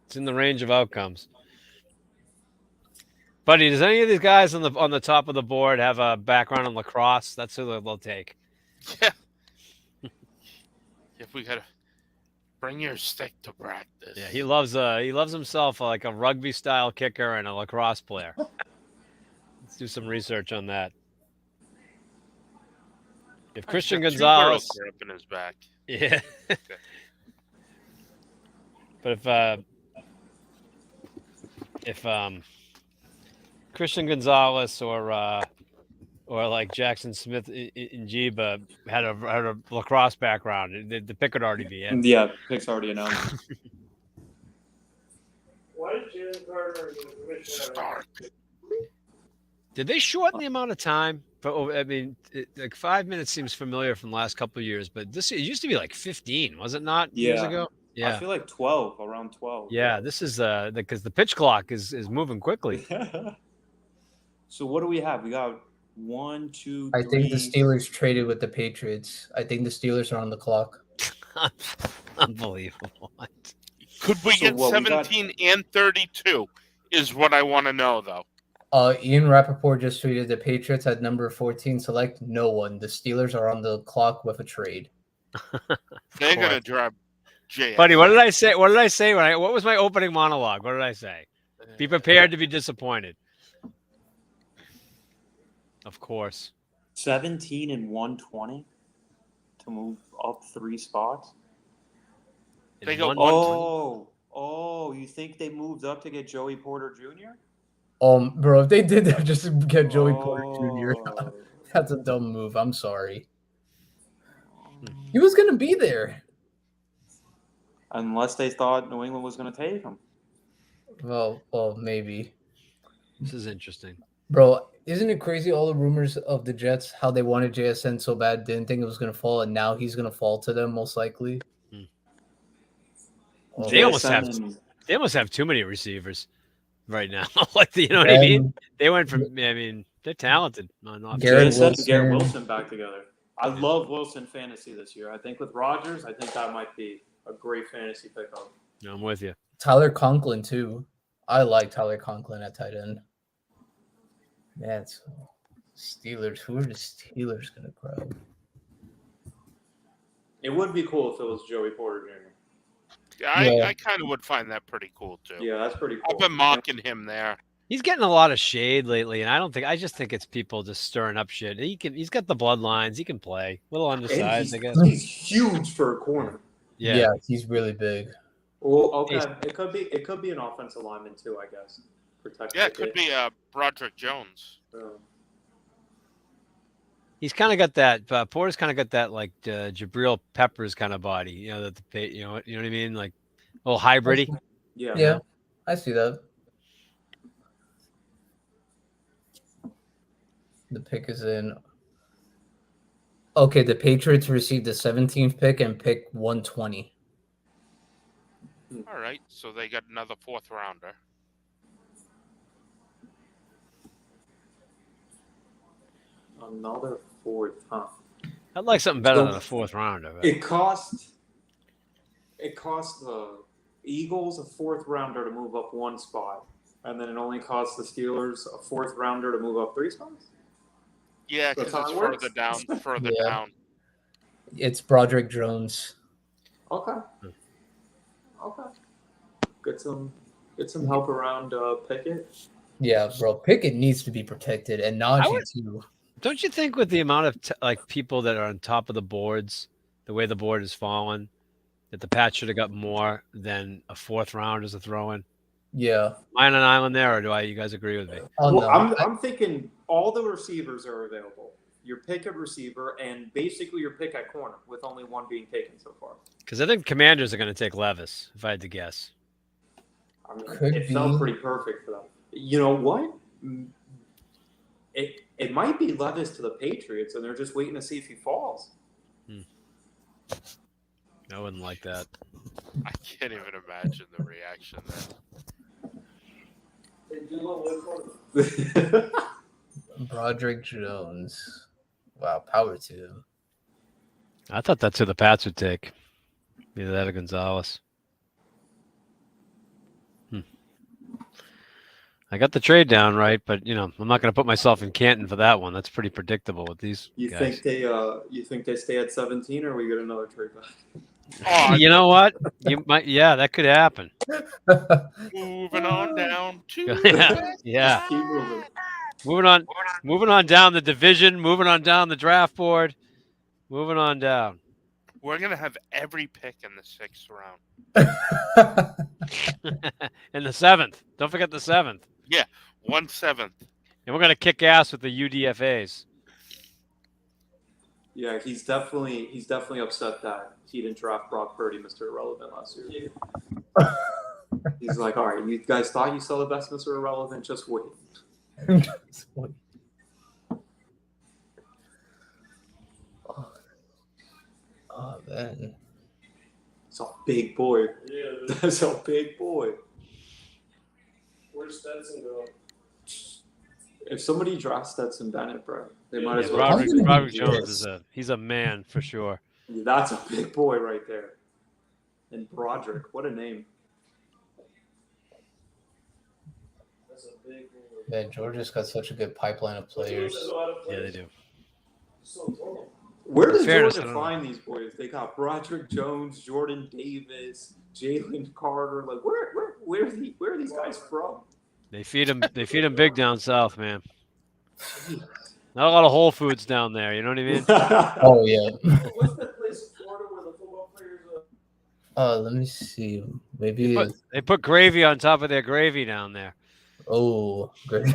It's in the range of outcomes. Buddy, does any of these guys on the top of the board have a background in lacrosse? That's who they'll take. Yeah. If we gotta bring your stick to practice. Yeah, he loves himself like a rugby style kicker and a lacrosse player. Let's do some research on that. If Christian Gonzalez up in his back. Yeah. But if Christian Gonzalez or or like Jackson Smith in Jiba had a lacrosse background. The pick would already be in. Yeah, pick's already announced. Why did Jalen Carter get a commission? Did they shorten the amount of time? I mean, like 5 minutes seems familiar from the last couple of years, but it used to be like 15, was it not? Years ago. Yeah, I feel like 12, around 12. Yeah, this is because the pitch clock is moving quickly. So what do we have? We got 1, 2, 3. I think the Steelers traded with the Patriots. I think the Steelers are on the clock. Unbelievable. Could we get 17 and 32 is what I want to know, though. Ian Rappaport just tweeted the Patriots at number 14 select no one. The Steelers are on the clock with a trade. They're going to drop Jay. Buddy, what did I say? What did I say? What was my opening monologue? What did I say? Be prepared to be disappointed. Of course. 17 and 120 to move up 3 spots. They go Oh, you think they moved up to get Joey Porter Jr.? Bro, if they did that just to get Joey Porter Jr., that's a dumb move. I'm sorry. He was going to be there. Unless they thought New England was going to take him. Well, maybe. This is interesting. Bro, isn't it crazy all the rumors of the Jets, how they wanted JSN so bad, didn't think it was going to fall, and now he's going to fall to them most likely? They almost have too many receivers right now. Like, you know what I mean? They went from, I mean, they're talented. Garrett Wilson back together. I love Wilson fantasy this year. I think with Rodgers, I think that might be a great fantasy pickup. No, I'm with you. Tyler Conklin, too. I like Tyler Conklin at tight end. Man, Steelers. Who are the Steelers going to grab? It would be cool if it was Joey Porter Jr. Yeah, I kind of would find that pretty cool, too. Yeah, that's pretty cool. I've been mocking him there. He's getting a lot of shade lately, and I just think it's people just stirring up shit. He's got the bloodlines. He can play. A little undersized, I guess. He's huge for a corner. Yeah, he's really big. Well, okay. It could be an offensive lineman too, I guess. Yeah, it could be Broderick Jones. He's kind of got that. Porter's kind of got that like Jabril Peppers kind of body. You know you know what I mean, like a little hybridy. Yeah, I see that. The pick is in. Okay, the Patriots received the 17th pick and pick 120. All right, so they got another 4th rounder. Another 4th, huh? I'd like something better than a 4th rounder. But... It cost the Eagles a 4th rounder to move up 1 spot, and then it only cost the Steelers a 4th rounder to move up 3 spots. Yeah, because it's further down. It's Broderick Jones. Okay. Get some help around Pickett. Yeah, bro. Pickett needs to be protected, and Najee too. Don't you think with the amount of people that are on top of the boards, the way the board has fallen, that the Pats should have got more than a 4th round as a throw-in? Yeah. Am I on an island there, or you guys agree with me? Well, I'm thinking all the receivers are available. Your pick at receiver and basically your pick at corner, with only 1 being taken so far. Because I think Commanders are going to take Levis, if I had to guess. I mean, it felt pretty perfect for them. You know what? It might be Levis to the Patriots, and they're just waiting to see if he falls. I wouldn't like that. I can't even imagine the reaction then. Broderick Jones. Wow, power to him. I thought that's who the Pats would take. Either that or Gonzalez. I got the trade down right, but I'm not going to put myself in Canton for that one. That's pretty predictable with these guys. You think they stay at 17, or we get another trade back? Oh, you know what? You might. Yeah, that could happen. Moving on down to yeah. Keep moving. Moving on down the division. Moving on down the draft board. Moving on down. We're gonna have every pick in the 6th round. In the 7th. Don't forget the 7th. Yeah, 1/7. And we're gonna kick ass with the UDFAs. Yeah, he's definitely upset that he didn't draft Brock Purdy, Mr. Irrelevant, last year. He's like, all right, you guys thought you saw the best Mr. Irrelevant, just wait. Just wait. Oh man, it's a big boy. Yeah, That's a big boy. Where's Stetson go? If somebody drafts Stetson Bennett, bro, they might as well. Broderick Jones he's a man for sure. Yeah, that's a big boy right there. And Broderick, what a name. That's a big boy. man, Georgia's got such a good pipeline of players. Yeah, they do. So tall. Where does Fairness, Georgia find these boys? They got Broderick Jones, Jordan Davis, Jalen Carter. Like, where are these guys from? They feed them big down south, man. Not a lot of Whole Foods down there. You know what I mean? Oh yeah. What's that place in Florida where the football players Let me see. Maybe. They put gravy on top of their gravy down there. Oh, great.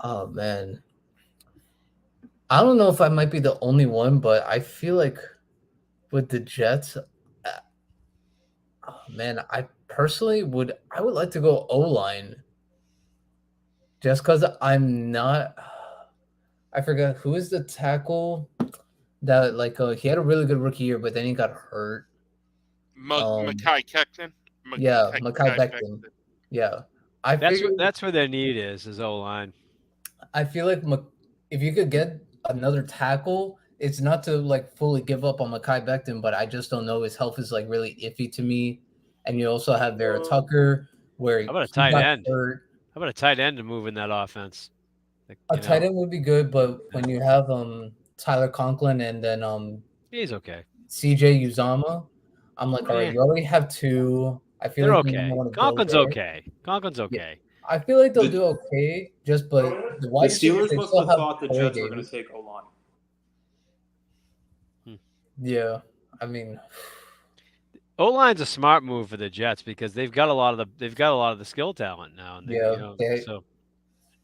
Oh man. I don't know if I might be the only one, but I feel like with the Jets, oh man, I would like to go O-line. Just because I'm not, I forgot who is the tackle that he had a really good rookie year, but then he got hurt. Mekhi Becton. Yeah, Mekhi Becton. Yeah, that's where their need is O-line. I feel like if you could get another tackle, it's not to fully give up on Mekhi Becton, but I just don't know. His health is really iffy to me. And you also have Vera Tucker, where how about a tight end? Hurt. How about a tight end to move in that offense? Tight end would be good, but when you have Tyler Conklin and then he's okay. CJ Uzama, I'm like, all right, you already have two. I feel they're like okay. Conklin's okay. I feel like they'll do okay, but the Steelers must have thought the Jets were going to take O-line. Yeah, I mean, O-line's a smart move for the Jets because they've got a lot of the skill talent now. And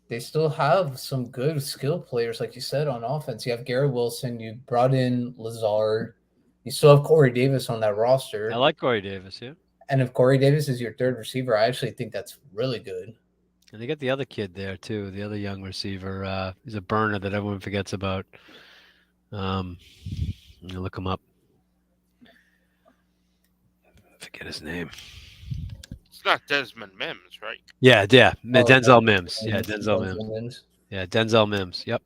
they still have some good skill players, like you said, on offense. You have Gary Wilson. You brought in Lazard. You still have Corey Davis on that roster. I like Corey Davis, yeah. And if Corey Davis is your third receiver, I actually think that's really good. And they got the other kid there too, the other young receiver. He's a burner that everyone forgets about. You look him up. Forget his name. It's not Desmond Mims, right? Yeah. Denzel Mims. Yeah, Denzel Mims. Yeah, Denzel Mims. Yep.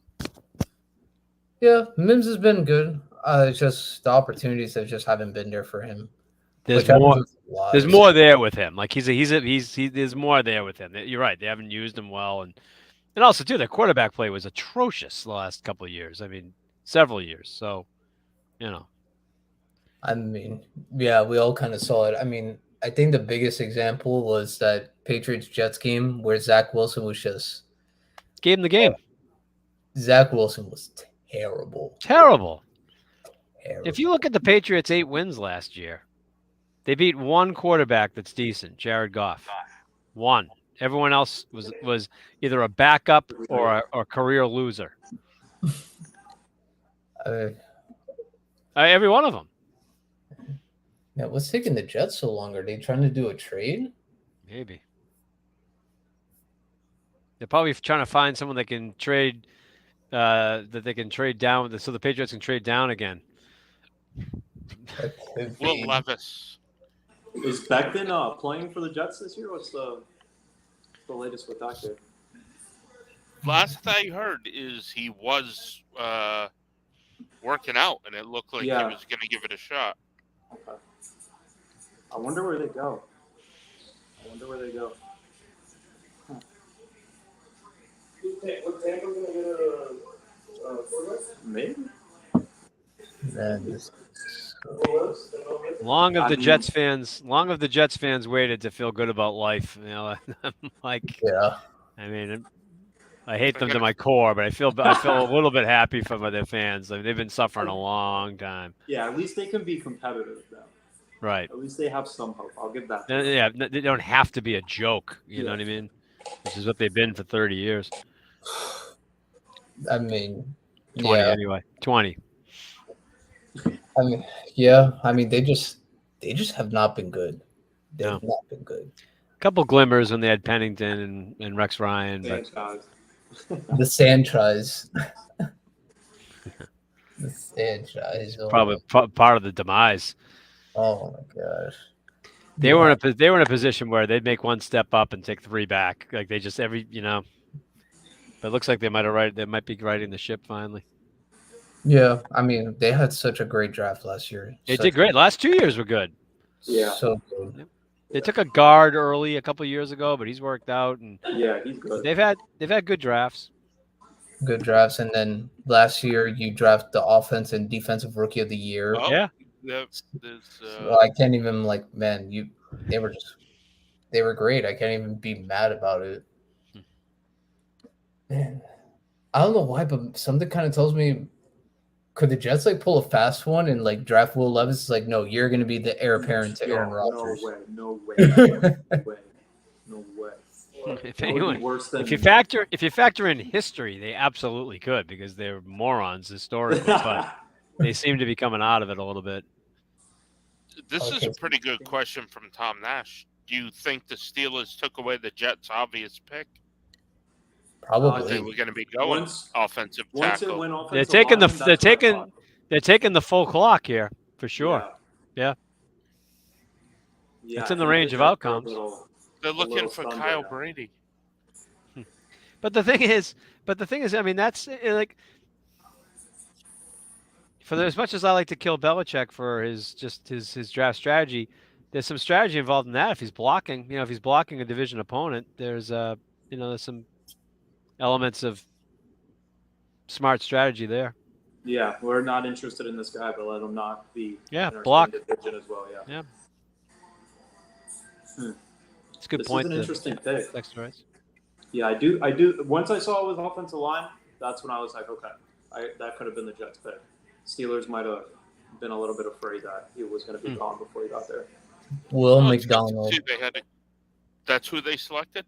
Yeah, Mims has been good. It's just the opportunities that just haven't been there for him. There's more there with him. There's more there with him. You're right. They haven't used him well, and also too, their quarterback play was atrocious the last couple of years. I mean, several years. So, I mean, yeah, we all kind of saw it. I mean, I think the biggest example was that Patriots-Jets game where Zach Wilson was just gave him the game. Zach Wilson was terrible. Terrible. If you look at the Patriots' 8 wins last year, they beat one quarterback that's decent, Jared Goff. One. Everyone else was either a backup or a career loser. Every one of them. Yeah, what's taking the Jets so long? Are they trying to do a trade? Maybe. They're probably trying to find someone that can trade, that they can trade down, so the Patriots can trade down again. Will Levis. Is Becton playing for the Jets this year? What's the latest with that kid? Last I heard is he was working out, and it looked like he was going to give it a shot. Okay. I wonder where they go. What Tampa going to get a quarterback? Maybe. Long have the Jets fans waited to feel good about life. I'm like, yeah. I mean, I hate them to my core, but I feel a little bit happy for their fans. They've been suffering a long time. Yeah, at least they can be competitive now. Right. At least they have some hope. I'll give that. Yeah, they don't have to be a joke. You know what I mean? Which is what they've been for 30 years. I mean, 20 Yeah. anyway. 20. I mean, yeah. I mean, they just have not been good. They've No. not been good. A couple glimmers when they had Pennington and Rex Ryan, but The Sanchez. The Sanchez. probably part of the demise. Oh my gosh. They were in a position where they'd make one step up and take 3 back. Like they just But it looks like they might be riding the ship finally. Yeah, I mean, they had such a great draft last year. They did great. Last 2 years were good. Yeah. So good. Yep. They took a guard early a couple of years ago, but he's worked out, and Yeah, he's good. they've had good drafts. Good drafts, and then last year you draft the offense and defensive rookie of the year. Oh, Yeah. So I can't even they were great. I can't even be mad about it. Man, I don't know why, but something kind of tells me, could the Jets pull a fast one and draft Will Levis? It's no, you're going to be the heir apparent to Aaron Rodgers. No way. If you factor in history, they absolutely could, because they're morons historically, but they seem to be coming out of it a little bit. This is a pretty good question from Tom Nash. Do you think the Steelers took away the Jets' obvious pick? Probably. They were going to be going offensive tackle. They're taking the full clock here for sure. Yeah. It's in the range of outcomes. They're looking for Kyle Brady. But the thing is, I mean, that's for as much as I like to kill Belichick for his draft strategy, there's some strategy involved in that. If he's blocking, a division opponent, there's there's some elements of smart strategy there. Yeah, we're not interested in this guy, but let him not be in our block division as well. Yeah. It's a good point. This is an interesting pick. Right. Yeah, I do. Once I saw it was offensive line, that's when I was like, okay, that could have been the Jets' pick. Steelers might have been a little bit afraid that he was going to be gone before he got there. Will McDonald. That's who they selected?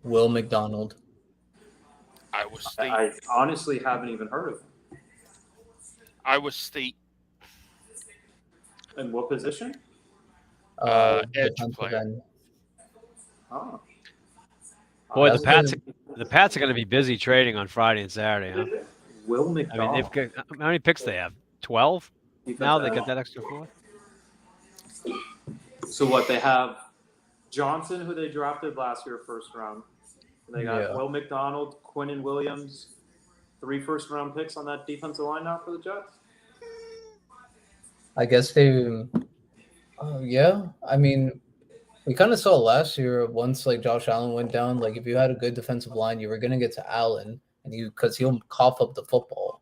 Will McDonald. Iowa State. I honestly haven't even heard of him. Iowa State. In what position? Edge player. Oh. Boy, the Pats are going to be busy trading on Friday and Saturday, huh? Will McDonald. I mean, how many picks they have? 12? Now they got that extra 4? So what, they have Johnson, who they drafted last year, first round. They got Will McDonald, Quinnen Williams, 3 first-round picks on that defensive line now for the Jets. I guess they. Yeah, I mean, we kind of saw last year. Once Josh Allen went down, if you had a good defensive line, you were gonna get to Allen, and because he'll cough up the football.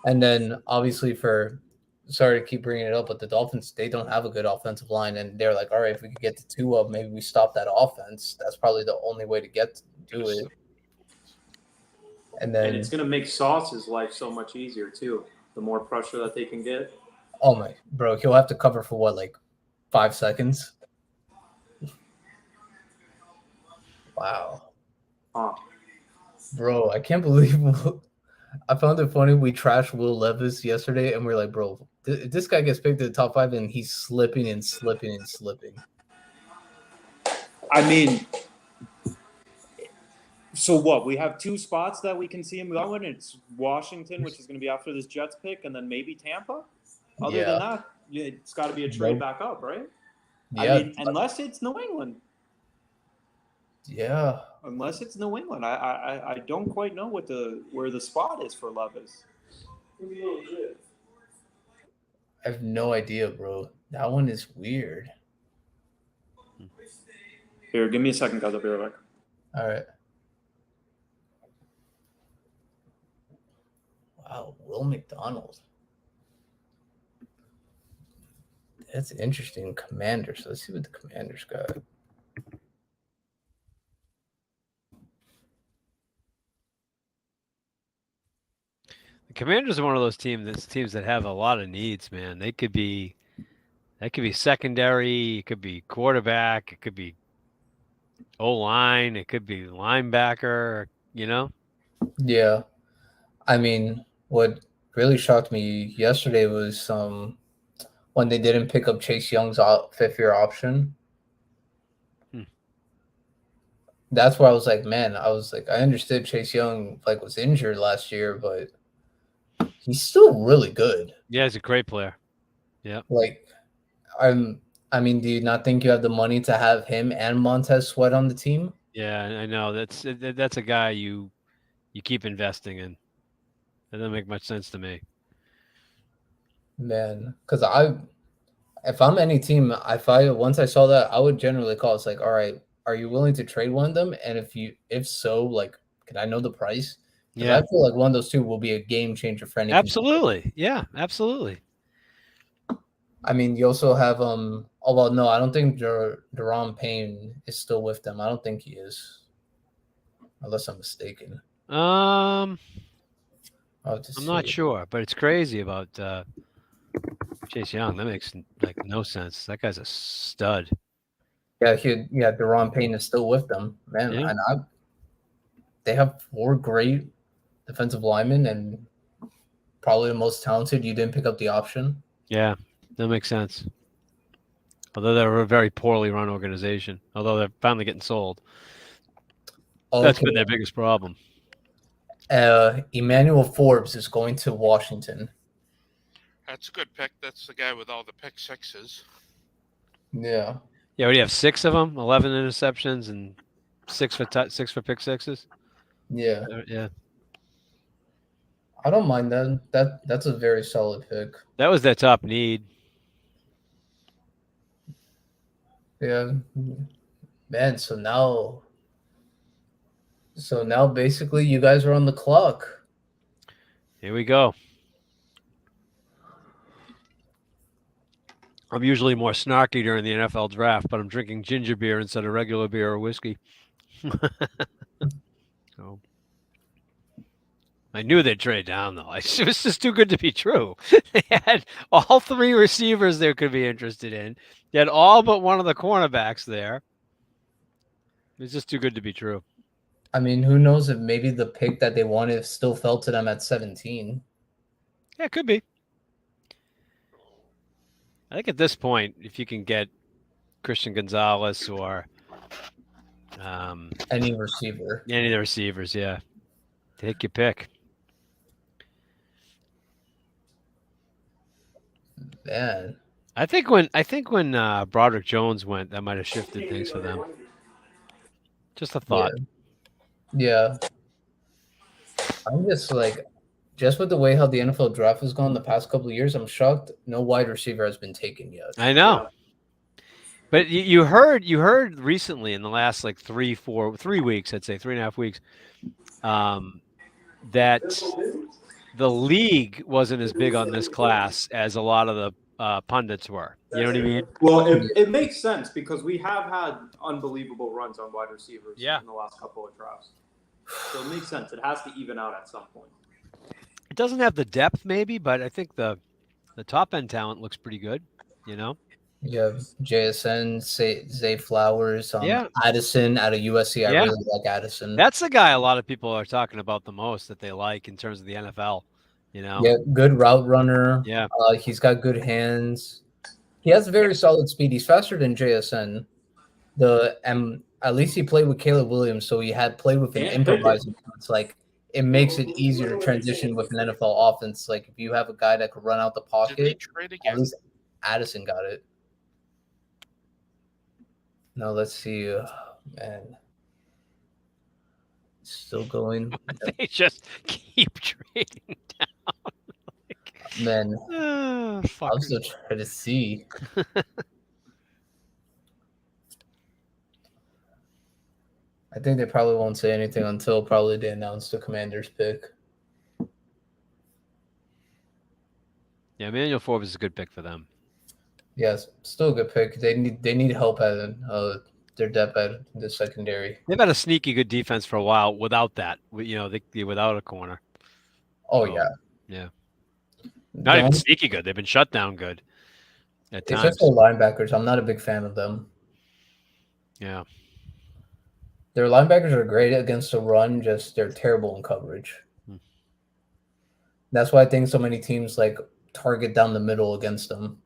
And then obviously sorry to keep bringing it up, but the Dolphins, they don't have a good offensive line, and they're all right, if we could get to 2 of, maybe we stop that offense. That's probably the only way to do it. And then it's going to make Sauce's life so much easier too. The more pressure that they can get. Oh my, bro, he'll have to cover for what, 5 seconds? Wow. Huh. Bro, I can't believe I found it funny. We trashed Will Levis yesterday, and we're bro, this guy gets picked in the top 5, and he's slipping and slipping and slipping. I mean, so what? We have 2 spots that we can see him going. It's Washington, which is going to be after this Jets pick, and then maybe Tampa. Other than that, it's got to be a trade back up, right? Yeah. I mean, unless it's New England. Yeah. Unless it's New England, I don't quite know where the spot is for Levis. I have no idea, bro. That one is weird. Here, give me a second, guys. I'll be right back. All right. Wow, Will McDonald. That's interesting. Commanders. Let's see what the Commanders got. The Commanders are one of those teams that have a lot of needs, man. That could be secondary, it could be quarterback, it could be O-line, it could be linebacker, Yeah. I mean, what really shocked me yesterday was when they didn't pick up Chase Young's fifth-year option. That's where I was like, man, I understood Chase Young was injured last year, but he's still really good. Yeah, he's a great player. Yeah. I mean, do you not think you have the money to have him and Montez Sweat on the team? Yeah, I know. That's a guy you keep investing in. That doesn't make much sense to me. Man, because if I'm any team, once I saw that, I would generally call. It's like, all right, are you willing to trade one of them? And if so, can I know the price? Because I feel like one of those two will be a game changer for any. Absolutely, yeah, absolutely. I mean, you also have Oh well, no, I don't think Deron Payne is still with them. I don't think he is, unless I'm mistaken. I'm not sure, but it's crazy about Chase Young. That makes no sense. That guy's a stud. Yeah, Deron Payne is still with them, man. Yeah. And they have 4 great defensive linemen and probably the most talented. You didn't pick up the option. Yeah, that makes sense. Although they're a very poorly run organization, although they're finally getting sold. Okay. That's been their biggest problem. Emmanuel Forbes is going to Washington. That's a good pick. That's the guy with all the pick sixes. Yeah. Yeah, what do you have? 6 of them, 11 interceptions, and 6 for pick sixes. Yeah. Yeah. I don't mind that. That's a very solid pick. That was their top need. Yeah, man. So now basically you guys are on the clock. Here we go. I'm usually more snarky during the NFL draft, but I'm drinking ginger beer instead of regular beer or whiskey. So I knew they'd trade down, though. It was just too good to be true. They had all 3 receivers they could be interested in. They had all but one of the cornerbacks there. It's just too good to be true. I mean, who knows if maybe the pick that they wanted still fell to them at 17. Yeah, it could be. I think at this point, if you can get Christian Gonzalez or any receiver, any of the receivers, yeah, take your pick. Man, I think when Broderick Jones went, that might have shifted things for them. Just a thought. Yeah. I'm just with the way how the NFL draft has gone the past couple of years, I'm shocked no wide receiver has been taken yet. I know. But you heard recently in the last 3 weeks, I'd say 3.5 weeks, that the league wasn't as big on this class as a lot of the pundits were. You know what I mean? Well, it makes sense because we have had unbelievable runs on wide receivers in the last couple of drafts. So it makes sense. It has to even out at some point. It doesn't have the depth maybe, but I think the top end talent looks pretty good, you know? You have JSN, Zay Flowers, Addison out of USC. I really like Addison. That's the guy a lot of people are talking about the most that they like in terms of the NFL, you know? Yeah, good route runner. Yeah. He's got good hands. He has very solid speed. He's faster than JSN. At least he played with Caleb Williams, so he had played with an improviser. It's it makes it easier to transition with an NFL offense. If you have a guy that could run out the pocket, at least Addison got it. Now let's see, man. Still going. They just keep trading down. Man, I'm still trying to see. I think they probably won't say anything until probably they announce the Commanders pick. Yeah, Emmanuel Forbes is a good pick for them. Yes, still a good pick. They need help at their depth at the secondary. They've had a sneaky good defense for a while without that. Without a corner. Oh yeah. Not even sneaky good. They've been shut down good. At times. Just the linebackers. I'm not a big fan of them. Yeah. Their linebackers are great against the run. Just they're terrible in coverage. That's why I think so many teams like target down the middle against them.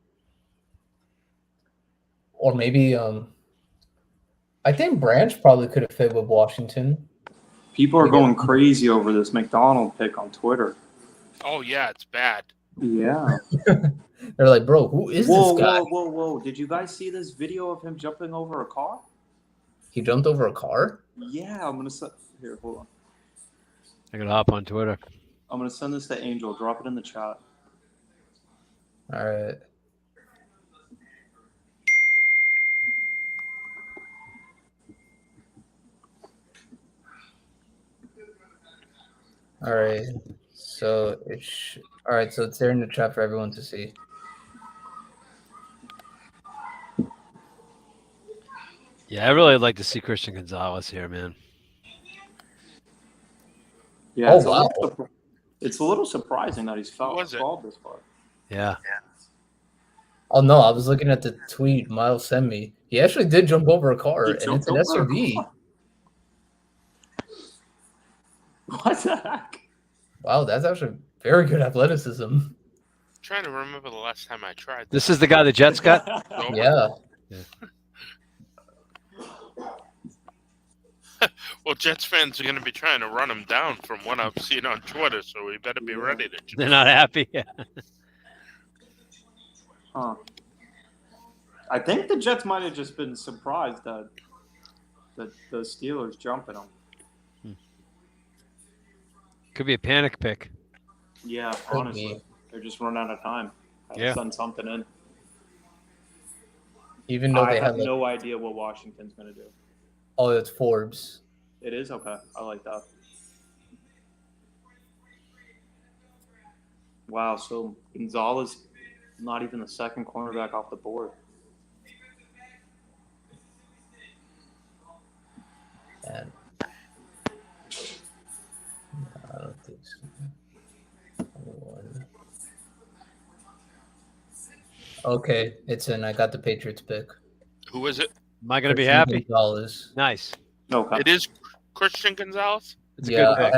Or maybe I think Branch probably could have fit with Washington. People are going crazy over this McDonald pick on Twitter. Oh yeah, it's bad. Yeah. They're like, bro, who is this guy? Whoa. Did you guys see this video of him jumping over a car? He jumped over a car? Yeah, I'm going to here, hold on. I gotta hop on Twitter. I'm going to send this to Angel. Drop it in the chat. All right. All right. So it's all right. So it's there in the chat for everyone to see. Yeah, I really like to see Christian Gonzalez here, man. Yeah, oh wow. It's a little surprising that he's fallen this far. Yeah. Oh no, I was looking at the tweet Miles sent me. He actually did jump over a car, and it's an SUV. What the heck? Wow, that's actually very good athleticism. I'm trying to remember the last time I tried This is the guy the Jets got? Yeah. Well, Jets fans are going to be trying to run him down from what I've seen on Twitter, so we better be ready to. They're not happy. Yeah. Huh. I think the Jets might have just been surprised that the Steelers jumping him. Could be a panic pick. Yeah, honestly. They're just running out of time. I've done something in. Even though they have no idea what Washington's going to do. Oh, it's Forbes. It is? Okay. I like that. Wow. So Gonzalez, not even the second cornerback off the board. And I don't think so. Okay, it's in. I got the Patriots pick. Who is it? Am I going to be happy? Gonzalez. Nice. Okay. It is Christian Gonzalez? It's a good pick.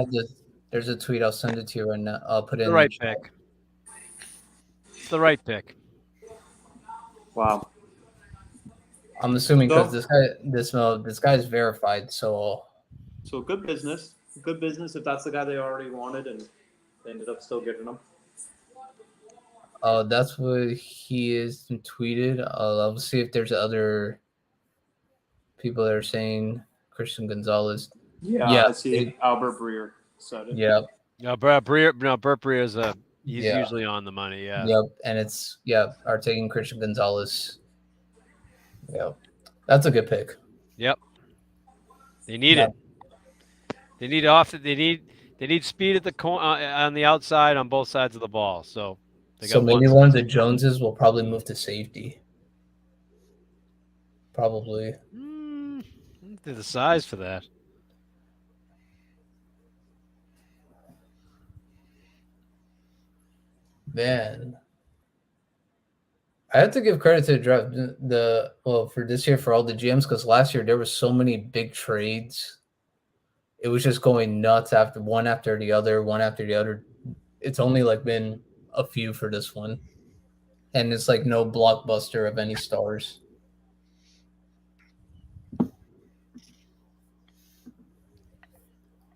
There's a tweet. I'll send it to you right now. I'll put it in the right pick. It's the right pick. Wow. I'm assuming because this guy's verified. So good business. Good business if that's the guy they already wanted and they ended up still getting him. That's what he is tweeted. I'll see if there's other people that are saying Christian Gonzalez. Yeah, I see Albert Breer said it. Yeah. No, Burt Breer is he's usually on the money. Yeah. Yep, and it's are taking Christian Gonzalez. Yep, that's a good pick. Yep. They need it. They need They need speed at the on the outside on both sides of the ball. So maybe one of the Joneses will probably move to safety. Probably. The size for that. Man, I have to give credit to the draft for this year for all the GMs because last year there were so many big trades. It was just going nuts one after the other. It's only been a few for this one, and it's no blockbuster of any stars.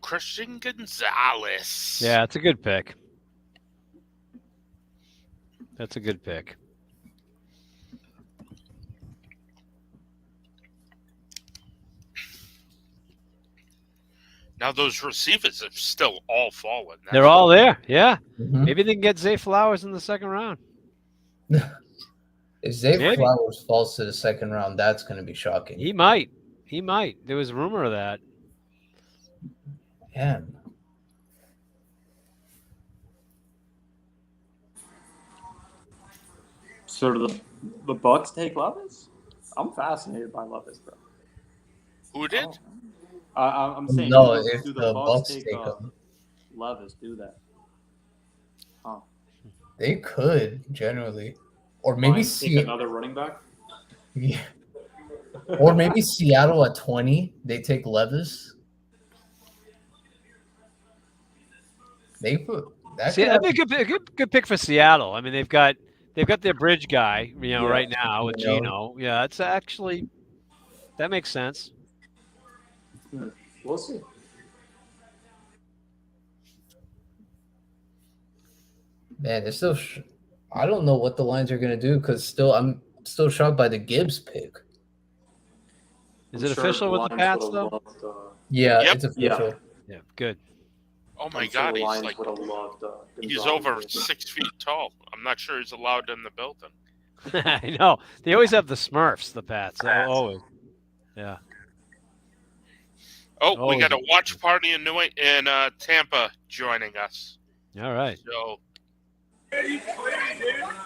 Christian Gonzalez. Yeah, it's a good pick. That's a good pick. Now those receivers have still all fallen. They're all there. Yeah. Mm-hmm. Maybe they can get Zay Flowers in the second round. If Zay Flowers falls to the second round, that's going to be shocking. He might. There was a rumor of that. Yeah. So the Bucks take Levis? I'm fascinated by Levis, bro. Who did? I'm saying no. If the Bucks take him, Levis do that. Huh. They could generally, or maybe take another running back. Yeah. Or maybe Seattle at 20, they take Levis. That'd be a good pick for Seattle. I mean, they've got their bridge guy, right now with Gino. Yeah, it's actually that makes sense. We'll see. Man, it's still. I don't know what the Lions are gonna do because I'm still shocked by the Gibbs pick. Is it official with the Pats though? Yeah, Yep. it's official. Yeah, good. Oh my God, he's over 6 feet tall. I'm not sure he's allowed in the building. I know. They always have the Smurfs, the Pats. Always. Yeah. Oh, we got a watch party in Tampa joining us. All right. So,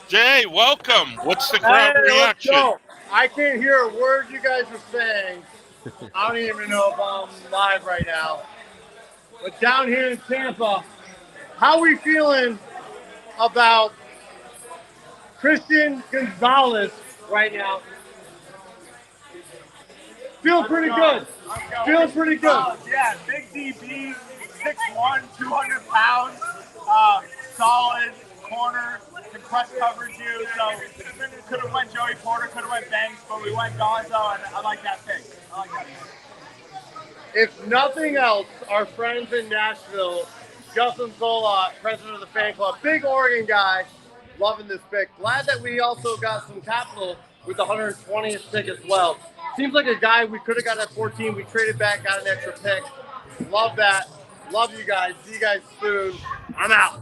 Jay, welcome. What's the crowd reaction? I can't hear a word you guys are saying. I don't even know if I'm live right now. But down here in Tampa, how are we feeling about Christian Gonzalez right now? Feeling pretty good. Feeling pretty good. Yeah, big DB, 6'1", 200 pounds, solid corner, can press coverage you. So could have went Joey Porter, could have went Banks, but we went Gonzo, and I like that pick. If nothing else, our friends in Nashville, Justin Zola, president of the fan club, big Oregon guy, loving this pick. Glad that we also got some capital with the 120th pick as well. Seems like a guy we could have got at 14. We traded back, got an extra pick. Love that. Love you guys. See you guys soon. I'm out.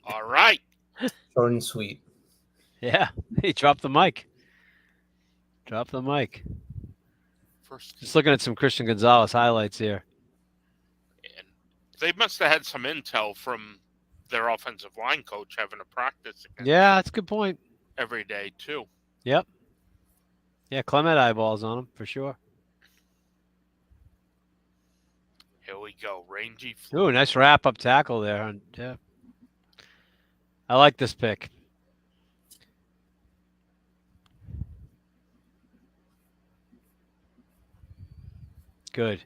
All right. Short and sweet. Yeah. Hey, drop the mic. Drop the mic. Just looking at some Christian Gonzalez highlights here. And they must have had some intel from their offensive line coach having a practice again. Yeah, that's a good point. Every day, too. Yep. Yeah, Clement eyeballs on him, for sure. Here we go. Rangy. Ooh, nice wrap-up tackle there. Yeah. I like this pick. Good.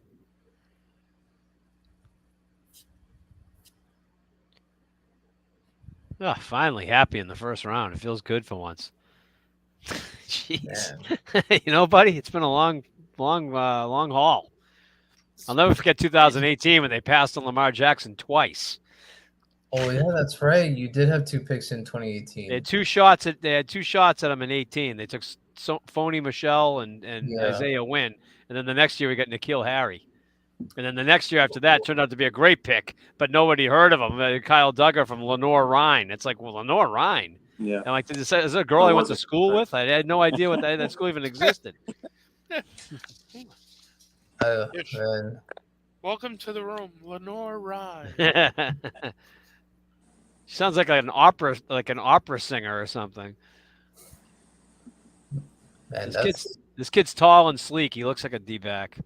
Oh, finally happy in the first round. It feels good for once. Jeez. Buddy, it's been a long haul. I'll never forget 2018 when they passed on Lamar Jackson twice. Oh yeah, that's right. You did have 2 picks in 2018. They had two shots at him in 18. They took Phony Michelle and Isaiah Wynn, and then the next year we got N'Keal Harry. And then the next year after that turned out to be a great pick, but nobody heard of him. Kyle Duggar from Lenore Rhine. It's like, well, Lenore Rhine. Yeah. I'm like, is that a girl I went to school with? I had no idea what that school even existed. Welcome to the room, Lenore Rhine. She sounds like an opera singer or something. Man, this kid's tall and sleek. He looks like a D-back.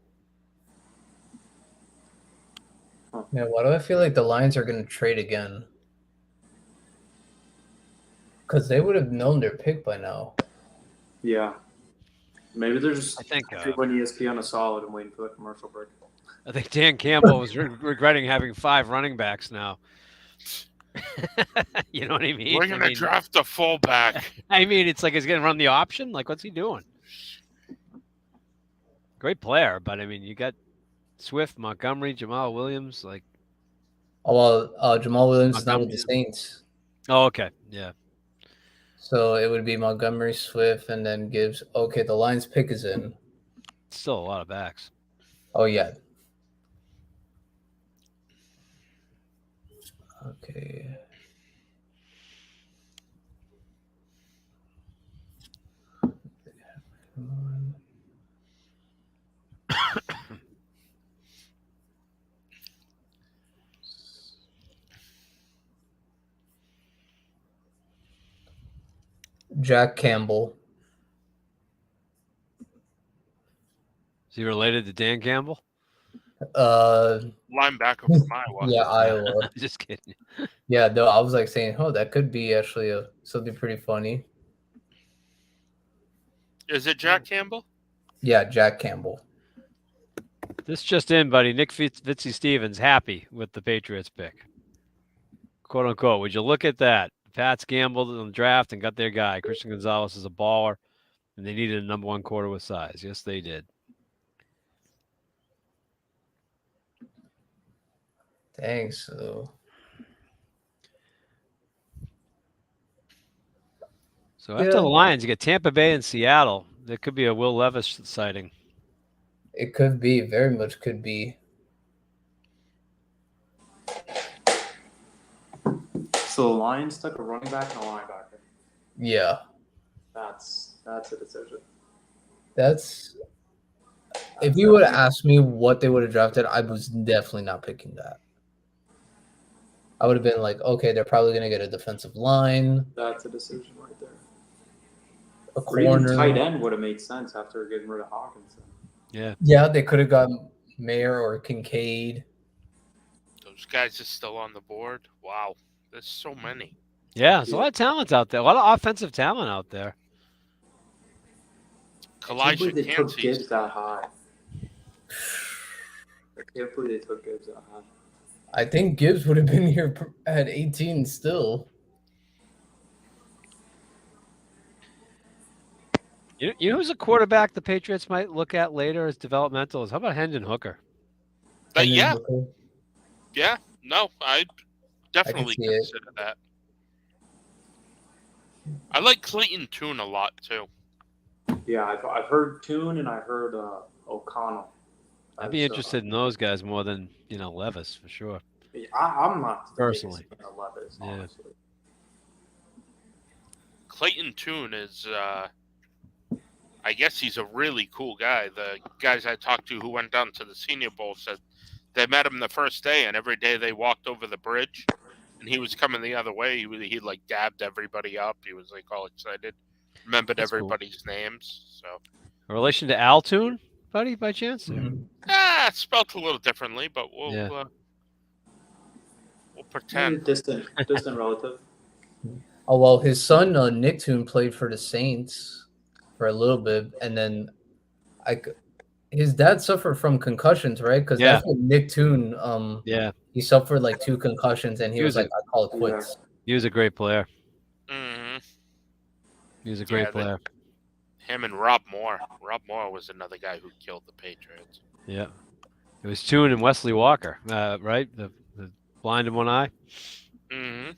Man, why do I feel like the Lions are going to trade again? Because they would have known their pick by now. Yeah. Maybe they're just I think when ESPN is solid and waiting for the commercial break. I think Dan Campbell was regretting having 5 running backs now. You know what I mean? We're going to draft a fullback. I mean, it's like he's going to run the option. Like, what's he doing? Great player, but I mean, you got Swift, Montgomery, Jamal Williams. Like, Jamal Williams is not with the Saints. Oh, okay, yeah. So it would be Montgomery, Swift, and then Gibbs. Okay, the Lions pick is in. Still a lot of backs. Oh yeah. Okay. Jack Campbell. Is he related to Dan Campbell? Linebacker from Iowa. Yeah, Iowa. Just kidding. Yeah, no, I was like saying, oh, that could be actually something pretty funny. Is it Jack Campbell? Yeah, Jack Campbell. This just in, buddy. Nick Fitzy Stevens happy with the Patriots pick. quote unquote. Would you look at that? Pats gambled on the draft and got their guy. Christian Gonzalez is a baller, and they needed a number 1 quarter with size. Yes, they did. Thanks. So after the Lions, you get Tampa Bay and Seattle. There could be a Will Levis sighting. It could be, very much could be. So the Lions took a running back and a linebacker. Yeah. That's a decision. That's if you would have asked me what they would have drafted, I was definitely not picking that. I would have been like, okay, they're probably going to get a defensive line. That's a decision right there. A Or even corner. tight end would have made sense after getting rid of Hawkinson. Yeah. Yeah, they could have gotten Mayer or Kincaid. Those guys are still on the board. Wow. There's so many. Yeah, there's a lot of talent out there. A lot of offensive talent out there. I can't believe they took Kalijah Gibbs that high. I can't believe they took Gibbs that high. I think Gibbs would have been here at 18 still. You know who's a quarterback the Patriots might look at later as developmental? How about Hendon Hooker? Yeah. Yeah. No, I definitely see consider that. I like Clayton Tune a lot too. Yeah, I've heard Toon and I heard O'Connell. I'd be interested in those guys more than Levis for sure. I'm not personally. Levis, Yeah. honestly. Clayton Tune is, I guess he's a really cool guy. The guys I talked to who went down to the Senior Bowl said they met him the first day, and every day they walked over the bridge, and he was coming the other way. He like dabbed everybody up. He was like all excited, remembered That's everybody's names. So, A relation to Al Toon, buddy, by chance? it's spelled a little differently, but we'll pretend. Distant relative. Oh, well, his son, Nick Toon, played for the Saints for a little bit, and then his dad suffered from concussions, right? Because that's what Nick Toon, he suffered like 2 concussions, and he was like, I call it quits. He was a great player. Mm-hmm. He was a great player. Him and Rob Moore. Rob Moore was another guy who killed the Patriots. Yeah. It was Toon and Wesley Walker, right? The blind in one eye. Mm-hmm.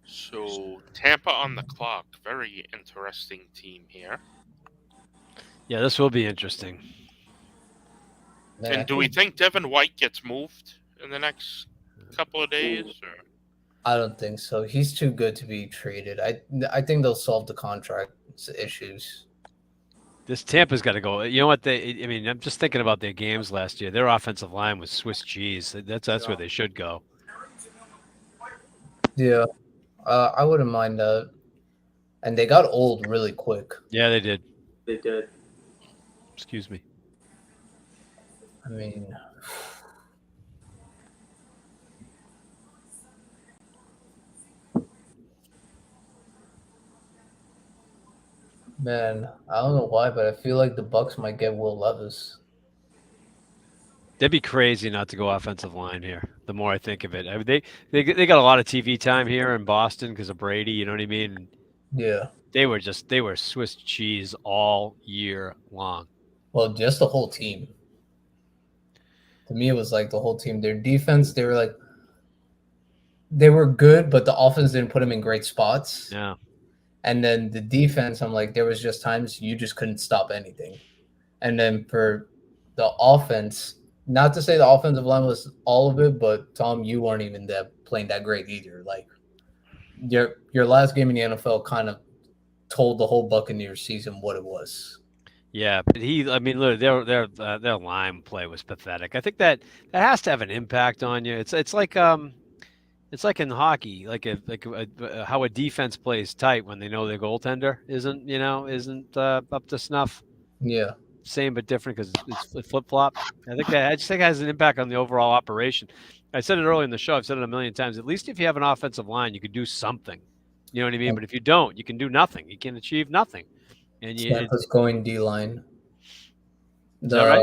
So Tampa on the clock. Very interesting team here. Yeah, this will be interesting. And do we think Devin White gets moved in the next couple of days? Or? I don't think so. He's too good to be traded. I think they'll solve the contract issues. This Tampa's got to go. You know what? I'm just thinking about their games last year. Their offensive line was Swiss cheese. That's where they should go. Yeah, I wouldn't mind that. And they got old really quick. Yeah, they did. They did. Excuse me. I mean, man, I don't know why, but I feel like the Bucks might get Will Levis. They'd be crazy not to go offensive line here. The more I think of it, I mean, they got a lot of TV time here in Boston because of Brady. You know what I mean? Yeah. They were Swiss cheese all year long. Well, just the whole team. To me, it was like the whole team. Their defense, they were good, but the offense didn't put them in great spots. Yeah. And then the defense, I'm like, there was just times you just couldn't stop anything. And then for the offense, not to say the offensive line was all of it, but Tom, you weren't even playing that great either. Like your last game in the NFL kind of told the whole Buccaneers season what it was. Yeah, but literally, their line play was pathetic. I think that has to have an impact on you. It's like in hockey, how a defense plays tight when they know their goaltender isn't up to snuff. Yeah, same but different because it's flip flop. I just think it has an impact on the overall operation. I said it earlier in the show. I've said it a million times. At least if you have an offensive line, you could do something. You know what I mean? But if you don't, you can do nothing. You can achieve nothing. And Tampa's going D-line. Is that right?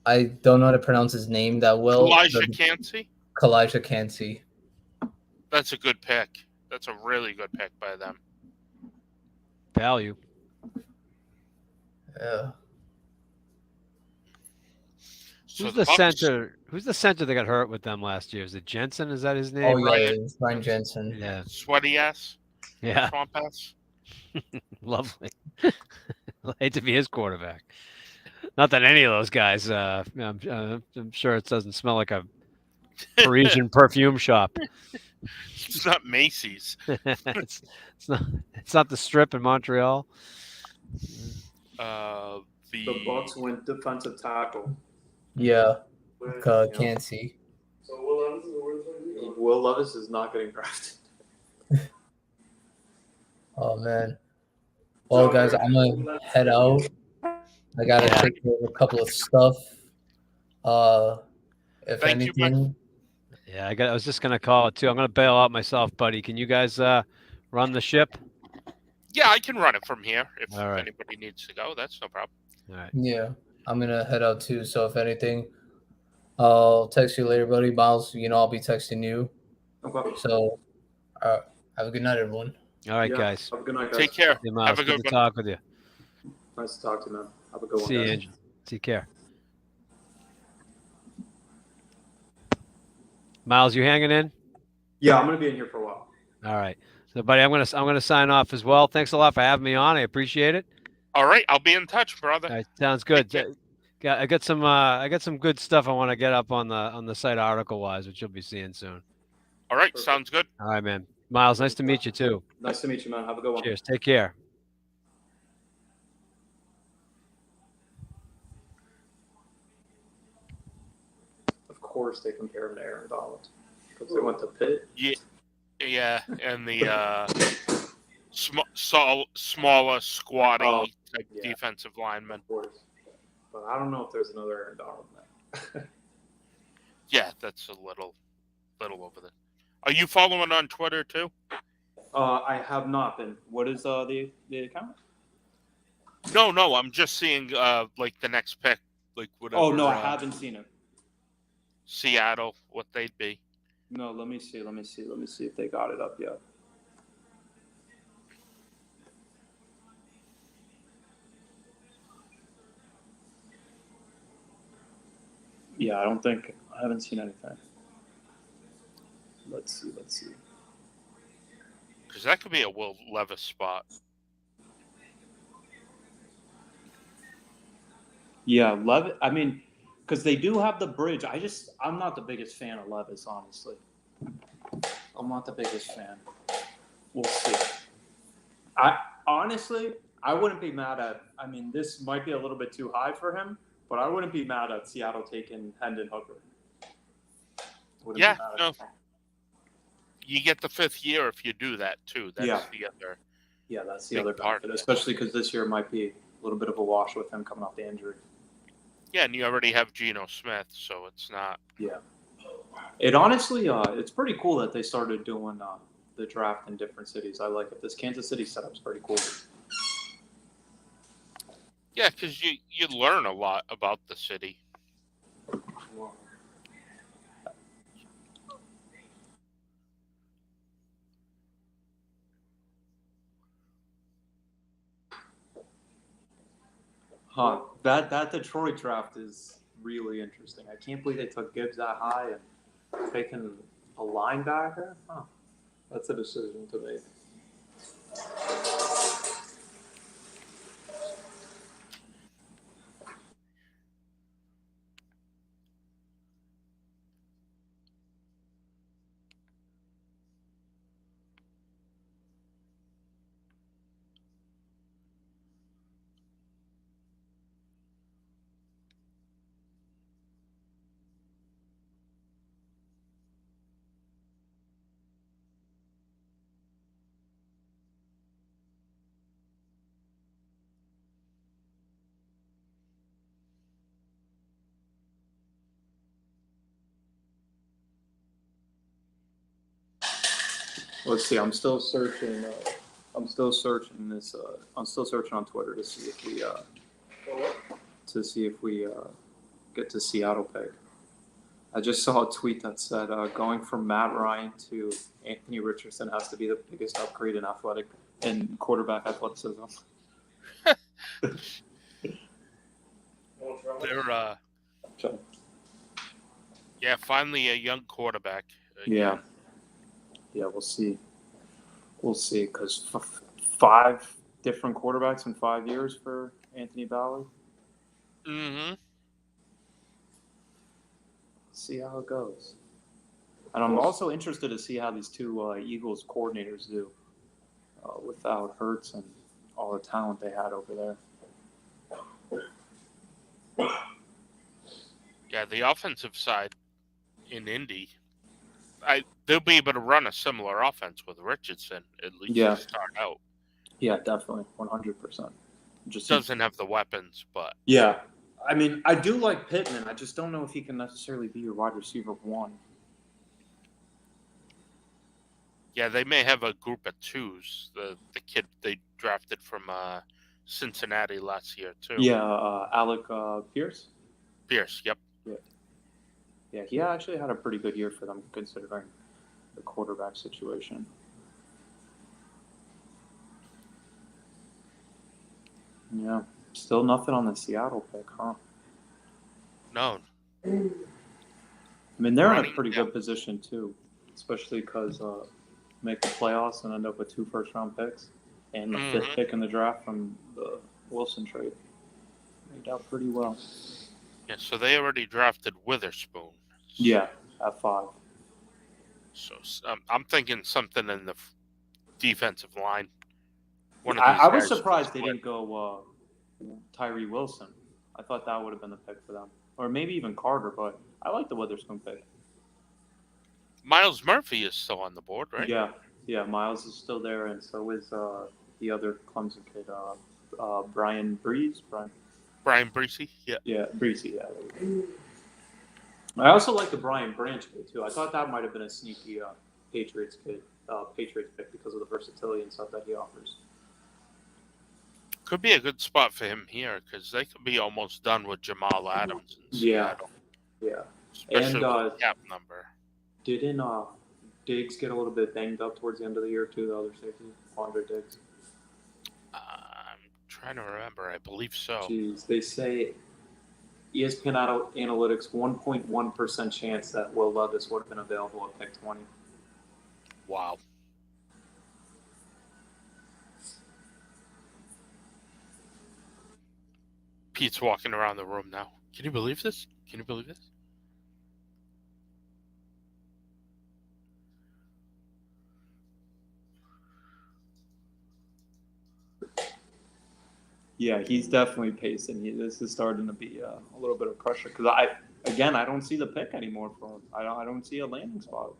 I don't know how to pronounce his name that well. Elijah Cansey. Kalijah Cansey. That's a good pick. That's a really good pick by them. Value. Yeah. So Who's the center? Who's the center that got hurt with them last year? Is it Jensen? Is that his name? Oh yeah, it's Ryan Jensen. Yeah. Sweaty ass. Yeah. Swamp ass. Lovely. I hate to be his quarterback. Not that any of those guys. I'm sure it doesn't smell like a Parisian perfume shop. It's not Macy's. it's not the Strip in Montreal. The Bucks went defensive tackle. Yeah. Cansey. So Will Levis is the worst. Will Levis is not getting drafted. Oh man. Well, guys, I'm gonna head out. I gotta take care of a couple of stuff. If Thank you, anything. Yeah, I was just gonna call it too. I'm gonna bail out myself, buddy. Can you guys run the ship? Yeah, I can run it from here if All right. anybody needs to go. That's no problem. All right. Yeah, I'm gonna head out too. So if anything, I'll text you later, buddy. Miles, I'll be texting you. Okay. So, have a good night, everyone. All right, guys. Have a good night, guys. Take care. Hey, Miles, Have a good good to one. talk with you. Nice to talk to you, man. Have a good one, See you, guys. Andrew. Take care. Miles, you hanging in? Yeah, I'm gonna be in here for a while. All right. So, buddy, I'm gonna sign off as well. Thanks a lot for having me on. I appreciate it. All right, I'll be in touch, brother. All right, sounds good. Take I got some good stuff I want to get up on the site article wise, which you'll be seeing soon. All right, sounds good. All right, man. Miles, nice to meet you too. Nice to meet you, man. Have a good one. Cheers. Take care. Of course, they compare him to Aaron Donald because they went to Pitt. Yeah, and the smaller, squatty type defensive lineman. Of course. But I don't know if there's another Aaron Donald in that. Yeah, that's a little over there. Are you following on Twitter too? I have not been. What is the account? No, I'm just seeing like the next pick, like whatever. Oh no, I haven't seen it. Seattle, what they'd be. No, let me see if they got it up yet. Yeah, I haven't seen anything. Let's see. Because that could be a Will Levis spot. Yeah, Levis. I mean, because they do have the bridge. I'm not the biggest fan of Levis, honestly. I'm not the biggest fan. We'll see. I wouldn't be mad at. I mean, this might be a little bit too high for him, but I wouldn't be mad at Seattle taking Hendon Hooker. Yeah, no. You get the 5th year if you do that too. That's the other. Yeah, that's the big other part benefit, of it. especially because this year might be a little bit of a wash with him coming off the injury. Yeah, and you already have Geno Smith, so it's not. Yeah. It honestly, it's pretty cool that they started doing the draft in different cities. I like it. This Kansas City setup's pretty cool. Yeah, because you learn a lot about the city. Huh. That Detroit draft is really interesting. I can't believe they took Gibbs that high and taking a linebacker. Huh. That's a decision to make. Let's see. I'm still searching. I'm still searching this. I'm still searching on Twitter to see if we get to Seattle pick. I just saw a tweet that said going from Matt Ryan to Anthony Richardson has to be the biggest upgrade in quarterback athleticism. They're yeah, finally a young quarterback. Yeah, we'll see. We'll see, because 5 different quarterbacks in 5 years for Anthony Ballard. Mm-hmm. See how it goes. And I'm also interested to see how these 2 Eagles coordinators do without Hurts and all the talent they had over there. Yeah, the offensive side in Indy, they'll be able to run a similar offense with Richardson, at least to start out. Yeah, definitely, 100%. Just doesn't have the weapons, but yeah. I mean, I do like Pittman. I just don't know if he can necessarily be your wide receiver 1. Yeah, they may have a group of 2s. The kid they drafted from Cincinnati last year too. Yeah, Alec Pierce. Pierce, yep. Yeah, he actually had a pretty good year for them considering the quarterback situation. Yeah, still nothing on the Seattle pick, huh? No. I mean, they're in a pretty good position too, especially because make the playoffs and end up with 2 first-round picks and the 5th pick in the draft from the Wilson trade. Made out pretty well. Yeah, so they already drafted Witherspoon. Yeah, at 5. So I'm thinking something in the defensive line. I was surprised they didn't go Tyree Wilson. I thought that would have been the pick for them. Or maybe even Carter, but I like the Witherspoon pick. Miles Murphy is still on the board, right? Yeah, Miles is still there, and so is the other Clemson kid, Brian Breeze. Brian Breesy, yeah. Yeah, Breesy, yeah. I also like the Brian Branch kid, too. I thought that might have been a sneaky Patriots pick because of the versatility and stuff that he offers. Could be a good spot for him here, because they could be almost done with Jamal Adams in Seattle. Yeah. Especially with the cap number. Didn't Diggs get a little bit banged up towards the end of the year, too, the other safety? Quandre Diggs? I'm trying to remember. I believe so. Jeez, they say ESPN Analytics 1.1% chance that Will Levis would have been available at pick 20. Wow. Pete's walking around the room now. Can you believe this? Yeah, he's definitely pacing. This is starting to be a little bit of pressure because I don't see the pick anymore for him. I don't see a landing spot.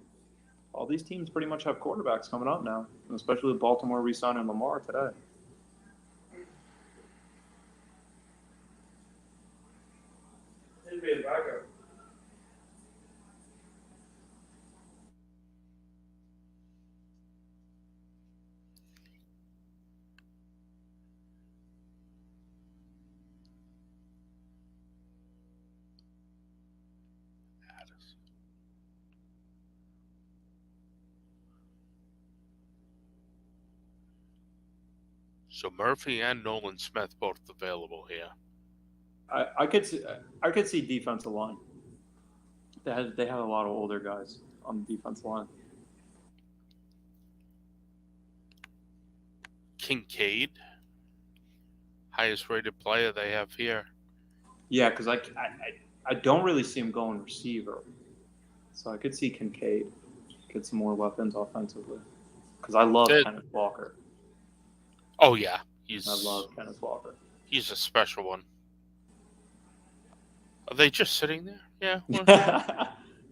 All these teams pretty much have quarterbacks coming up now, especially with Baltimore re-signing Lamar today. He'd be a backup. So Murphy and Nolan Smith both available here. I could see defensive line. They had a lot of older guys on the defensive line. Kincaid, highest rated player they have here. Yeah, because I don't really see him going receiver, so I could see Kincaid get some more weapons offensively. Because I love Kenneth Walker. Oh yeah, I love Kenneth Walker. He's a special one. Are they just sitting there? Yeah.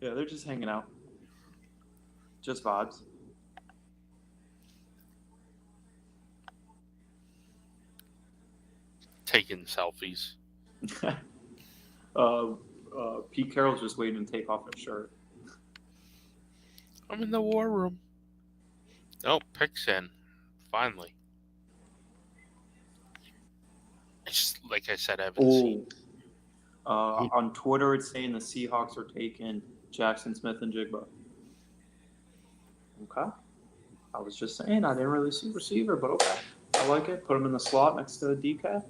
Yeah, they're just hanging out. Just vibes. Taking selfies. Pete Carroll's just waiting to take off his shirt. I'm in the war room. Oh, picks in. Finally. Like I said, I haven't seen. On Twitter, it's saying the Seahawks are taking Jackson Smith and Jigba. Okay. I was just saying I didn't really see receiver, but okay. I like it. Put him in the slot next to DK.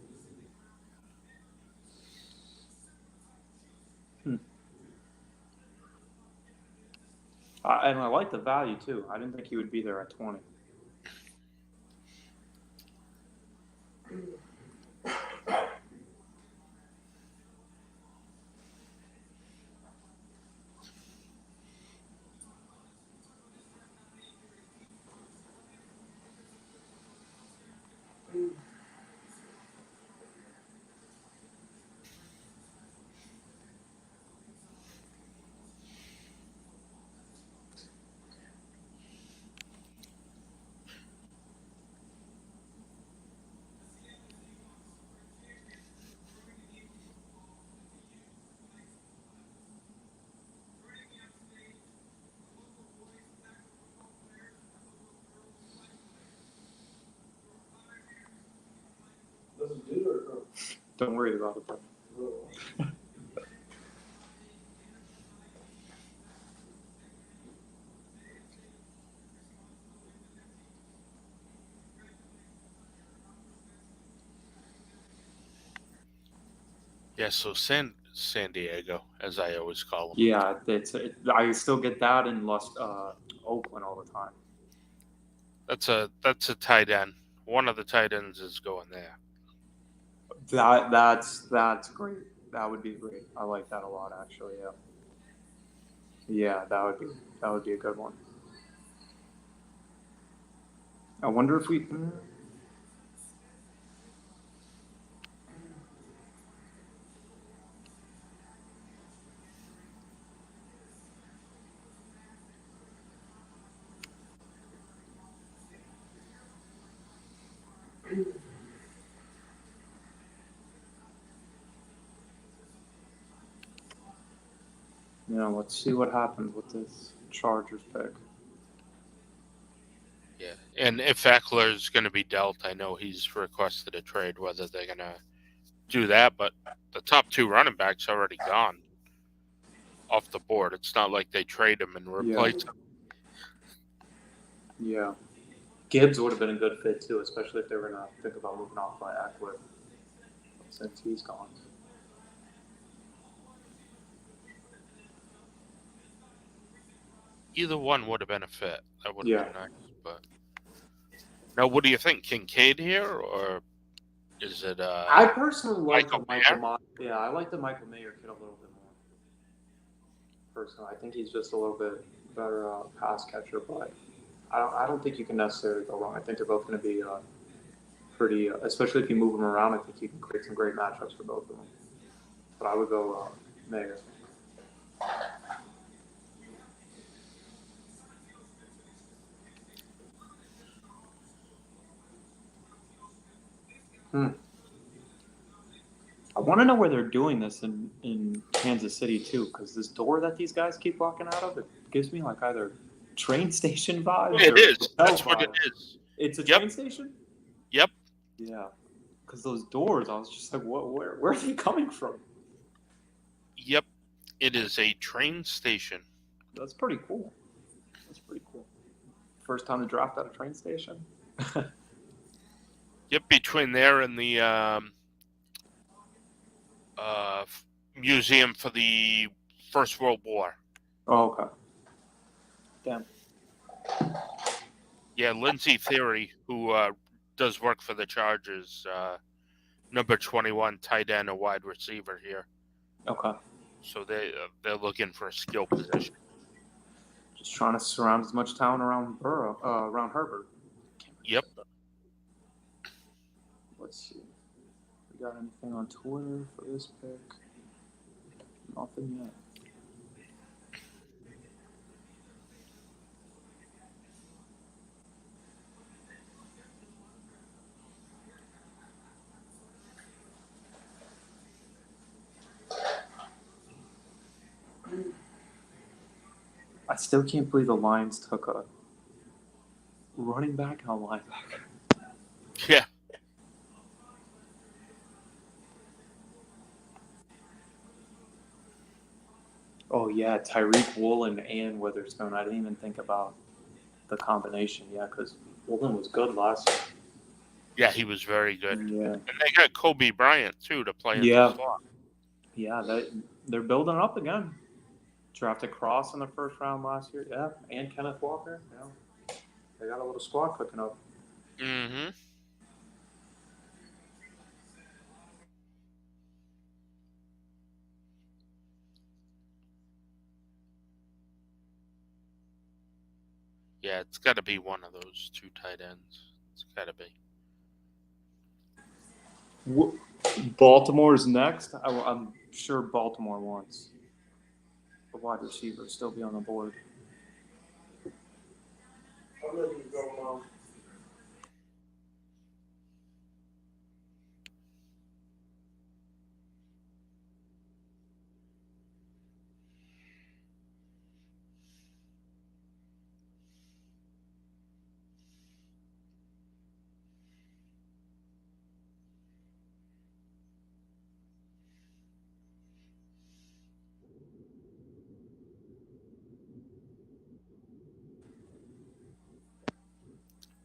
And I like the value, too. I didn't think he would be there at 20. Don't worry about it, though. Yeah, so San Diego, as I always call them. Yeah, I still get that in Oakland all the time. That's a tight end. One of the tight ends is going there. That's great. That would be great. I like that a lot, actually. Yeah. Yeah, that would be a good one. I wonder if we. Yeah, let's see what happens with this Chargers pick. Yeah, and if Eckler's going to be dealt, I know he's requested a trade, whether they're going to do that, but the top two running backs already gone off the board. It's not like they trade him and replace him. Yeah. Gibbs would have been a good fit, too, especially if they were going to think about moving off by Eckler since he's gone. Either one would have been a fit. That would have been nice. But now, what do you think? Kincaid here, or is it? I personally like Michael Mayer. Yeah, I like the Michael Mayer kid a little bit more. Personally, I think he's just a little bit better pass catcher, but I don't think you can necessarily go wrong. I think they're both going to be pretty, especially if you move them around. I think you can create some great matchups for both of them. But I would go Mayer. I want to know where they're doing this in Kansas City too, because this door that these guys keep walking out of, it gives me like either train station vibes. It is. That's what it is. It's a train station. Yep. Yeah, because those doors, I was just like, what? Where are they coming from? Yep, it is a train station. That's pretty cool. First time to draft at a train station. Yep, between there and the museum for the First World War. Oh, okay. Damn. Yeah, Lindsay Theory, who does work for the Chargers, number 21, tight end, a wide receiver here. Okay. So they're looking for a skill position. Just trying to surround as much talent around around Herbert. Yep. Let's see. We got anything on Twitter for this pick? Nothing yet. I still can't believe the Lions took a running back and a linebacker. Yeah. Oh yeah, Tyreek Woolen and Witherspoon. I didn't even think about the combination. Yeah, because Woolen was good last year. Yeah, he was very good. Yeah. And they got Kobe Bryant too to play in the Yeah. slot. Yeah, they're building up again. Drafted Cross in the first round last year. Yeah, and Kenneth Walker. Yeah, they got a little squad cooking up. Mm-hmm. Yeah, it's got to be one of those two tight ends. It's got to be. Baltimore's next. I'm sure Baltimore wants a wide receiver to still be on the board. I'm letting you go, Mom.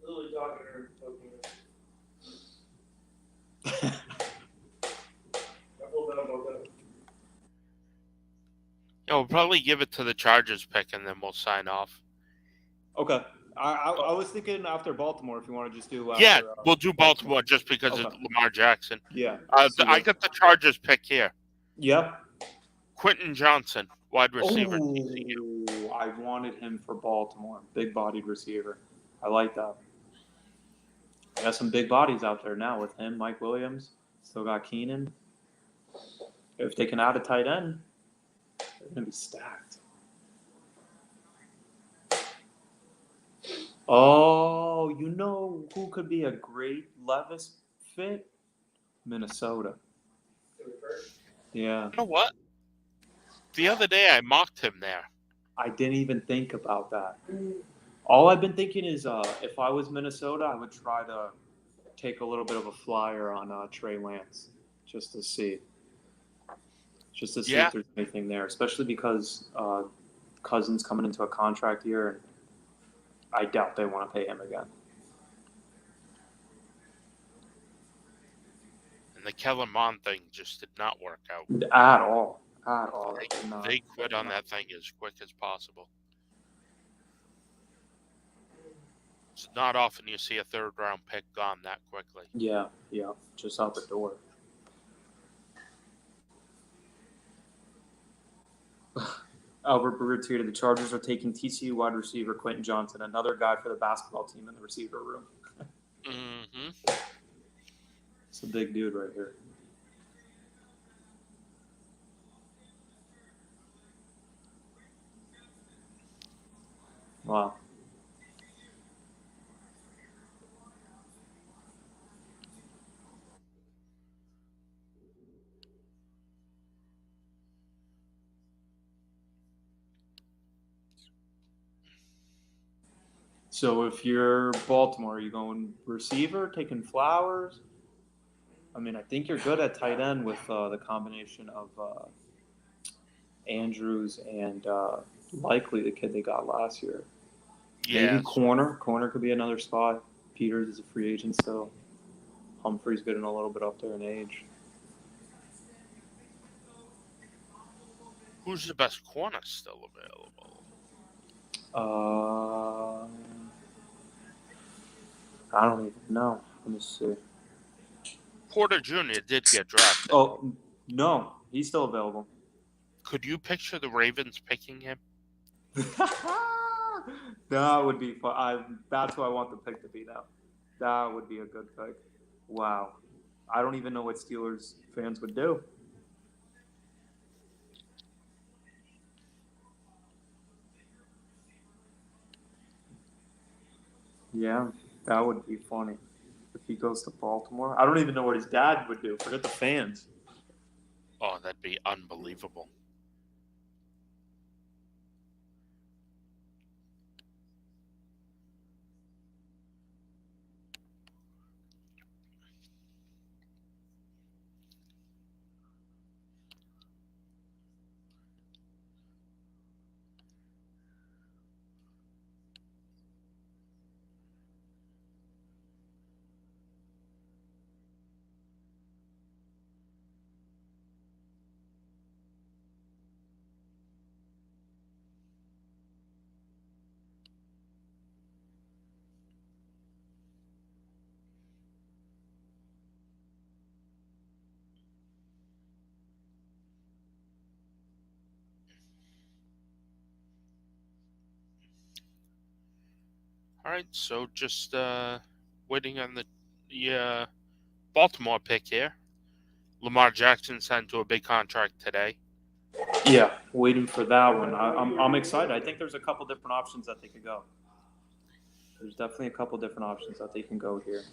Lily talking to her. I feel bad about that. Yeah, we'll probably give it to the Chargers pick, and then we'll sign off. Okay. I was thinking after Baltimore, if you want to just do after, Yeah, we'll do Baltimore just because Okay. it's Lamar Jackson. Yeah. I got the Chargers pick here. Yeah. Quentin Johnson, wide receiver. Oh, I wanted him for Baltimore. Big-bodied receiver. I like that. I got some big bodies out there now with him, Mike Williams. Still got Keenan. If they can add a tight end, they're going to be stacked. Oh, you know who could be a great Levis fit? Minnesota. Yeah. You know what? The other day I mocked him there. I didn't even think about that. All I've been thinking is if I was Minnesota, I would try to take a little bit of a flyer on Trey Lance just to see. Yeah. If there's anything there, especially because Cousins coming into a contract year, and I doubt they want to pay him again. And the Kellen Mond thing just did not work out. At all. They quit on that thing as quick as possible. It's not often you see a third-round pick gone that quickly. Yeah, just out the door. Albert Brewer tweeted, the Chargers are taking TCU wide receiver Quentin Johnson, another guy for the basketball team in the receiver room. Mm-hmm. It's a big dude right here. Wow. So if you're Baltimore, are you going receiver, taking Flowers? I mean, I think you're good at tight end with the combination of Andrews and likely the kid they got last year. Yeah. Maybe corner. Corner could be another spot. Peters is a free agent still. Humphrey's getting a little bit up there in age. Who's the best corner still available? I don't even know. Let me see. Porter Jr. did get drafted. Oh, no. He's still available. Could you picture the Ravens picking him? That would be fun. That's who I want the pick to be now. That would be a good pick. Wow. I don't even know what Steelers fans would do. Yeah, that would be funny if he goes to Baltimore. I don't even know what his dad would do. Forget the fans. Oh, that'd be unbelievable. All right, so just waiting on the Baltimore pick here. Lamar Jackson signed to a big contract today. Yeah, waiting for that one. I'm excited. I think there's a couple different options that they could go. There's definitely a couple different options that they can go here.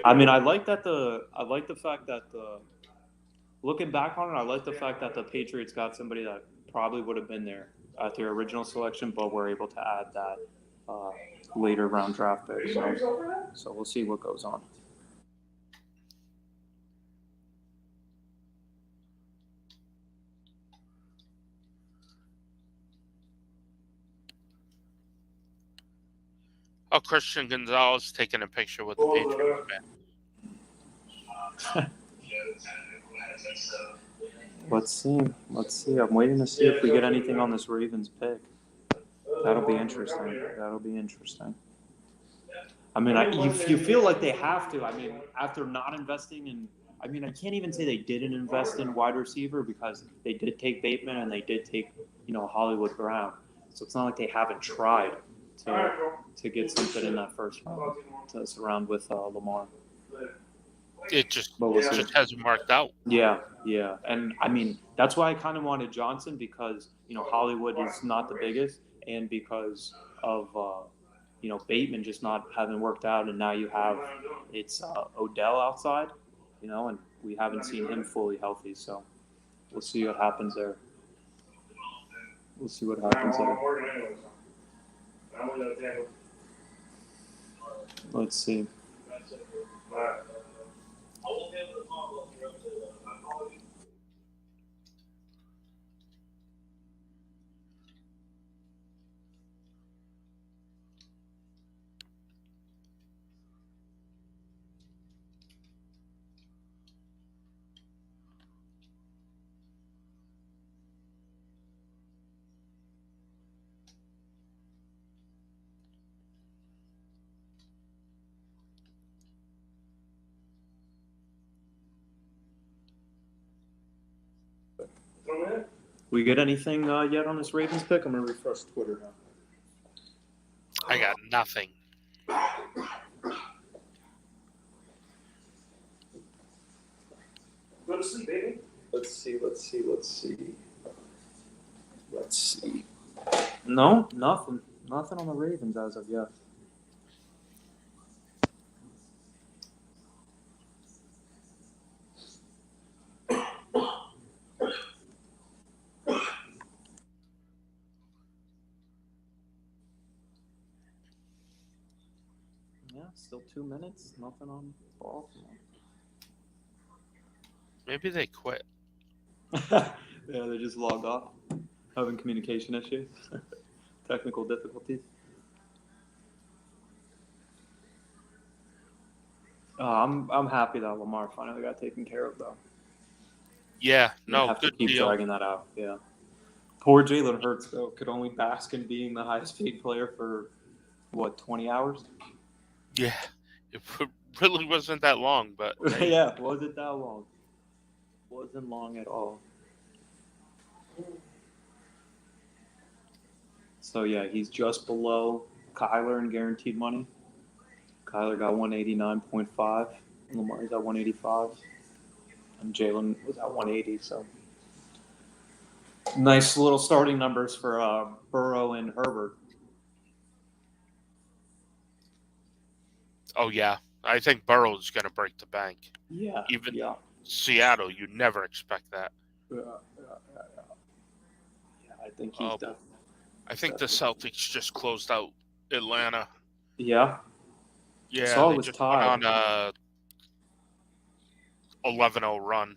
I mean, I like the fact that looking back on it, I like the fact that the Patriots got somebody that probably would have been there at their original selection, but were able to add that later round draft pick. So we'll see what goes on. Oh, Christian Gonzalez taking a picture with the Patriots fan. Let's see. I'm waiting to see if we get anything on this Ravens pick. That'll be interesting. I mean, you feel like they have to. I mean, after not investing in, I mean, I can't even say they didn't invest in wide receiver because they did take Bateman and they did take, Hollywood Brown. So it's not like they haven't tried to get something in that first round to surround with Lamar. It just hasn't worked out. Yeah. And I mean, that's why I kind of wanted Johnson because, Hollywood is not the biggest and because of, Bateman just not having worked out. And now you have it's Odell outside, and we haven't seen him fully healthy. So we'll see what happens there. Let's see. We get anything yet on this Ravens pick? I'm going to refresh Twitter now. I got nothing. Go to sleep, baby. Let's see. No, nothing. Nothing on the Ravens as of yet. Yeah, still 2 minutes. Nothing on Baltimore. Maybe they quit. Yeah, they just logged off. Having communication issues. Technical difficulties. I'm happy that Lamar finally got taken care of, though. Yeah, no, have good to keep deal. dragging that out. Yeah. Poor Jalen Hurts, though, could only bask in being the highest paid player for, 20 hours? Yeah, it really wasn't that long, but hey. Yeah, wasn't that long. Wasn't long at all. So, yeah, he's just below Kyler in guaranteed money. Kyler got 189.5. Lamar's at 185. And Jalen was at 180, so nice little starting numbers for Burrow and Herbert. Oh, yeah. I think Burrow's going to break the bank. Yeah. Even yeah. Seattle, you never expect that. Yeah, I think he's done. I think the Celtics just closed out Atlanta. Yeah. Yeah, so they was just tied. went on a 11-0 run.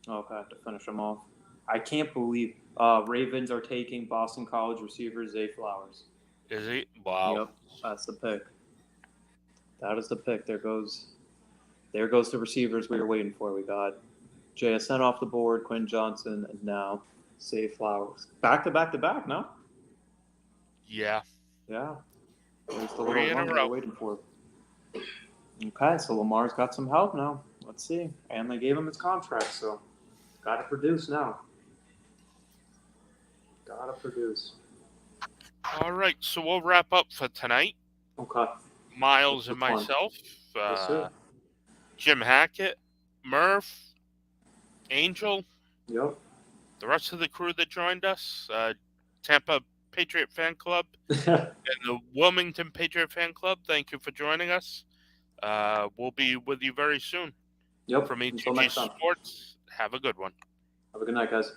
Okay, to finish them off. I can't believe Ravens are taking Boston College receiver Zay Flowers. Is he? Wow. Yep, that's the pick. That is the pick. There goes the receivers we were waiting for. We got JSN off the board, Quinn Johnson, and now Zay Flowers. Back to back, no? Yeah. Yeah. There's the 3 little in run a we row. were waiting for. Okay, so Lamar's got some help now. Let's see. And they gave him his contract, so got to produce now. Got to produce. All right, so we'll wrap up for tonight. Okay. Miles and Fun. myself, Yes, sir. Jim Hackett, Murph, Angel, Yep. the rest of the crew that joined us, Tampa Patriot Fan Club, and the Wilmington Patriot Fan Club. Thank you for joining us. We'll be with you very soon. Yep. From Until E2G next time. Sports, have a good one. Have a good night, guys.